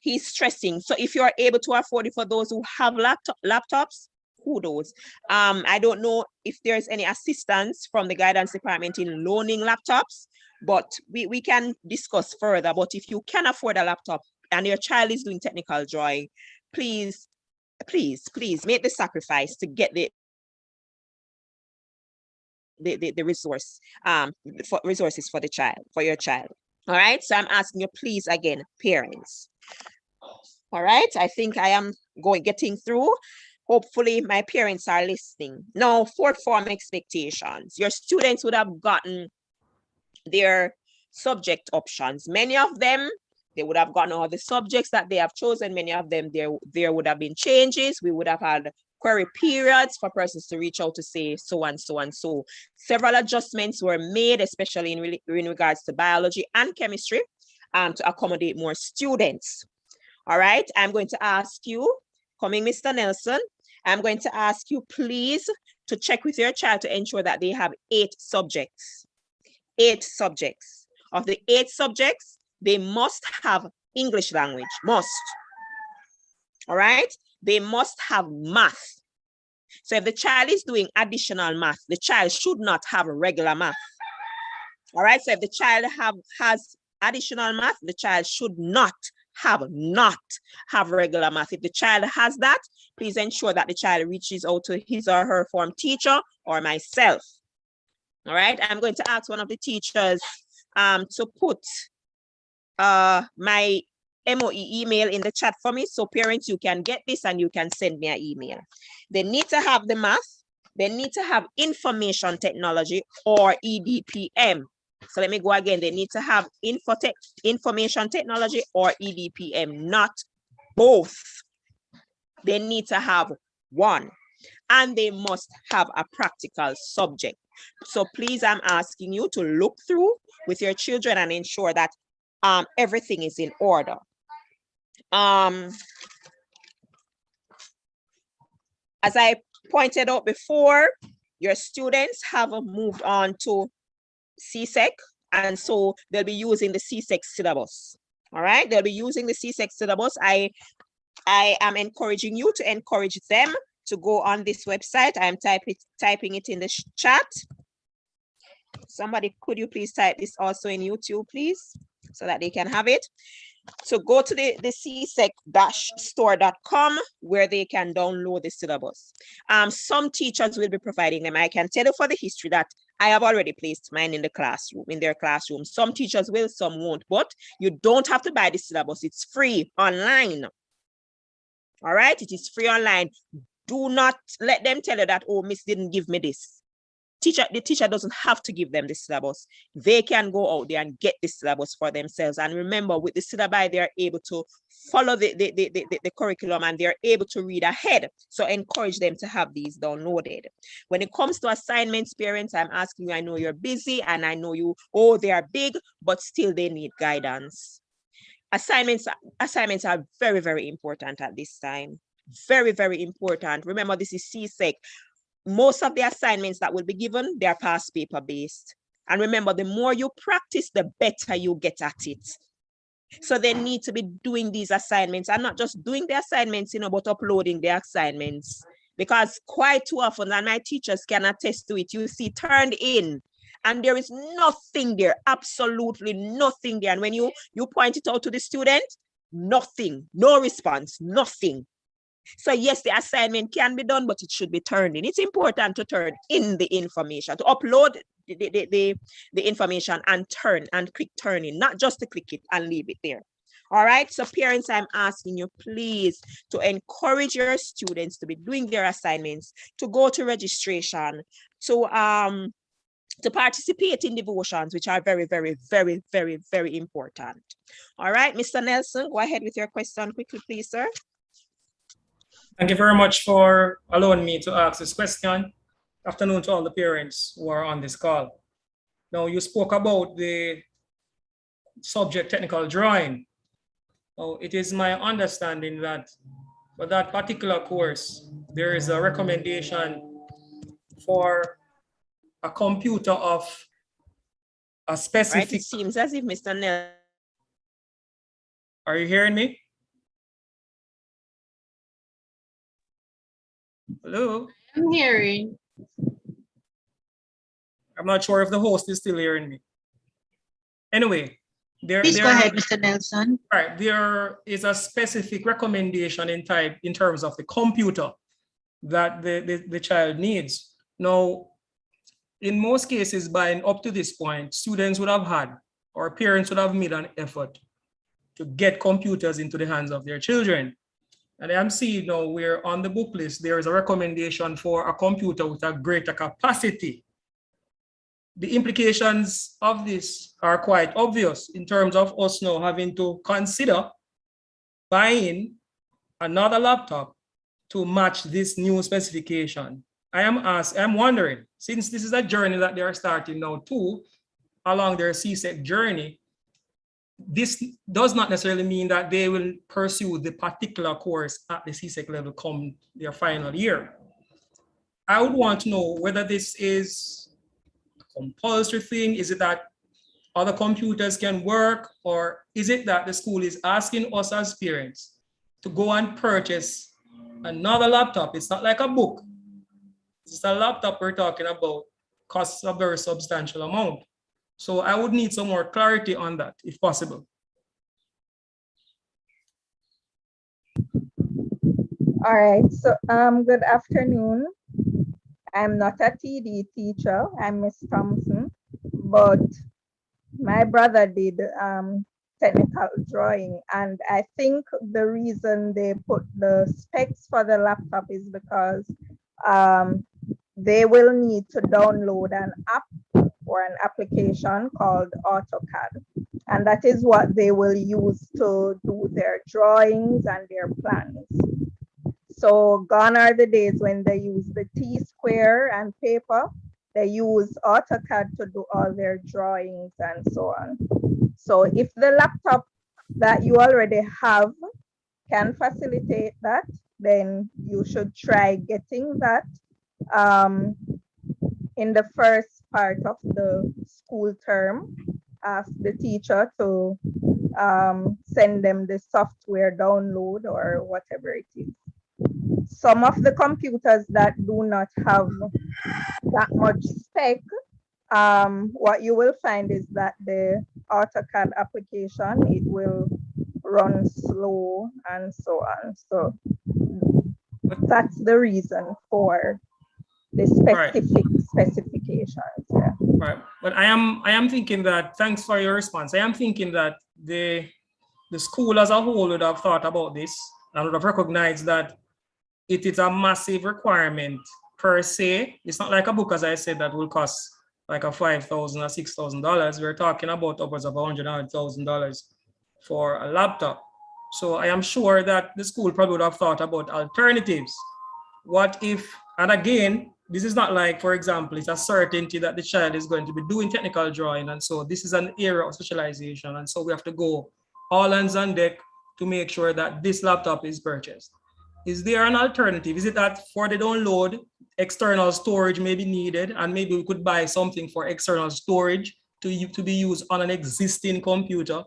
he's stressing. So if you are able to afford it for those who have laptops, kudos. I don't know if there's any assistance from the guidance department in loaning laptops, but we can discuss further. But if you can afford a laptop and your child is doing technical drawing, please make the sacrifice to get the resources for the child, for your child. All right, so I'm asking you, please, again, parents. All right, I think I am getting through. Hopefully my parents are listening. Now, fourth form expectations. Your students would have gotten their subject options. Many of them, they would have gotten all the subjects that they have chosen. Many of them, there would have been changes. We would have had query periods for persons to reach out to say so and so and so. Several adjustments were made, especially in regards to biology and chemistry, to accommodate more students. All right, I'm going to ask you, coming Mr. Nelson, I'm going to ask you, please, to check with your child to ensure that they have 8 subjects. 8 subjects. Of the 8 subjects, they must have English language, must. All right, they must have math. So if the child is doing additional math, the child should not have regular math. All right, so if the child has additional math, the child should not have regular math. If the child has that, please ensure that the child reaches out to his or her form teacher or myself. All right, I'm going to ask one of the teachers to put my MOE email in the chat for me, so parents, you can get this and you can send me an email. They need to have the math, they need to have information technology or EDPM. So let me go again. They need to have information technology or EDPM, not both. They need to have one, and they must have a practical subject. So please, I'm asking you to look through with your children and ensure that everything is in order. As I pointed out before, your students have moved on to CSEC, and so they'll be using the CSEC syllabus. All right, they'll be using the CSEC syllabus. I am encouraging you to encourage them to go on this website. I am typing it in the chat. Somebody, could you please type this also in YouTube, please, so that they can have it? So go to the csec-store.com where they can download the syllabus. Some teachers will be providing them. I can tell you for the history that I have already placed mine in the classroom, in their classroom. Some teachers will, some won't, but you don't have to buy the syllabus. It's free online. All right, it is free online. Do not let them tell you that, oh, Miss didn't give me this. The teacher doesn't have to give them the syllabus. They can go out there and get the syllabus for themselves. And remember, with the syllabi, they're able to follow the curriculum and they're able to read ahead. So encourage them to have these downloaded. When it comes to assignments, parents, I'm asking you, I know you're busy and I know you, oh, they are big, but still they need guidance. Assignments are very, very important at this time. Very, very important. Remember, this is CSEC. Most of the assignments that will be given, they are past paper based. And remember, the more you practice, the better you get at it. So they need to be doing these assignments and not just doing the assignments, but uploading the assignments. Because quite too often, and my teachers can attest to it, you see turned in and there is nothing there, absolutely nothing there. And when you point it out to the student, nothing, no response, nothing. So yes, the assignment can be done, but it should be turned in. It's important to turn in the information, to upload the information and click turn in, not just to click it and leave it there. All right, so parents, I'm asking you please to encourage your students to be doing their assignments, to go to registration, to participate in devotions, which are very, very, very, very, very important. All right, Mr. Nelson, go ahead with your question quickly, please, sir. Thank you very much for allowing me to ask this question. Afternoon to all the parents who are on this call. Now, you spoke about the subject technical drawing. Now, it is my understanding that for that particular course, there is a recommendation for a computer of a specific... Right, it seems as if Mr. Nelson... Are you hearing me? Hello? I'm hearing. I'm not sure if the host is still hearing me. Anyway, Please go ahead, Mr. Nelson. All right, there is a specific recommendation in terms of the computer that the child needs. Now, in most cases, by up to this point, students would have had, or parents would have made an effort to get computers into the hands of their children. And I'm seeing now where on the book list, there is a recommendation for a computer with a greater capacity. The implications of this are quite obvious in terms of us now having to consider buying another laptop to match this new specification. I'm wondering, since this is a journey that they are starting now too, along their CSEC journey, this does not necessarily mean that they will pursue the particular course at the CSEC level come their final year. I would want to know whether this is a compulsory thing. Is it that other computers can work, or is it that the school is asking us as parents to go and purchase another laptop? It's not like a book. It's a laptop we're talking about, costs a very substantial amount. So I would need some more clarity on that, if possible. All right, so good afternoon. I'm not a TD teacher, I'm Miss Thompson, but my brother did technical drawing, and I think the reason they put the specs for the laptop is because they will need to download an app or an application called AutoCAD. And that is what they will use to do their drawings and their plans. So gone are the days when they use the T-square and paper. they use AutoCAD to do all their drawings and so on. So if the laptop that you already have can facilitate that, then you should try getting that in the first part of the school term. Ask the teacher to send them the software download or whatever it is. Some of the computers that do not have that much spec, what you will find is that the AutoCAD application, it will run slow and so on. So that's the reason for the specific specifications. Yeah. Right, but I am thinking that, thanks for your response. I am thinking that the school as a whole would have thought about this and would have recognized that it is a massive requirement per se. It's not like a book, as I said, that will cost like a $5,000 or $6,000. We're talking about upwards of $100,000 for a laptop. So I am sure that the school probably would have thought about alternatives. What if, and again, this is not like, for example, it's a certainty that the child is going to be doing technical drawing. And so this is an area of specialization. And so we have to go all hands on deck to make sure that this laptop is purchased. Is there an alternative? Is it that for the download, external storage may be needed, and maybe we could buy something for external storage to be used on an existing computer?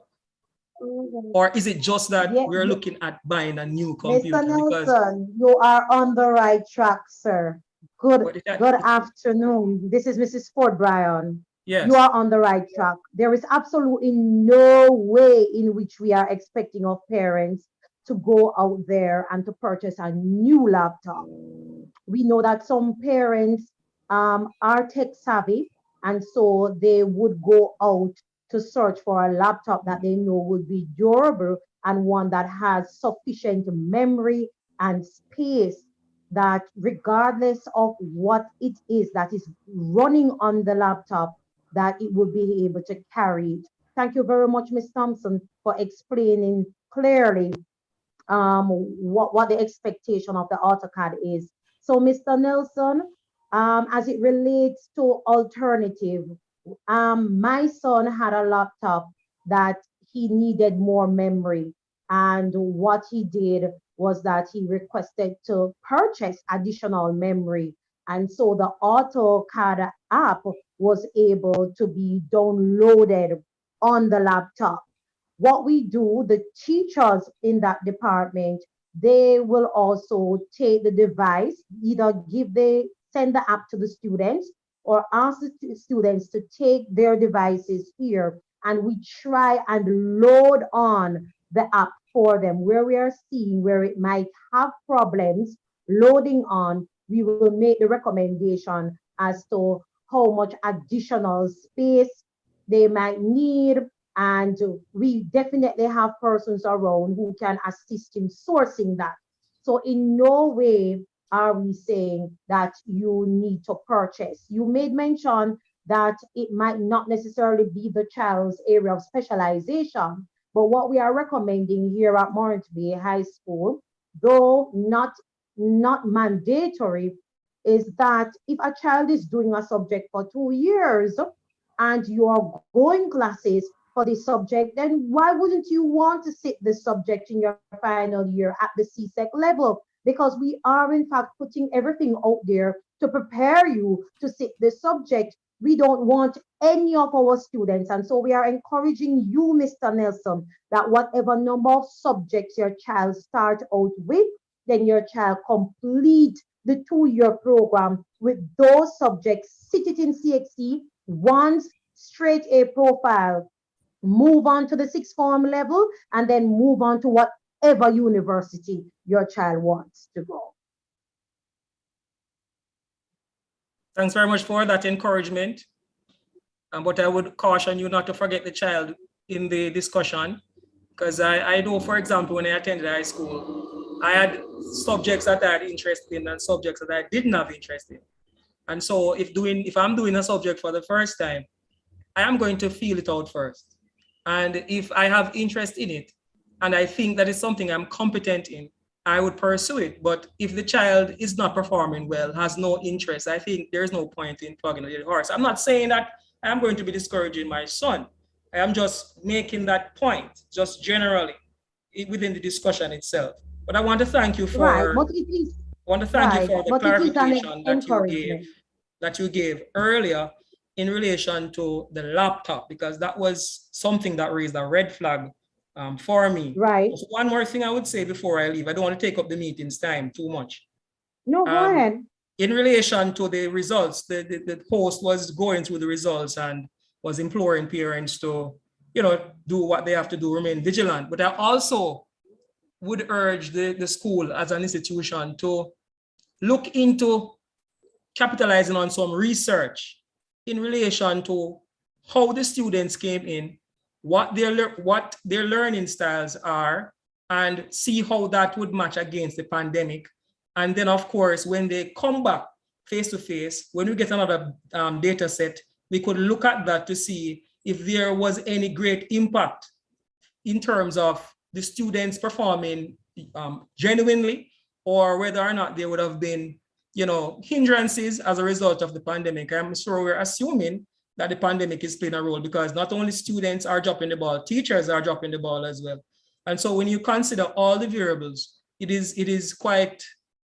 Or is it just that we're looking at buying a new computer? Mr. Nelson, you are on the right track, sir. Good afternoon. This is Mrs. Ford Bryan. Yes. You are on the right track. There is absolutely no way in which we are expecting our parents to go out there and to purchase a new laptop. We know that some parents are tech savvy, and so they would go out to search for a laptop that they know would be durable and one that has sufficient memory and space, that regardless of what it is that is running on the laptop, that it will be able to carry it. Thank you very much, Ms. Thompson, for explaining clearly what the expectation of the AutoCAD is. So, Mr. Nelson, as it relates to alternative, my son had a laptop that he needed more memory. And what he did was that he requested to purchase additional memory. And so the AutoCAD app was able to be downloaded on the laptop. What we do, the teachers in that department, they will also take the device, either send the app to the students or ask the students to take their devices here, and we try and load on the app for them. Where we are seeing where it might have problems loading on, we will make the recommendation as to how much additional space they might need. And we definitely have persons around who can assist in sourcing that. So in no way are we saying that you need to purchase. You made mention that it might not necessarily be the child's area of specialization, but what we are recommending here at Morant Bay High School, though not mandatory, is that if a child is doing a subject for 2 years and you are going classes for the subject, then why wouldn't you want to sit the subject in your final year at the CSEC level? Because we are in fact putting everything out there to prepare you to sit the subject. We don't want any of our students, and so we are encouraging you, Mr. Nelson, that whatever number of subjects your child start out with, then your child complete the 2-year program with those subjects, sit it in CXC, once straight A profile, move on to the 6th form level, and then move on to whatever university your child wants to go. Thanks very much for that encouragement. But I would caution you not to forget the child in the discussion, because I know, for example, when I attended high school, I had subjects that I had interest in and subjects that I didn't have interest in. And so if I'm doing a subject for the first time, I am going to feel it out first. And if I have interest in it, and I think that is something I'm competent in, I would pursue it. But if the child is not performing well, has no interest, I think there's no point in plugging a horse. I'm not saying that I'm going to be discouraging my son. I am just making that point, just generally within the discussion itself. But I want to thank you Right, for but it is the but it is an clarification encouragement. that you gave earlier in relation to the laptop, because that was something that raised a red flag for me. Right. So one more thing I would say before I leave, I don't want to take up the meeting's time too much. No, go ahead. In relation to the results, the host was going through the results and was imploring parents to, do what they have to do, remain vigilant. But I also would urge the school as an institution to look into capitalizing on some research in relation to how the students came in, what their learning styles are, and see how that would match against the pandemic. And then, of course, when they come back face to face, when we get another data set, we could look at that to see if there was any great impact in terms of the students performing genuinely, or whether or not there would have been, hindrances as a result of the pandemic. I'm sure we're assuming that the pandemic is playing a role, because not only students are dropping the ball, teachers are dropping the ball as well. And so when you consider all the variables, it is quite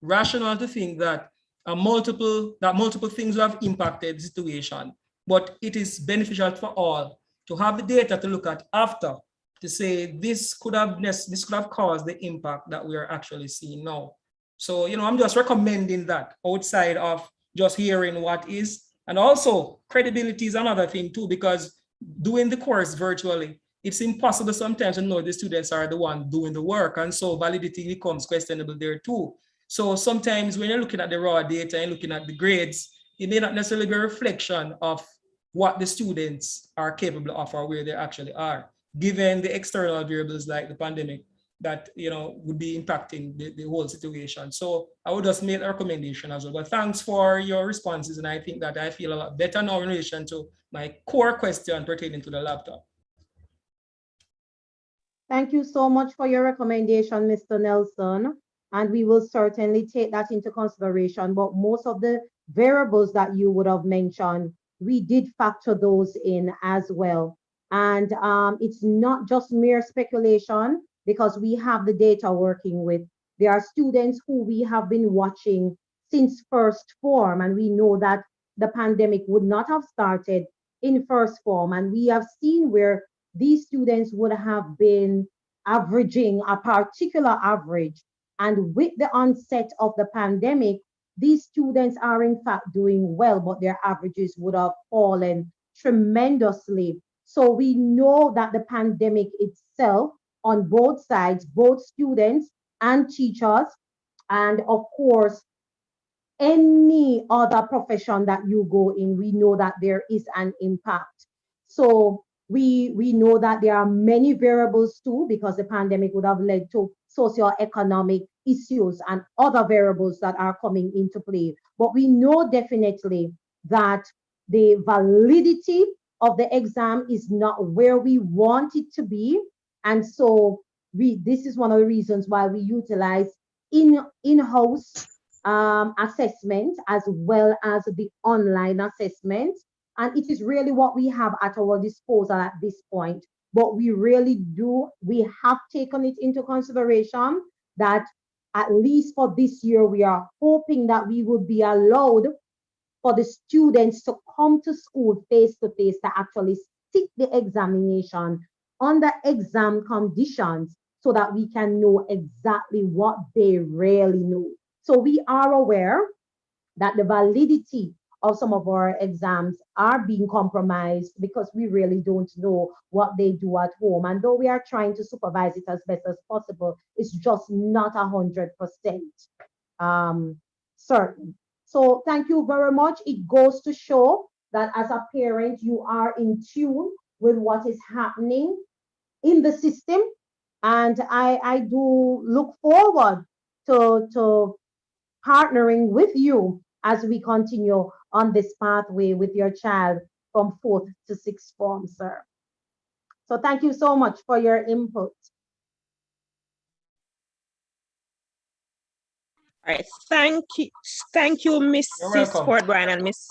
rational to think that multiple things have impacted the situation, but it is beneficial for all to have the data to look at after, to say this could have caused the impact that we are actually seeing now. So, I'm just recommending that outside of just hearing what is. And also credibility is another thing too, because doing the course virtually, it's impossible sometimes to know the students are the one doing the work. And so validity becomes questionable there too. So sometimes when you're looking at the raw data and looking at the grades, it may not necessarily be a reflection of what the students are capable of or where they actually are, given the external variables like the pandemic that would be impacting the whole situation. So I would just make a recommendation as well. But thanks for your responses, and I think that I feel a lot better now in relation to my core question pertaining to the laptop. Thank you so much for your recommendation, Mr. Nelson, and we will certainly take that into consideration. But most of the variables that you would have mentioned, we did factor those in as well. And it's not just mere speculation, because we have the data working with. There are students who we have been watching since first form, and we know that the pandemic would not have started in first form. And we have seen where these students would have been averaging a particular average. And with the onset of the pandemic, these students are in fact doing well, but their averages would have fallen tremendously. So we know that the pandemic itself, on both sides, both students and teachers, and of course, any other profession that you go in, we know that there is an impact. So we know that there are many variables too, because the pandemic would have led to socioeconomic issues and other variables that are coming into play. But we know definitely that the validity of the exam is not where we want it to be. And so this is one of the reasons why we utilize in-house assessment as well as the online assessment. And it is really what we have at our disposal at this point. But we have taken it into consideration that at least for this year, we are hoping that we will be allowed for the students to come to school face to face to actually sit the examination under exam conditions so that we can know exactly what they really know. So we are aware that the validity of some of our exams are being compromised because we really don't know what they do at home. And though we are trying to supervise it as best as possible, it's just not 100% certain. So thank you very much. It goes to show that as a parent, you are in tune with what is happening in the system. And I do look forward to partnering with you as we continue on this pathway with your child from 4th to 6th form, sir. So thank you so much for your input. All right, thank you, Mrs. Ford-Bryan and Miss.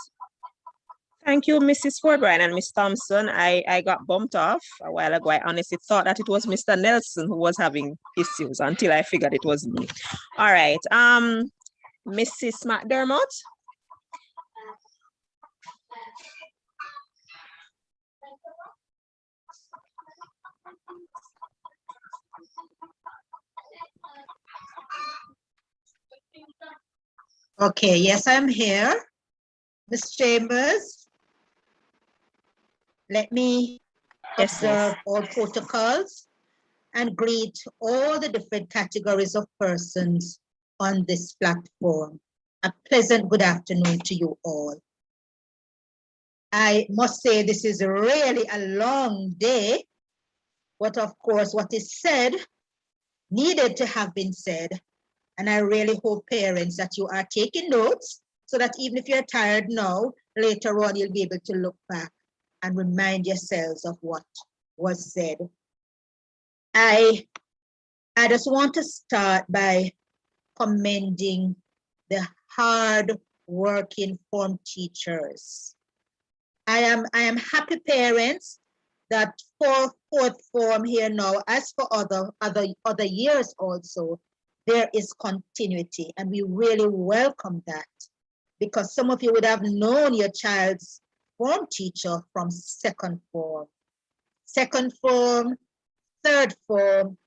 Thank you, Mrs. Ford-Bryan and Miss Thompson. I got bumped off a while ago. I honestly thought that it was Mr. Nelson who was having issues until I figured it was me. All right, Mrs. McDermott. Okay, yes, I'm here. Ms. Chambers, let me observe all protocols and greet all the different categories of persons on this platform. A pleasant good afternoon to you all. I must say this is really a long day, but of course what is said needed to have been said. And I really hope, parents, that you are taking notes so that even if you're tired now, later on you'll be able to look back and remind yourselves of what was said. I just want to start by commending the hard-working form teachers. I am happy, parents, that for fourth form here now, as for other years also, there is continuity, and we really welcome that, because some of you would have known your child's form teacher from second form, third form,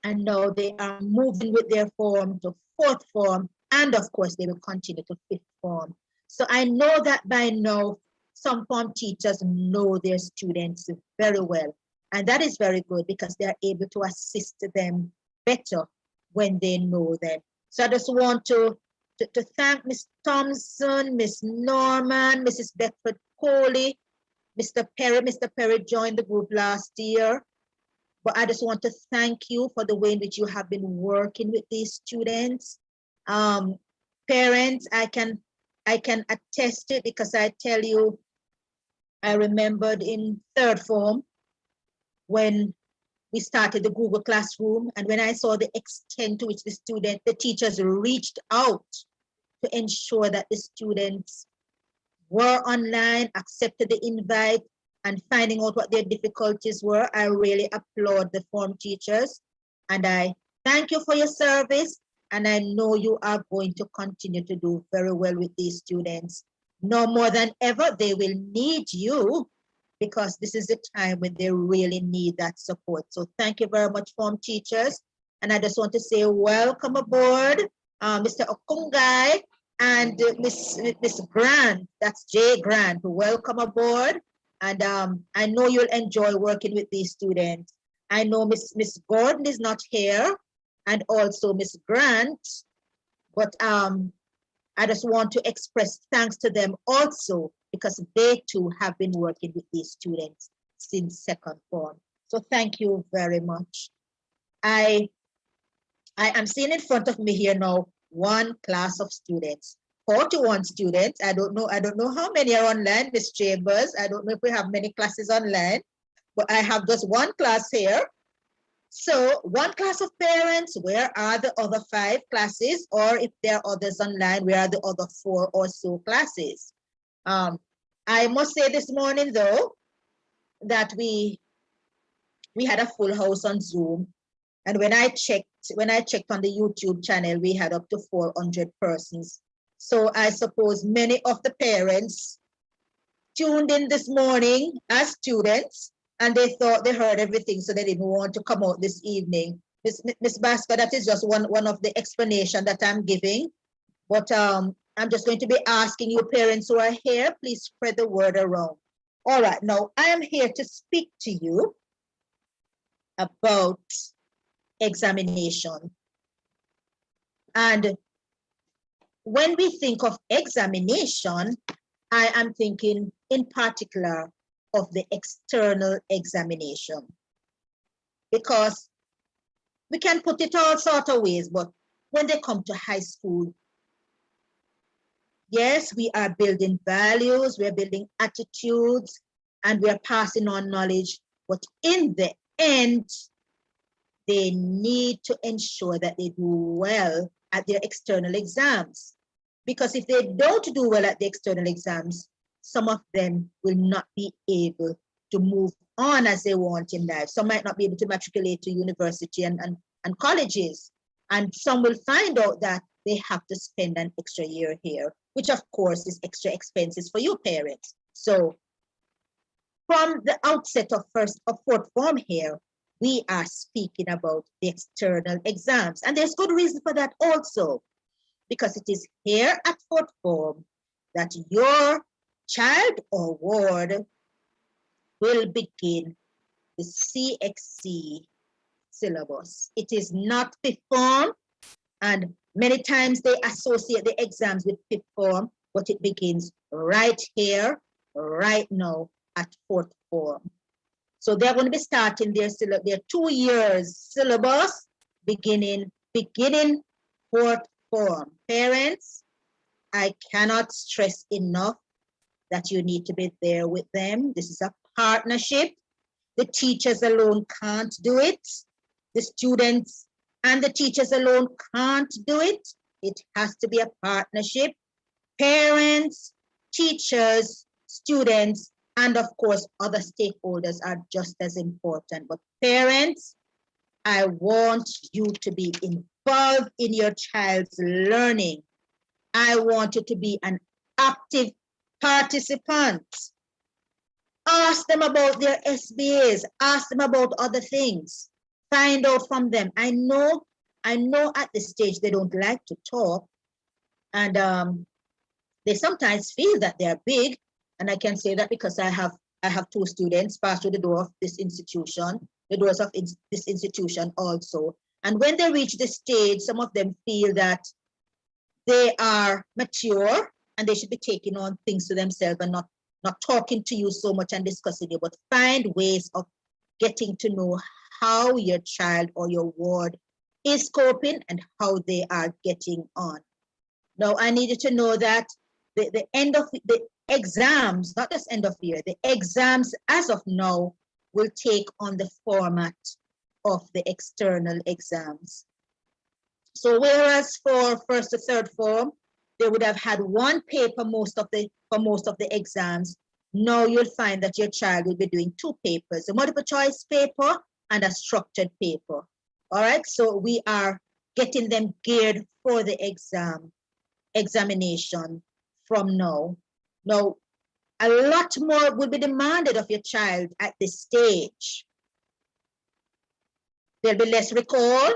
and now they are moving with their form to fourth form, and of course they will continue to fifth form. So I know that by now some form teachers know their students very well, and that is very good because they are able to assist them better when they know them. So I just want to thank Ms. Thompson, Ms. Norman, Mrs. Beckford Coley, Mr. Perry. Mr. Perry joined the group last year, but I just want to thank you for the way in which you have been working with these students. Parents, I can attest it because I tell you, I remembered in third form when we started the Google Classroom, and when I saw the extent to which the teachers reached out to ensure that the students were online, accepted the invite, and finding out what their difficulties were, I really applaud the form teachers. And I thank you for your service, and I know you are going to continue to do very well with these students. No more than ever, they will need you, because this is the time when they really need that support. So thank you very much, form teachers. And I just want to say welcome aboard, Mr. Okungai and Miss Grant, that's Jay Grant, welcome aboard. And I know you'll enjoy working with these students. I know Miss Gordon is not here, and also Miss Grant, but I just want to express thanks to them also, because they too have been working with these students since second form. So thank you very much. I am seeing in front of me here now one class of students, 41 students. I don't know how many are online, Ms. Chambers. I don't know if we have many classes online, but I have just one class here. So one class of parents, where are the other 5 classes? Or if there are others online, where are the other 4 or so classes? I must say this morning though, that we had a full house on Zoom. And when I checked on the YouTube channel, we had up to 400 persons. So I suppose many of the parents tuned in this morning as students, and they thought they heard everything, so they didn't want to come out this evening. Ms. Basker, that is just one of the explanation that I'm giving. But I'm just going to be asking you parents who are here, please spread the word around. All right, now I am here to speak to you about examination. And when we think of examination, I am thinking in particular of the external examination, because we can put it all sort of ways, but when they come to high school, yes, we are building values, we're building attitudes, and we're passing on knowledge, but in the end, they need to ensure that they do well at their external exams. Because if they don't do well at the external exams, some of them will not be able to move on as they want in life. Some might not be able to matriculate to university and colleges. And some will find out that they have to spend an extra year here, which of course is extra expenses for you parents. So from the outset of fourth form here, we are speaking about the external exams. And there's good reason for that also, because it is here at fourth form that your child or ward will begin the CXC syllabus. It is not fifth form, and many times they associate the exams with fifth form, but it begins right here, right now at fourth form. So they're going to be starting their 2 years syllabus beginning fourth form. Parents, I cannot stress enough that you need to be there with them. This is a partnership. The teachers alone can't do it. The students and the teachers alone can't do it. It has to be a partnership. Parents, teachers, students, and of course, other stakeholders are just as important. But parents, I want you to be involved in your child's learning. I want you to be an active participant. Ask them about their SBAs. Ask them about other things. Find out from them. I know at this stage they don't like to talk, and they sometimes feel that they're big. And I can say that because I have 2 students pass through the door of this institution, the doors of this institution also. And when they reach this stage, some of them feel that they are mature and they should be taking on things to themselves and not talking to you so much and discussing it, but find ways of getting to know how your child or your ward is coping and how they are getting on. Now, I need you to know that the end of the exams, not just end of year, the exams as of now will take on the format of the external exams. So whereas for first to third form, they would have had 1 paper for most of the exams, now you'll find that your child will be doing 2 papers, a multiple choice paper and a structured paper. All right, so we are getting them geared for the examination from now. Now, a lot more will be demanded of your child at this stage. There'll be less recall.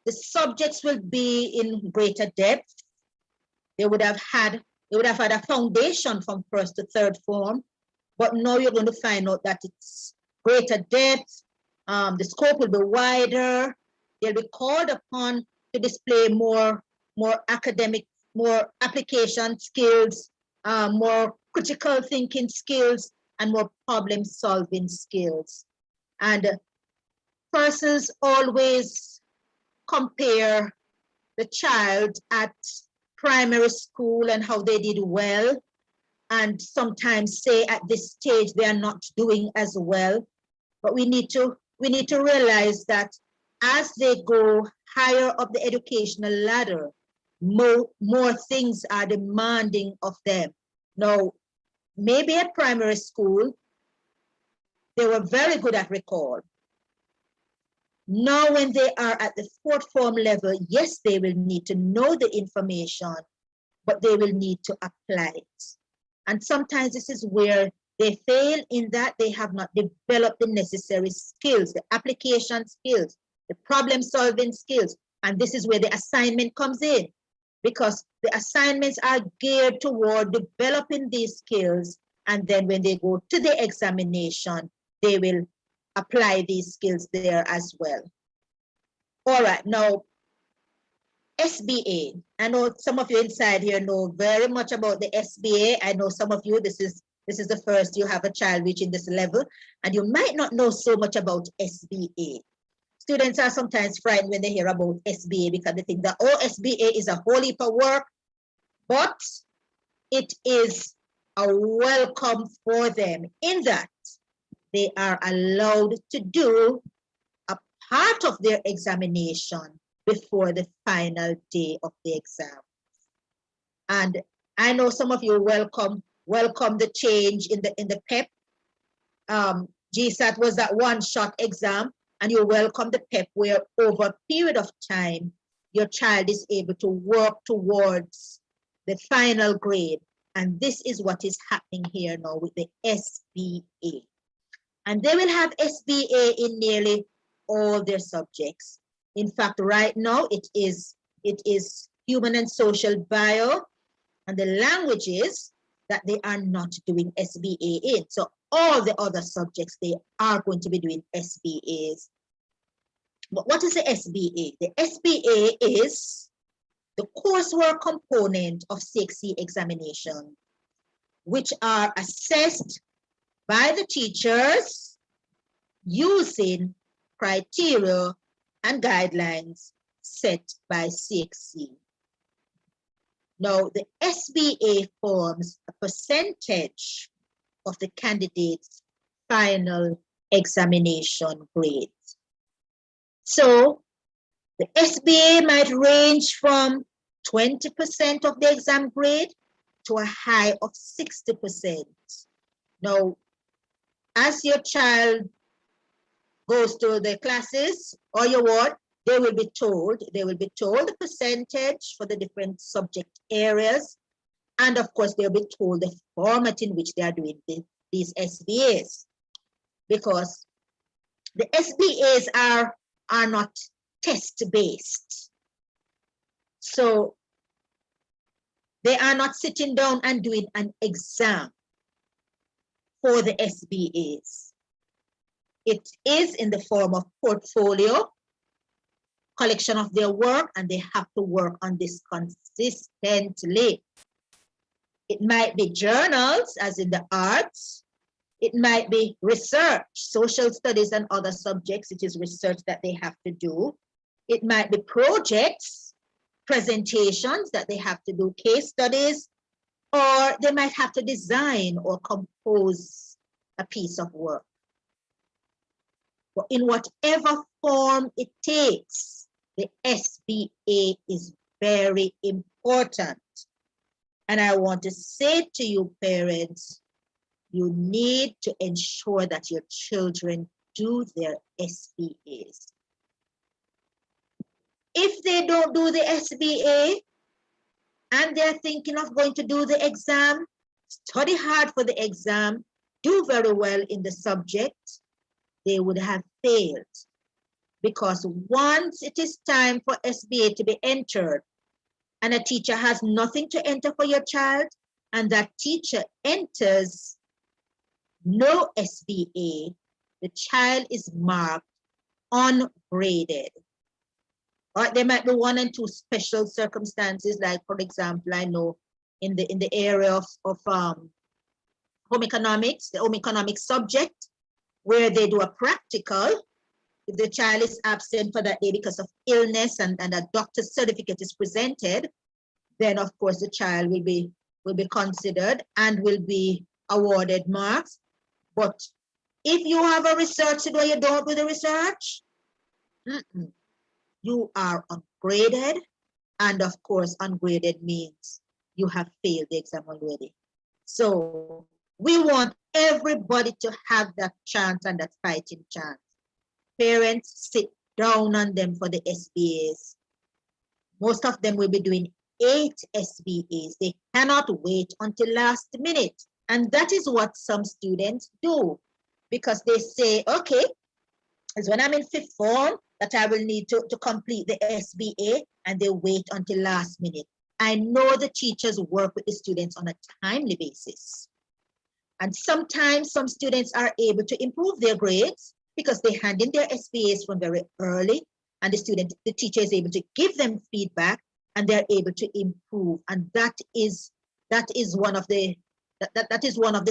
The subjects will be in greater depth. They would have had a foundation from first to third form, but now you're going to find out that it's greater depth. The scope will be wider. They'll be called upon to display more academic, more application skills, more critical thinking skills, and more problem solving skills. And persons always compare the child at primary school and how they did well, and sometimes say at this stage they are not doing as well. But we need to realize that as they go higher up the educational ladder, more things are demanding of them. Now, maybe at primary school, they were very good at recall. Now, when they are at the fourth form level, yes, they will need to know the information, but they will need to apply it. And sometimes this is where they fail, in that they have not developed the necessary skills, the application skills, the problem solving skills. And this is where the assignment comes in, because the assignments are geared toward developing these skills. And then when they go to the examination, they will apply these skills there as well. All right, now, SBA. I know some of you inside here know very much about the SBA. I know some of you, this is the first you have a child reaching this level, and you might not know so much about SBA. Students are sometimes frightened when they hear about SBA because they think that, oh, SBA is a whole heap of work, but it is a welcome for them in that they are allowed to do a part of their examination before the final day of the exam. And I know some of you welcome the change in the PEP. GSAT was that one-shot exam, and you welcome the PEP where over a period of time, your child is able to work towards the final grade. And this is what is happening here now with the SBA. And they will have SBA in nearly all their subjects. In fact, right now it is human and social bio and the languages that they are not doing SBA in. So all the other subjects, they are going to be doing SBAs. But what is the SBA? The SBA is the coursework component of CXC examination, which are assessed by the teachers using criteria and guidelines set by CXC. Now, the SBA forms a percentage of the candidate's final examination grades. So the SBA might range from 20% of the exam grade to a high of 60%. Now, as your child goes to the classes or your ward, they will be told the percentage for the different subject areas. And of course, they'll be told the format in which they are doing these SBAs. Because the SBAs are not test-based. So they are not sitting down and doing an exam for the SBAs. It is in the form of portfolio, collection of their work, and they have to work on this consistently. It might be journals, as in the arts. It might be research, social studies and other subjects. It is research that they have to do. It might be projects, presentations that they have to do, case studies, or they might have to design or compose a piece of work. But in whatever form it takes, the SBA is very important. And I want to say to you, parents, you need to ensure that your children do their SBAs. If they don't do the SBA and they're thinking of going to do the exam, study hard for the exam, do very well in the subject, they would have failed. Because once it is time for SBA to be entered, and a teacher has nothing to enter for your child, and that teacher enters no SBA, the child is marked ungraded. Or there might be one and two special circumstances, like for example, I know in the area of home economics, the home economics subject, where they do a practical. If the child is absent for that day because of illness and a doctor's certificate is presented, then of course the child will be considered and will be awarded marks. But if you have a research where you don't do the research, you are ungraded. And of course, ungraded means you have failed the exam already. So we want everybody to have that chance and that fighting chance. Parents, sit down on them for the SBAs. Most of them will be doing 8 SBAs. They cannot wait until last minute. And that is what some students do, because they say, okay, it's when I'm in 5th form that I will need to complete the SBA, and they wait until last minute. I know the teachers work with the students on a timely basis. And sometimes some students are able to improve their grades because they hand in their SBAs from very early, and the teacher is able to give them feedback, and they're able to improve. And that is one of the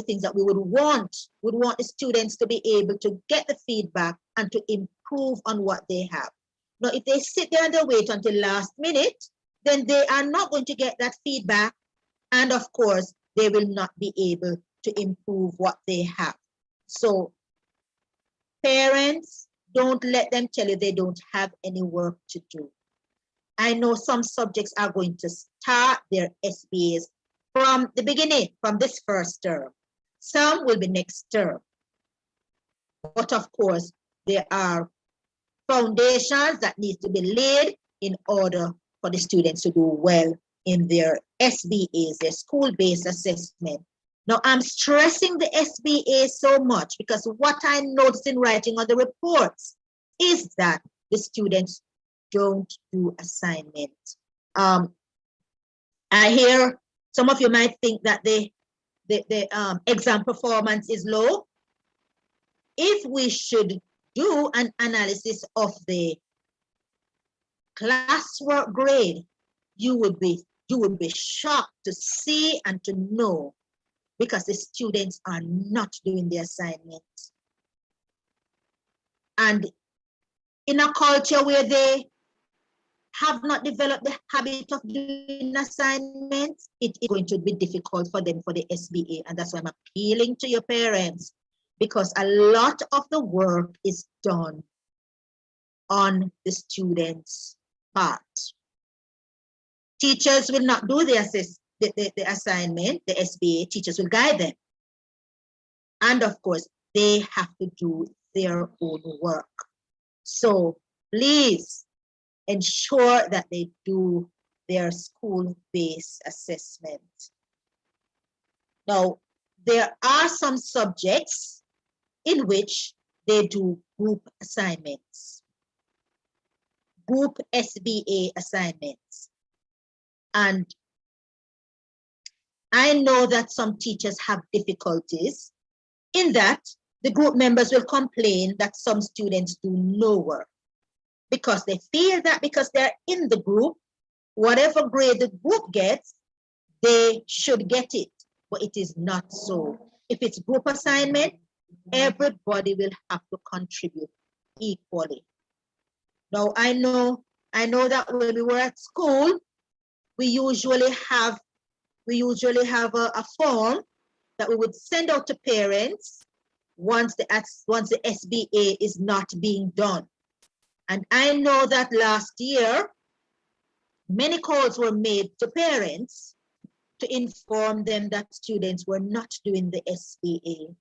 things that we would want. We'd want the students to be able to get the feedback and to improve on what they have. Now, if they sit there and they wait until last minute, then they are not going to get that feedback. And of course, they will not be able to improve what they have. So parents, don't let them tell you they don't have any work to do. I know some subjects are going to start their SBAs from the beginning, from this first term. Some will be next term. But of course, there are foundations that need to be laid in order for the students to do well in their SBAs, their school-based assessment. Now, I'm stressing the SBA so much because what I noticed in writing on the reports is that the students don't do assignments. I hear some of you might think that the exam performance is low. If we should do an analysis of the classwork grade, you would be shocked to see and to know, because the students are not doing the assignments. And in a culture where they have not developed the habit of doing assignments, it is going to be difficult for them for the SBA. And that's why I'm appealing to your parents, because a lot of the work is done on the students' part. Teachers will not do the assignment, the SBA, teachers will guide them. And of course, they have to do their own work. So please ensure that they do their school-based assessment. Now, there are some subjects in which they do group assignments, group SBA assignments. And I know that some teachers have difficulties in that the group members will complain that some students do no work, because they feel that because they're in the group, whatever grade the group gets, they should get it, but it is not so. If it's group assignment, everybody will have to contribute equally. Now, I know that when we were at school, we usually have a form that we would send out to parents once the SBA is not being done. And I know that last year, many calls were made to parents to inform them that students were not doing the SBA.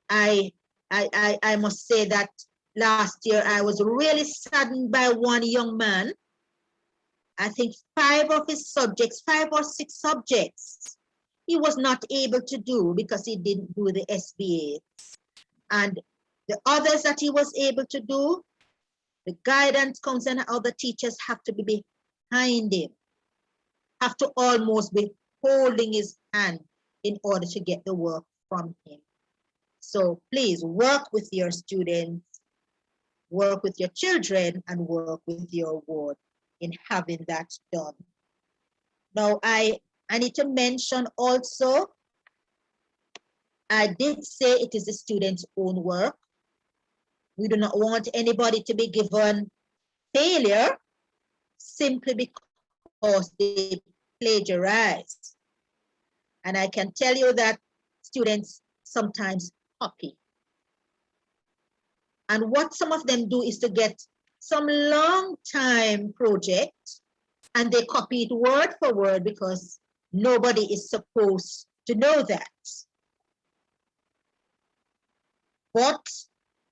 I must say that last year I was really saddened by one young man. I think 5 or 6 subjects, he was not able to do because he didn't do the SBA. And the others that he was able to do, the guidance counselor and other teachers have to be behind him, have to almost be holding his hand in order to get the work from him. So please work with your students, work with your children, and work with your ward in having that done. Now, I need to mention also, I did say it is the student's own work. We do not want anybody to be given failure simply because they plagiarize. And I can tell you that students sometimes copy. And what some of them do is to get some long time project and they copy it word for word because nobody is supposed to know that. But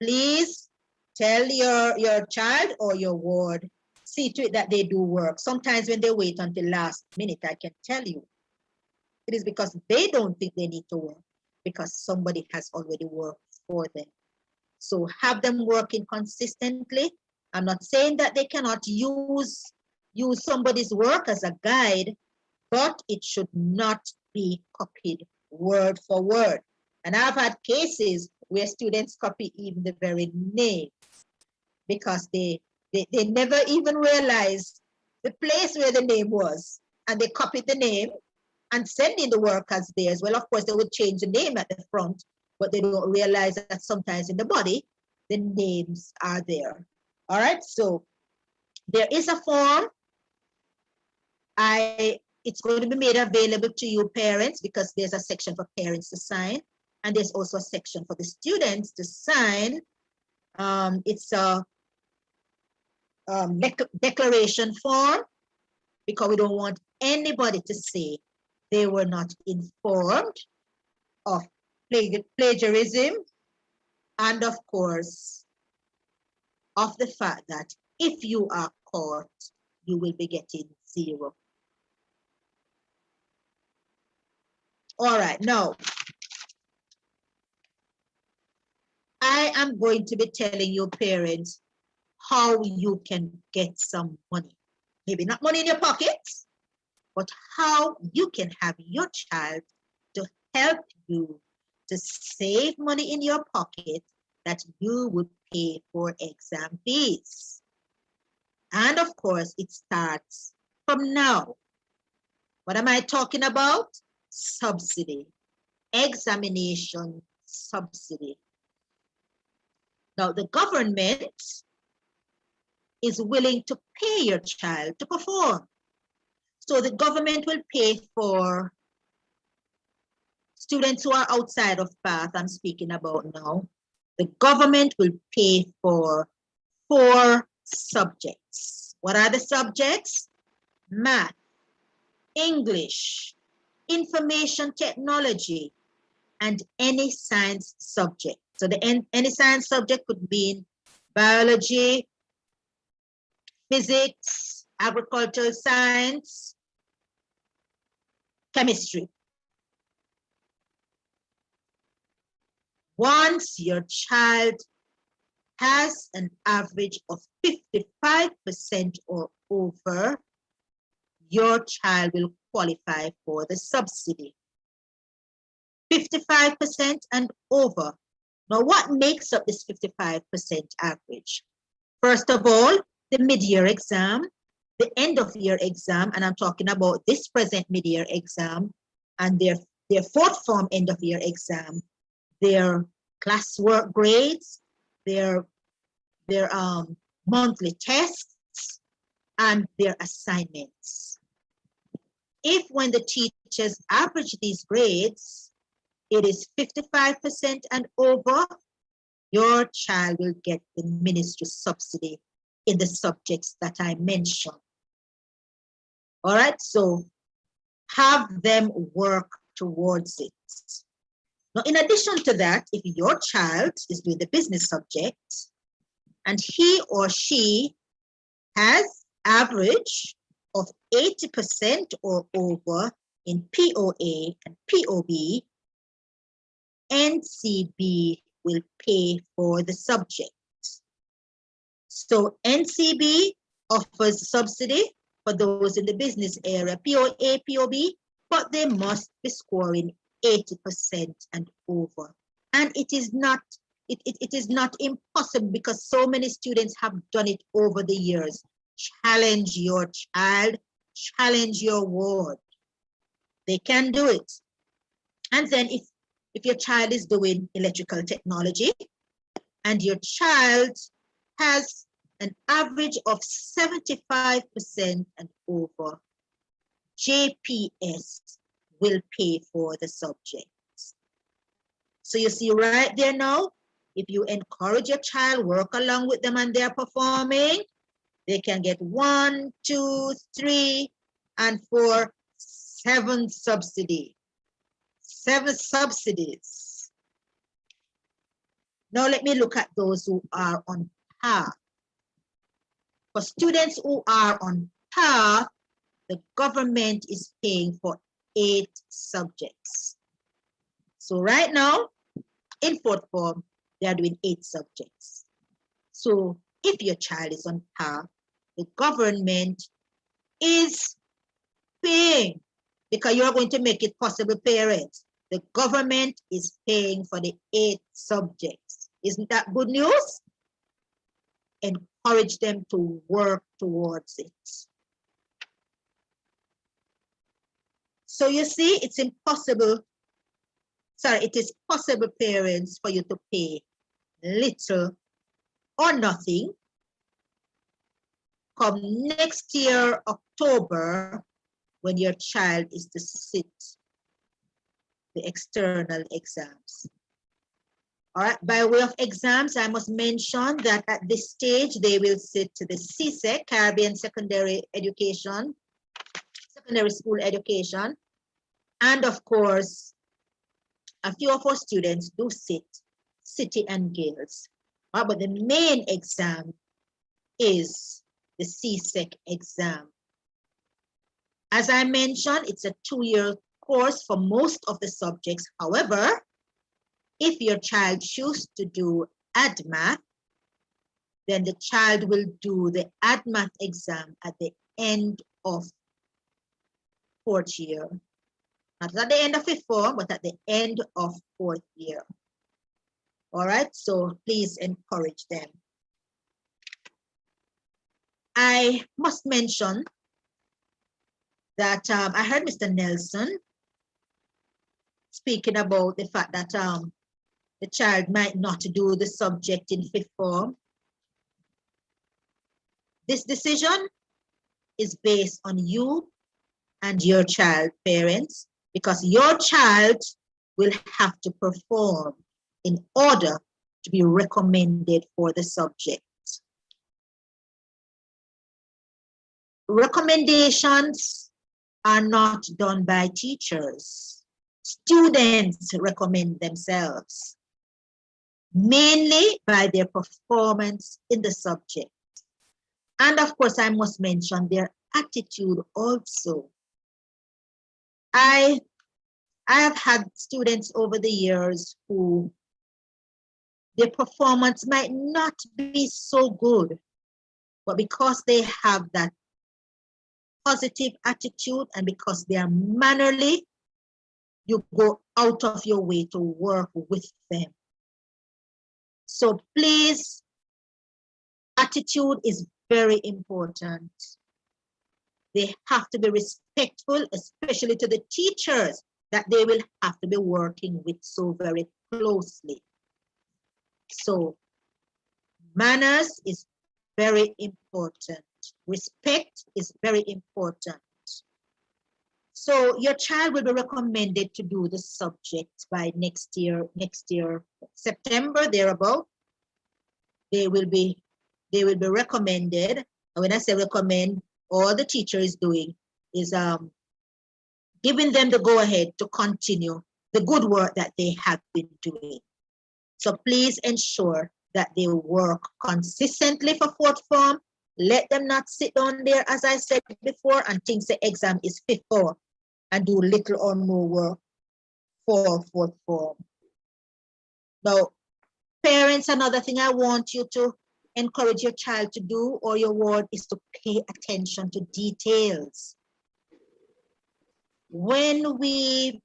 please tell your child or your ward, see to it that they do work. Sometimes when they wait until last minute, I can tell you, it is because they don't think they need to work, because somebody has already worked for them. So have them working consistently. I'm not saying that they cannot use somebody's work as a guide, but it should not be copied word for word. And I've had cases where students copy even the very name because they never even realized the place where the name was, and they copied the name and send in the work as theirs. Well, of course, they would change the name at the front, but they don't realize that sometimes in the body, the names are there. All right, so there is a form. It's going to be made available to you parents because there's a section for parents to sign, and there's also a section for the students to sign. It's a declaration form, because we don't want anybody to say they were not informed of plagiarism, and of course, of the fact that if you are caught, you will be getting 0. All right, now, I am going to be telling you parents how you can get some money. Maybe not money in your pockets, but how you can have your child to help you to save money in your pocket that you would pay for exam fees. And of course, it starts from now. What am I talking about? Subsidy, examination subsidy. Now, the government is willing to pay your child to perform. So the government will pay for students who are outside of path I'm speaking about now. The government will pay for 4 subjects. What are the subjects? Math, English, information technology, and any science subject. So any science subject could mean biology, physics, agricultural science, chemistry. Once your child has an average of 55% or over, your child will qualify for the subsidy. 55% and over. Now, what makes up this 55% average? First of all, the mid-year exam, the end of year exam, and I'm talking about this present mid-year exam, and their 4th form end of year exam, their classwork grades, their monthly tests, and their assignments. If when the teachers average these grades, it is 55% and over, your child will get the ministry subsidy in the subjects that I mentioned. All right, so have them work towards it. Now, in addition to that, if your child is doing the business subject and he or she has average of 80% or over in POA and POB, NCB will pay for the subject. So NCB offers subsidy for those in the business area, POA, POB, but they must be scoring 80% and over. And it is not impossible because so many students have done it over the years. Challenge your child, challenge your ward. They can do it. And then if your child is doing electrical technology and your child has an average of 75% and over, JPS will pay for the subjects. So you see right there now, if you encourage your child, work along with them and they're performing, they can get 1, 2, 3, and 4, 7 subsidies. 7 subsidies. Now let me look at those who are on par. For students who are on par, the government is paying for 8 subjects. So right now, in 4th form, they are doing 8 subjects. So if your child is on par, the government is paying, because you're going to make it possible, parents. The government is paying for the 8 subjects. Isn't that good news? Encourage them to work towards it. So you see, it is possible, parents, for you to pay little or nothing. Come next year, October, when your child is to sit the external exams. All right, by way of exams, I must mention that at this stage, they will sit to the CSEC, Caribbean Secondary Education, Secondary School Education. And of course, a few of our students do sit City and Guilds. But the main exam is the CSEC exam. As I mentioned, it's a 2-year course for most of the subjects. However, if your child chooses to do ADMAT, then the child will do the ADMAT exam at the end of 4th year. Not at the end of 5th form, but at the end of 4th year. All right, so please encourage them. I must mention that I heard Mr. Nelson speaking about the fact that the child might not do the subject in 5th form. This decision is based on you and your child, parents, because your child will have to perform in order to be recommended for the subject. Recommendations are not done by teachers. Students recommend themselves, mainly by their performance in the subject. And of course, I must mention their attitude also. I have had students over the years who their performance might not be so good, but because they have that positive attitude and because they are mannerly, you go out of your way to work with them. So please, attitude is very important. They have to be respectful, especially to the teachers that they will have to be working with so very closely. So manners is very important. Respect is very important. So your child will be recommended to do the subject by next year, September, thereabout. They will be recommended. And when I say recommend, all the teacher is doing is giving them the go-ahead to continue the good work that they have been doing. So please ensure that they work consistently for 4th form. Let them not sit down there, as I said before, and think the exam is 5th form and do little or no work for 4th form. Now, parents, another thing I want you to encourage your child to do, or your ward, is to pay attention to details. When we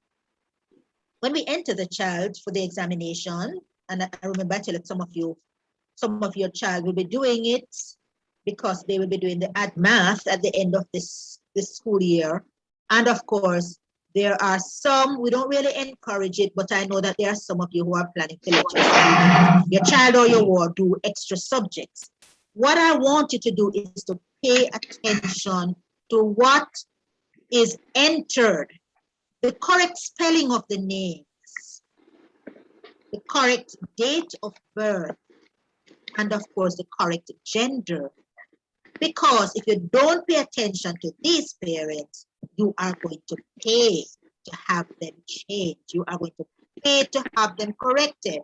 enter the child for the examination, and I remember I tell you some of your child will be doing it because they will be doing the ADMAT at the end of this school year. And of course, there are some, we don't really encourage it, but I know that there are some of you who are planning to let your child or your ward do extra subjects. What I want you to do is to pay attention to what is entered, the correct spelling of the names, the correct date of birth, and of course the correct gender. Because if you don't pay attention to these parents, you are going to pay to have them changed. You are going to pay to have them corrected.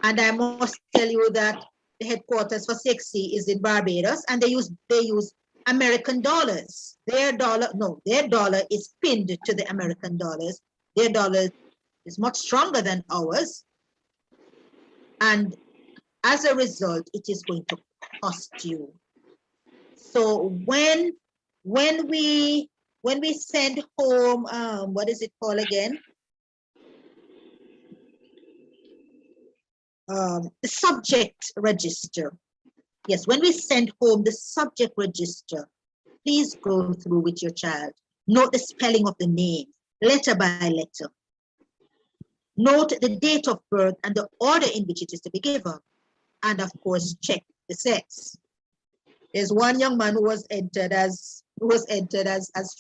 And I must tell you that the headquarters for CXC is in Barbados, and they use American dollars. Their dollar is pinned to the American dollars. Their dollar is much stronger than ours. And as a result, it is going to cost you. So when we send home, what is it called again? The subject register. Yes, when we send home the subject register, please go through with your child. Note the spelling of the name, letter by letter. Note the date of birth and the order in which it is to be given. And of course, check the sex. There's one young man who was entered as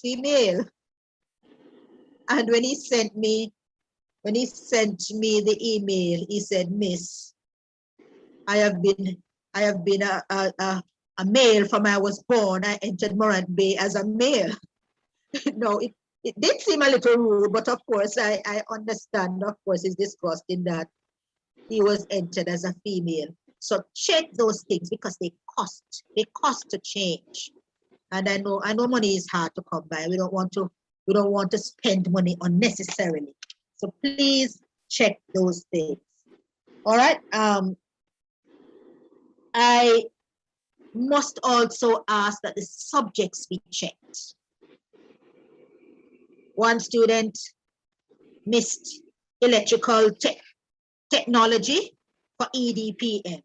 female. And when he sent me when he sent me the email, he said, Miss, I have been a male from I was born. I entered Morant Bay as a male. No, it did seem a little rude, but of course I understand, of course, it's disgusting that he was entered as a female. So check those things because they cost to change. And I know money is hard to come by. We don't want to spend money unnecessarily. So please check those things. All right. I must also ask that the subjects be checked. One student missed electrical technology for EDPM.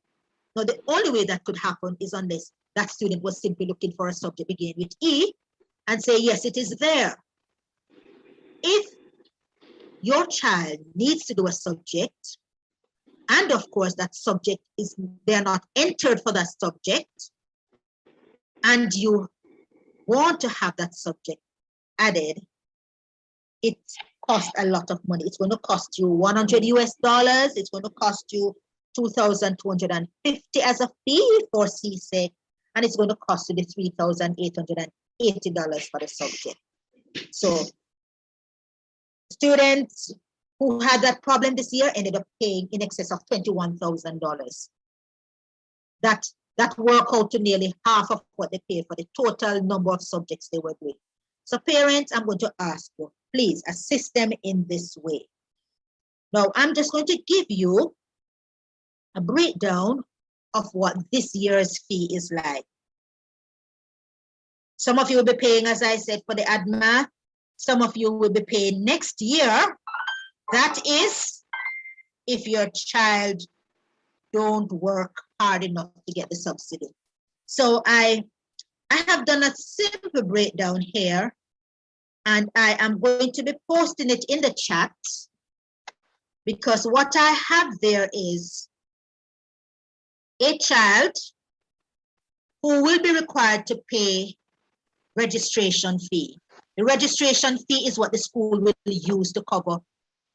Now, the only way that could happen is unless that student was simply looking for a subject beginning with E and say, yes, it is there. If your child needs to do a subject, and of course that subject they're not entered for that subject, and you want to have that subject added, it costs a lot of money. It's going to cost you $100 US. It's going to cost you $2,250 as a fee for CSEC, and it's going to cost you the $3,880 for the subject. So students who had that problem this year ended up paying in excess of $21,000. That worked out to nearly half of what they paid for the total number of subjects they were doing. So parents, I'm going to ask you, please assist them in this way. Now, I'm just going to give you a breakdown of what this year's fee is like. Some of you will be paying, as I said, for the ADMA. Some of you will be paying next year. That is, if your child don't work hard enough to get the subsidy. So I have done a simple breakdown here, and I am going to be posting it in the chat because what I have there is a child who will be required to pay registration fee. The registration fee is what the school will use to cover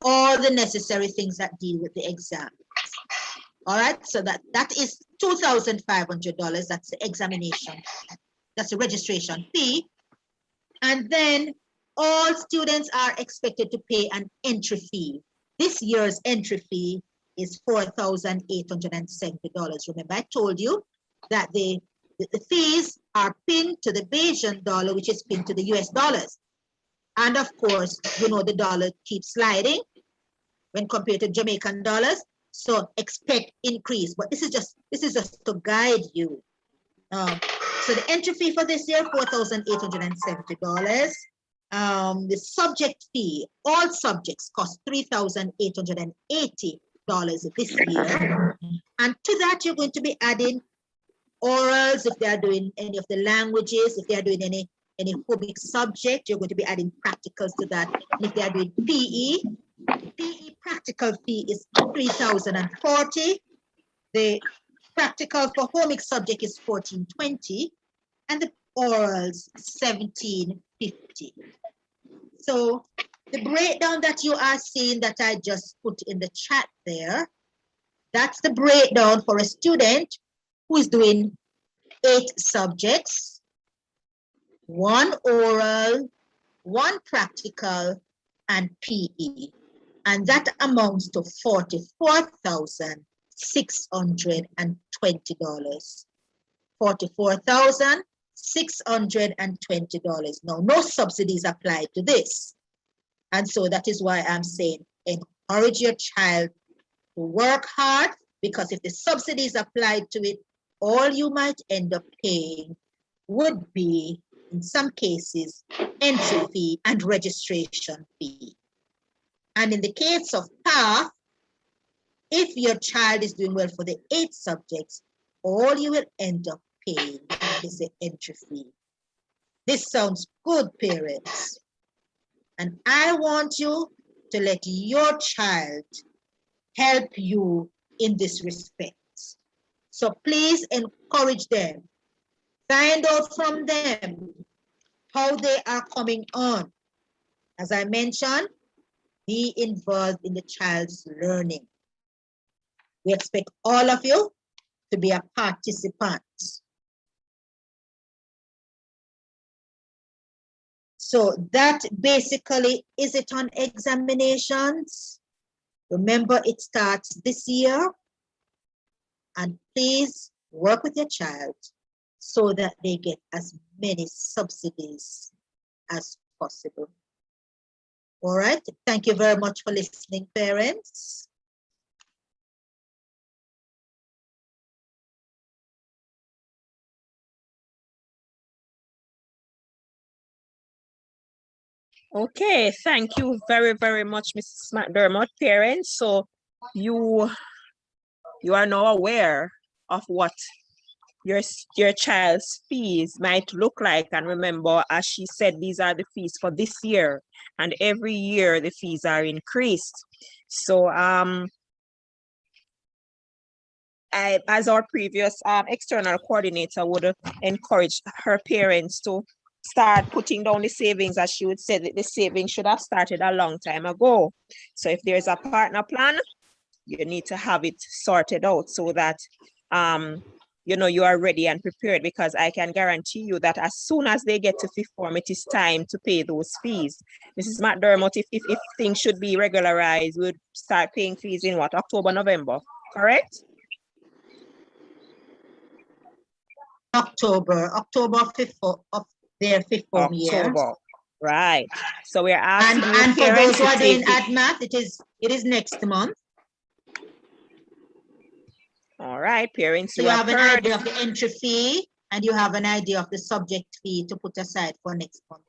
all the necessary things that deal with the exam. All right, so that is $2,500. That's the examination. That's the registration fee. And then all students are expected to pay an entry fee. This year's entry fee is $4,870. Remember, I told you that the fees are pinned to the Bayesian dollar, which is pinned to the US dollars. And of course, you know, the dollar keeps sliding when compared to Jamaican dollars. So expect increase, but this is just to guide you. So the entry fee for this year, $4,870. The subject fee, all subjects cost $3,880 this year. And to that, you're going to be adding orals if they are doing any of the languages, if they are doing any homework subject, you're going to be adding practicals to that. And if they are doing PE practical fee is $3,040. The practical for homework subject is $1,420, and the orals $1,750. So the breakdown that you are seeing that I just put in the chat there, that's the breakdown for a student who is doing 8 subjects, 1 oral, 1 practical, and PE. And that amounts to $44,620. $44,620. Now, no subsidies applied to this. And so that is why I'm saying encourage your child to work hard, because if the subsidies applied to it, all you might end up paying would be, in some cases, entry fee and registration fee. And in the case of PATH, if your child is doing well for the 8 subjects, all you will end up paying is the entry fee. This sounds good, parents. And I want you to let your child help you in this respect. So please encourage them. Find out from them how they are coming on. As I mentioned, be involved in the child's learning. We expect all of you to be a participant. So that basically is it on examinations. Remember, it starts this year. And please work with your child so that they get as many subsidies as possible. All right, thank you very much for listening, parents. Okay, thank you very, very much, Mrs. McDermott, parents. So you are now aware of what your child's fees might look like. And remember, as she said, these are the fees for this year. And every year the fees are increased. So as our previous external coordinator would encourage her parents to start putting down the savings, as she would say that the savings should have started a long time ago. So if there's a partner plan, you need to have it sorted out so that you know you are ready and prepared, because I can guarantee you that as soon as they get to fifth form, it is time to pay those fees. Mrs. McDermott, if things should be regularized, we would start paying fees in what, October, November, correct? October of their fifth form year. October, right. So we're asking you and for parents those who to are doing take AdMath, it is next month. All right, parents, So you you have an heard. idea of the entry fee and you have an idea of the subject fee to put aside for next month.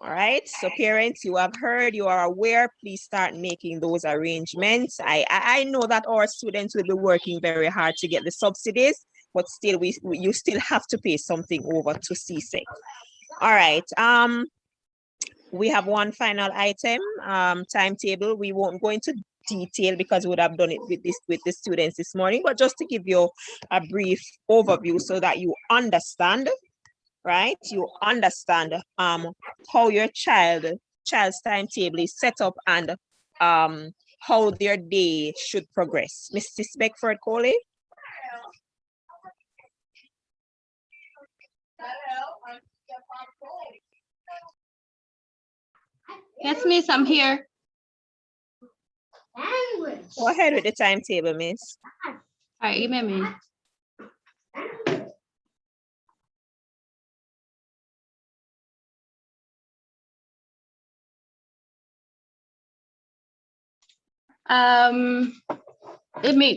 All right, so parents, you have heard, you are aware, please start making those arrangements. I know that our students will be working very hard to get the subsidies, but still you still have to pay something over to CSEC. All right, we have one final item, timetable. We won't go into detail because we would have done it with the students this morning, but just to give you a brief overview so that you understand, right? You understand how your child's timetable is set up and how their day should progress. Mrs. Beckford Coley. Yes, miss, I'm here. Go ahead with the timetable, miss. All right, give me a minute.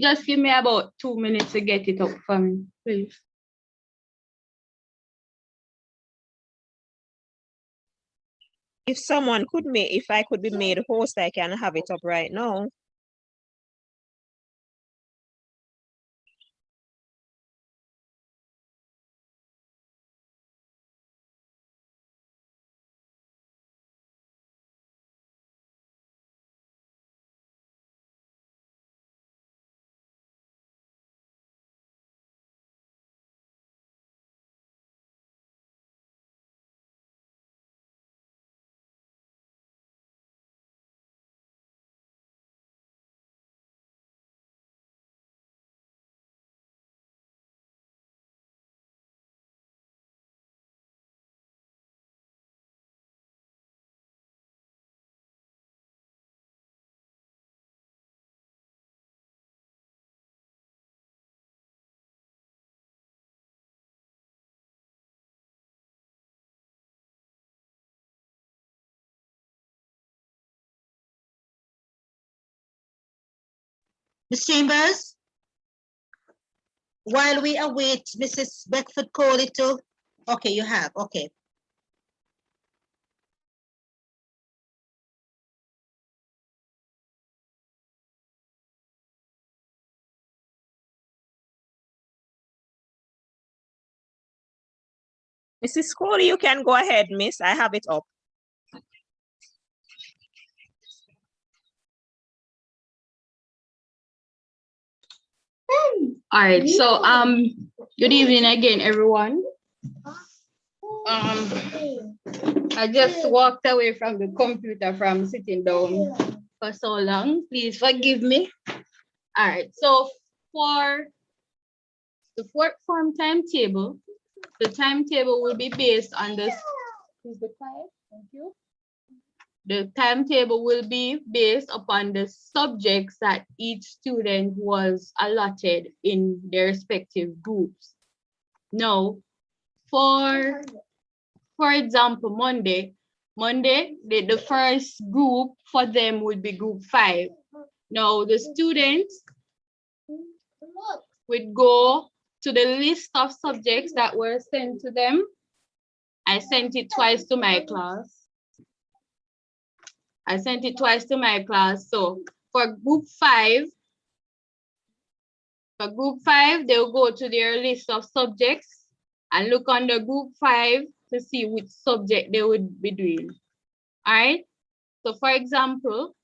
Just give me about 2 minutes to get it up for me, please. If I could be made host, I can have it up right now. Ms. Chambers, while we await Mrs. Beckford Coley to, okay, you have, okay. Mrs. Coley, you can go ahead, miss. I have it up. All right, so good evening again, everyone. I just walked away from the computer from sitting down for so long. Please forgive me. All right, so for the fourth form timetable, the timetable will be based on this. Please be quiet. Thank you. The timetable will be based upon the subjects that each student was allotted in their respective groups. Now, for example, Monday, the first group for them would be group 5. Now, the students would go to the list of subjects that were sent to them. I sent it twice to my class. So for group 5, they'll go to their list of subjects and look under group 5 to see which subject they would be doing. All right. So for example,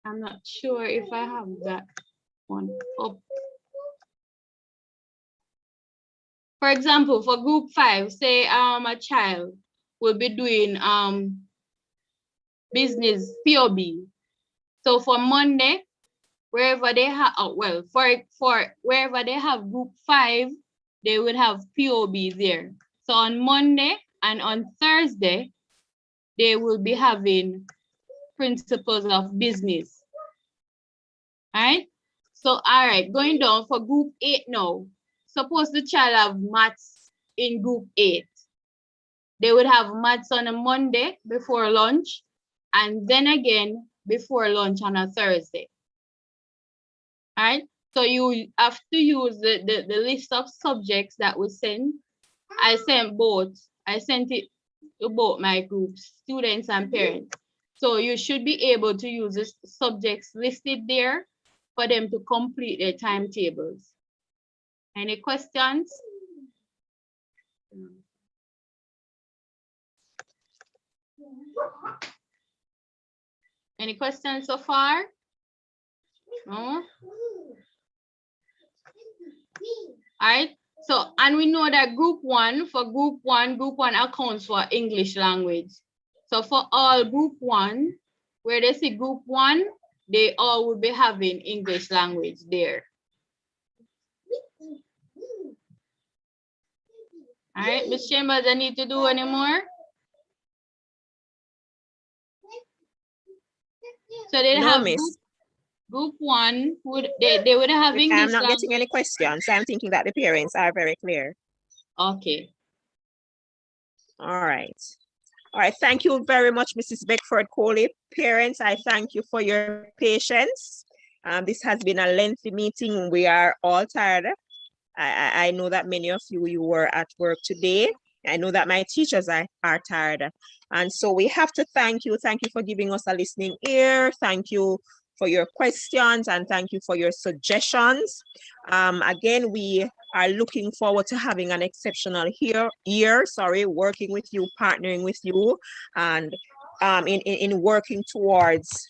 I'm not sure if I have that one up. For example, for group 5, say a child will be doing business POB. So for Monday, wherever they have, for wherever they have group 5, they would have POB there. So on Monday and on Thursday, they will be having principles of business. All right. So, all right, going down for group 8 now. Suppose the child have maths in group 8. They would have maths on a Monday before lunch, and then again before lunch on a Thursday. All right. So you have to use the list of subjects that we send. I sent it to both my groups, students and parents. So you should be able to use the subjects listed there for them to complete their timetables. Any questions? Any questions so far? No? All right. So, and we know that group one accounts for English language. So for all group 1, where they see group 1, they all will be having English language there. All right, Ms. Chambers, I need to do any more? So they have group 1, they would have English I'm not language. getting any questions. I'm thinking that the parents are very clear. Okay. All right. All right, thank you very much, Mrs. Beckford Coley. Parents, I thank you for your patience. This has been a lengthy meeting. We are all tired. I know that many of you were at work today. I know that my teachers are tired. And so we have to thank you. Thank you for giving us a listening ear. Thank you for your questions and thank you for your suggestions. Again, we are looking forward to having an exceptional year, working with you, partnering with you, and in working towards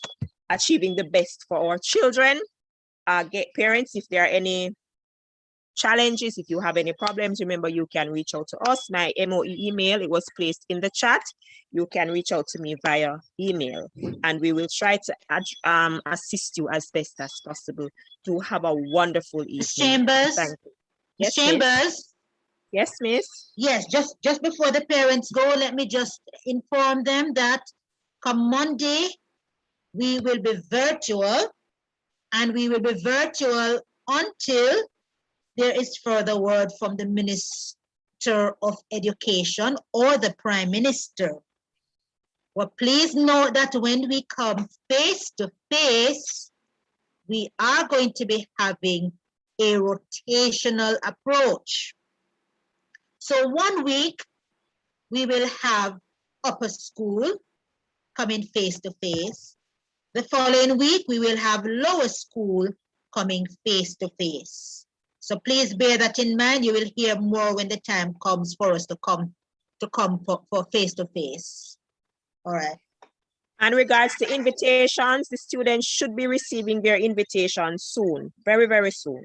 achieving the best for our children. Parents, if there are any challenges, if you have any problems, remember you can reach out to us. My MOE email, it was placed in the chat. You can reach out to me via email and we will try to assist you as best as possible. Do have a wonderful evening. Chambers. Yes, Chambers. Miss. Yes, Miss. Yes, just before the parents go, let me just inform them that come Monday, we will be virtual and we will be virtual until there is further word from the Minister of Education or the Prime Minister. Well, please note that when we come face to face, we are going to be having a rotational approach. So 1 week, we will have upper school coming face to face. The following week, we will have lower school coming face to face. So please bear that in mind. You will hear more when the time comes for us to come for face to face. All right. And regards to invitations, the students should be receiving their invitations soon, very, very soon.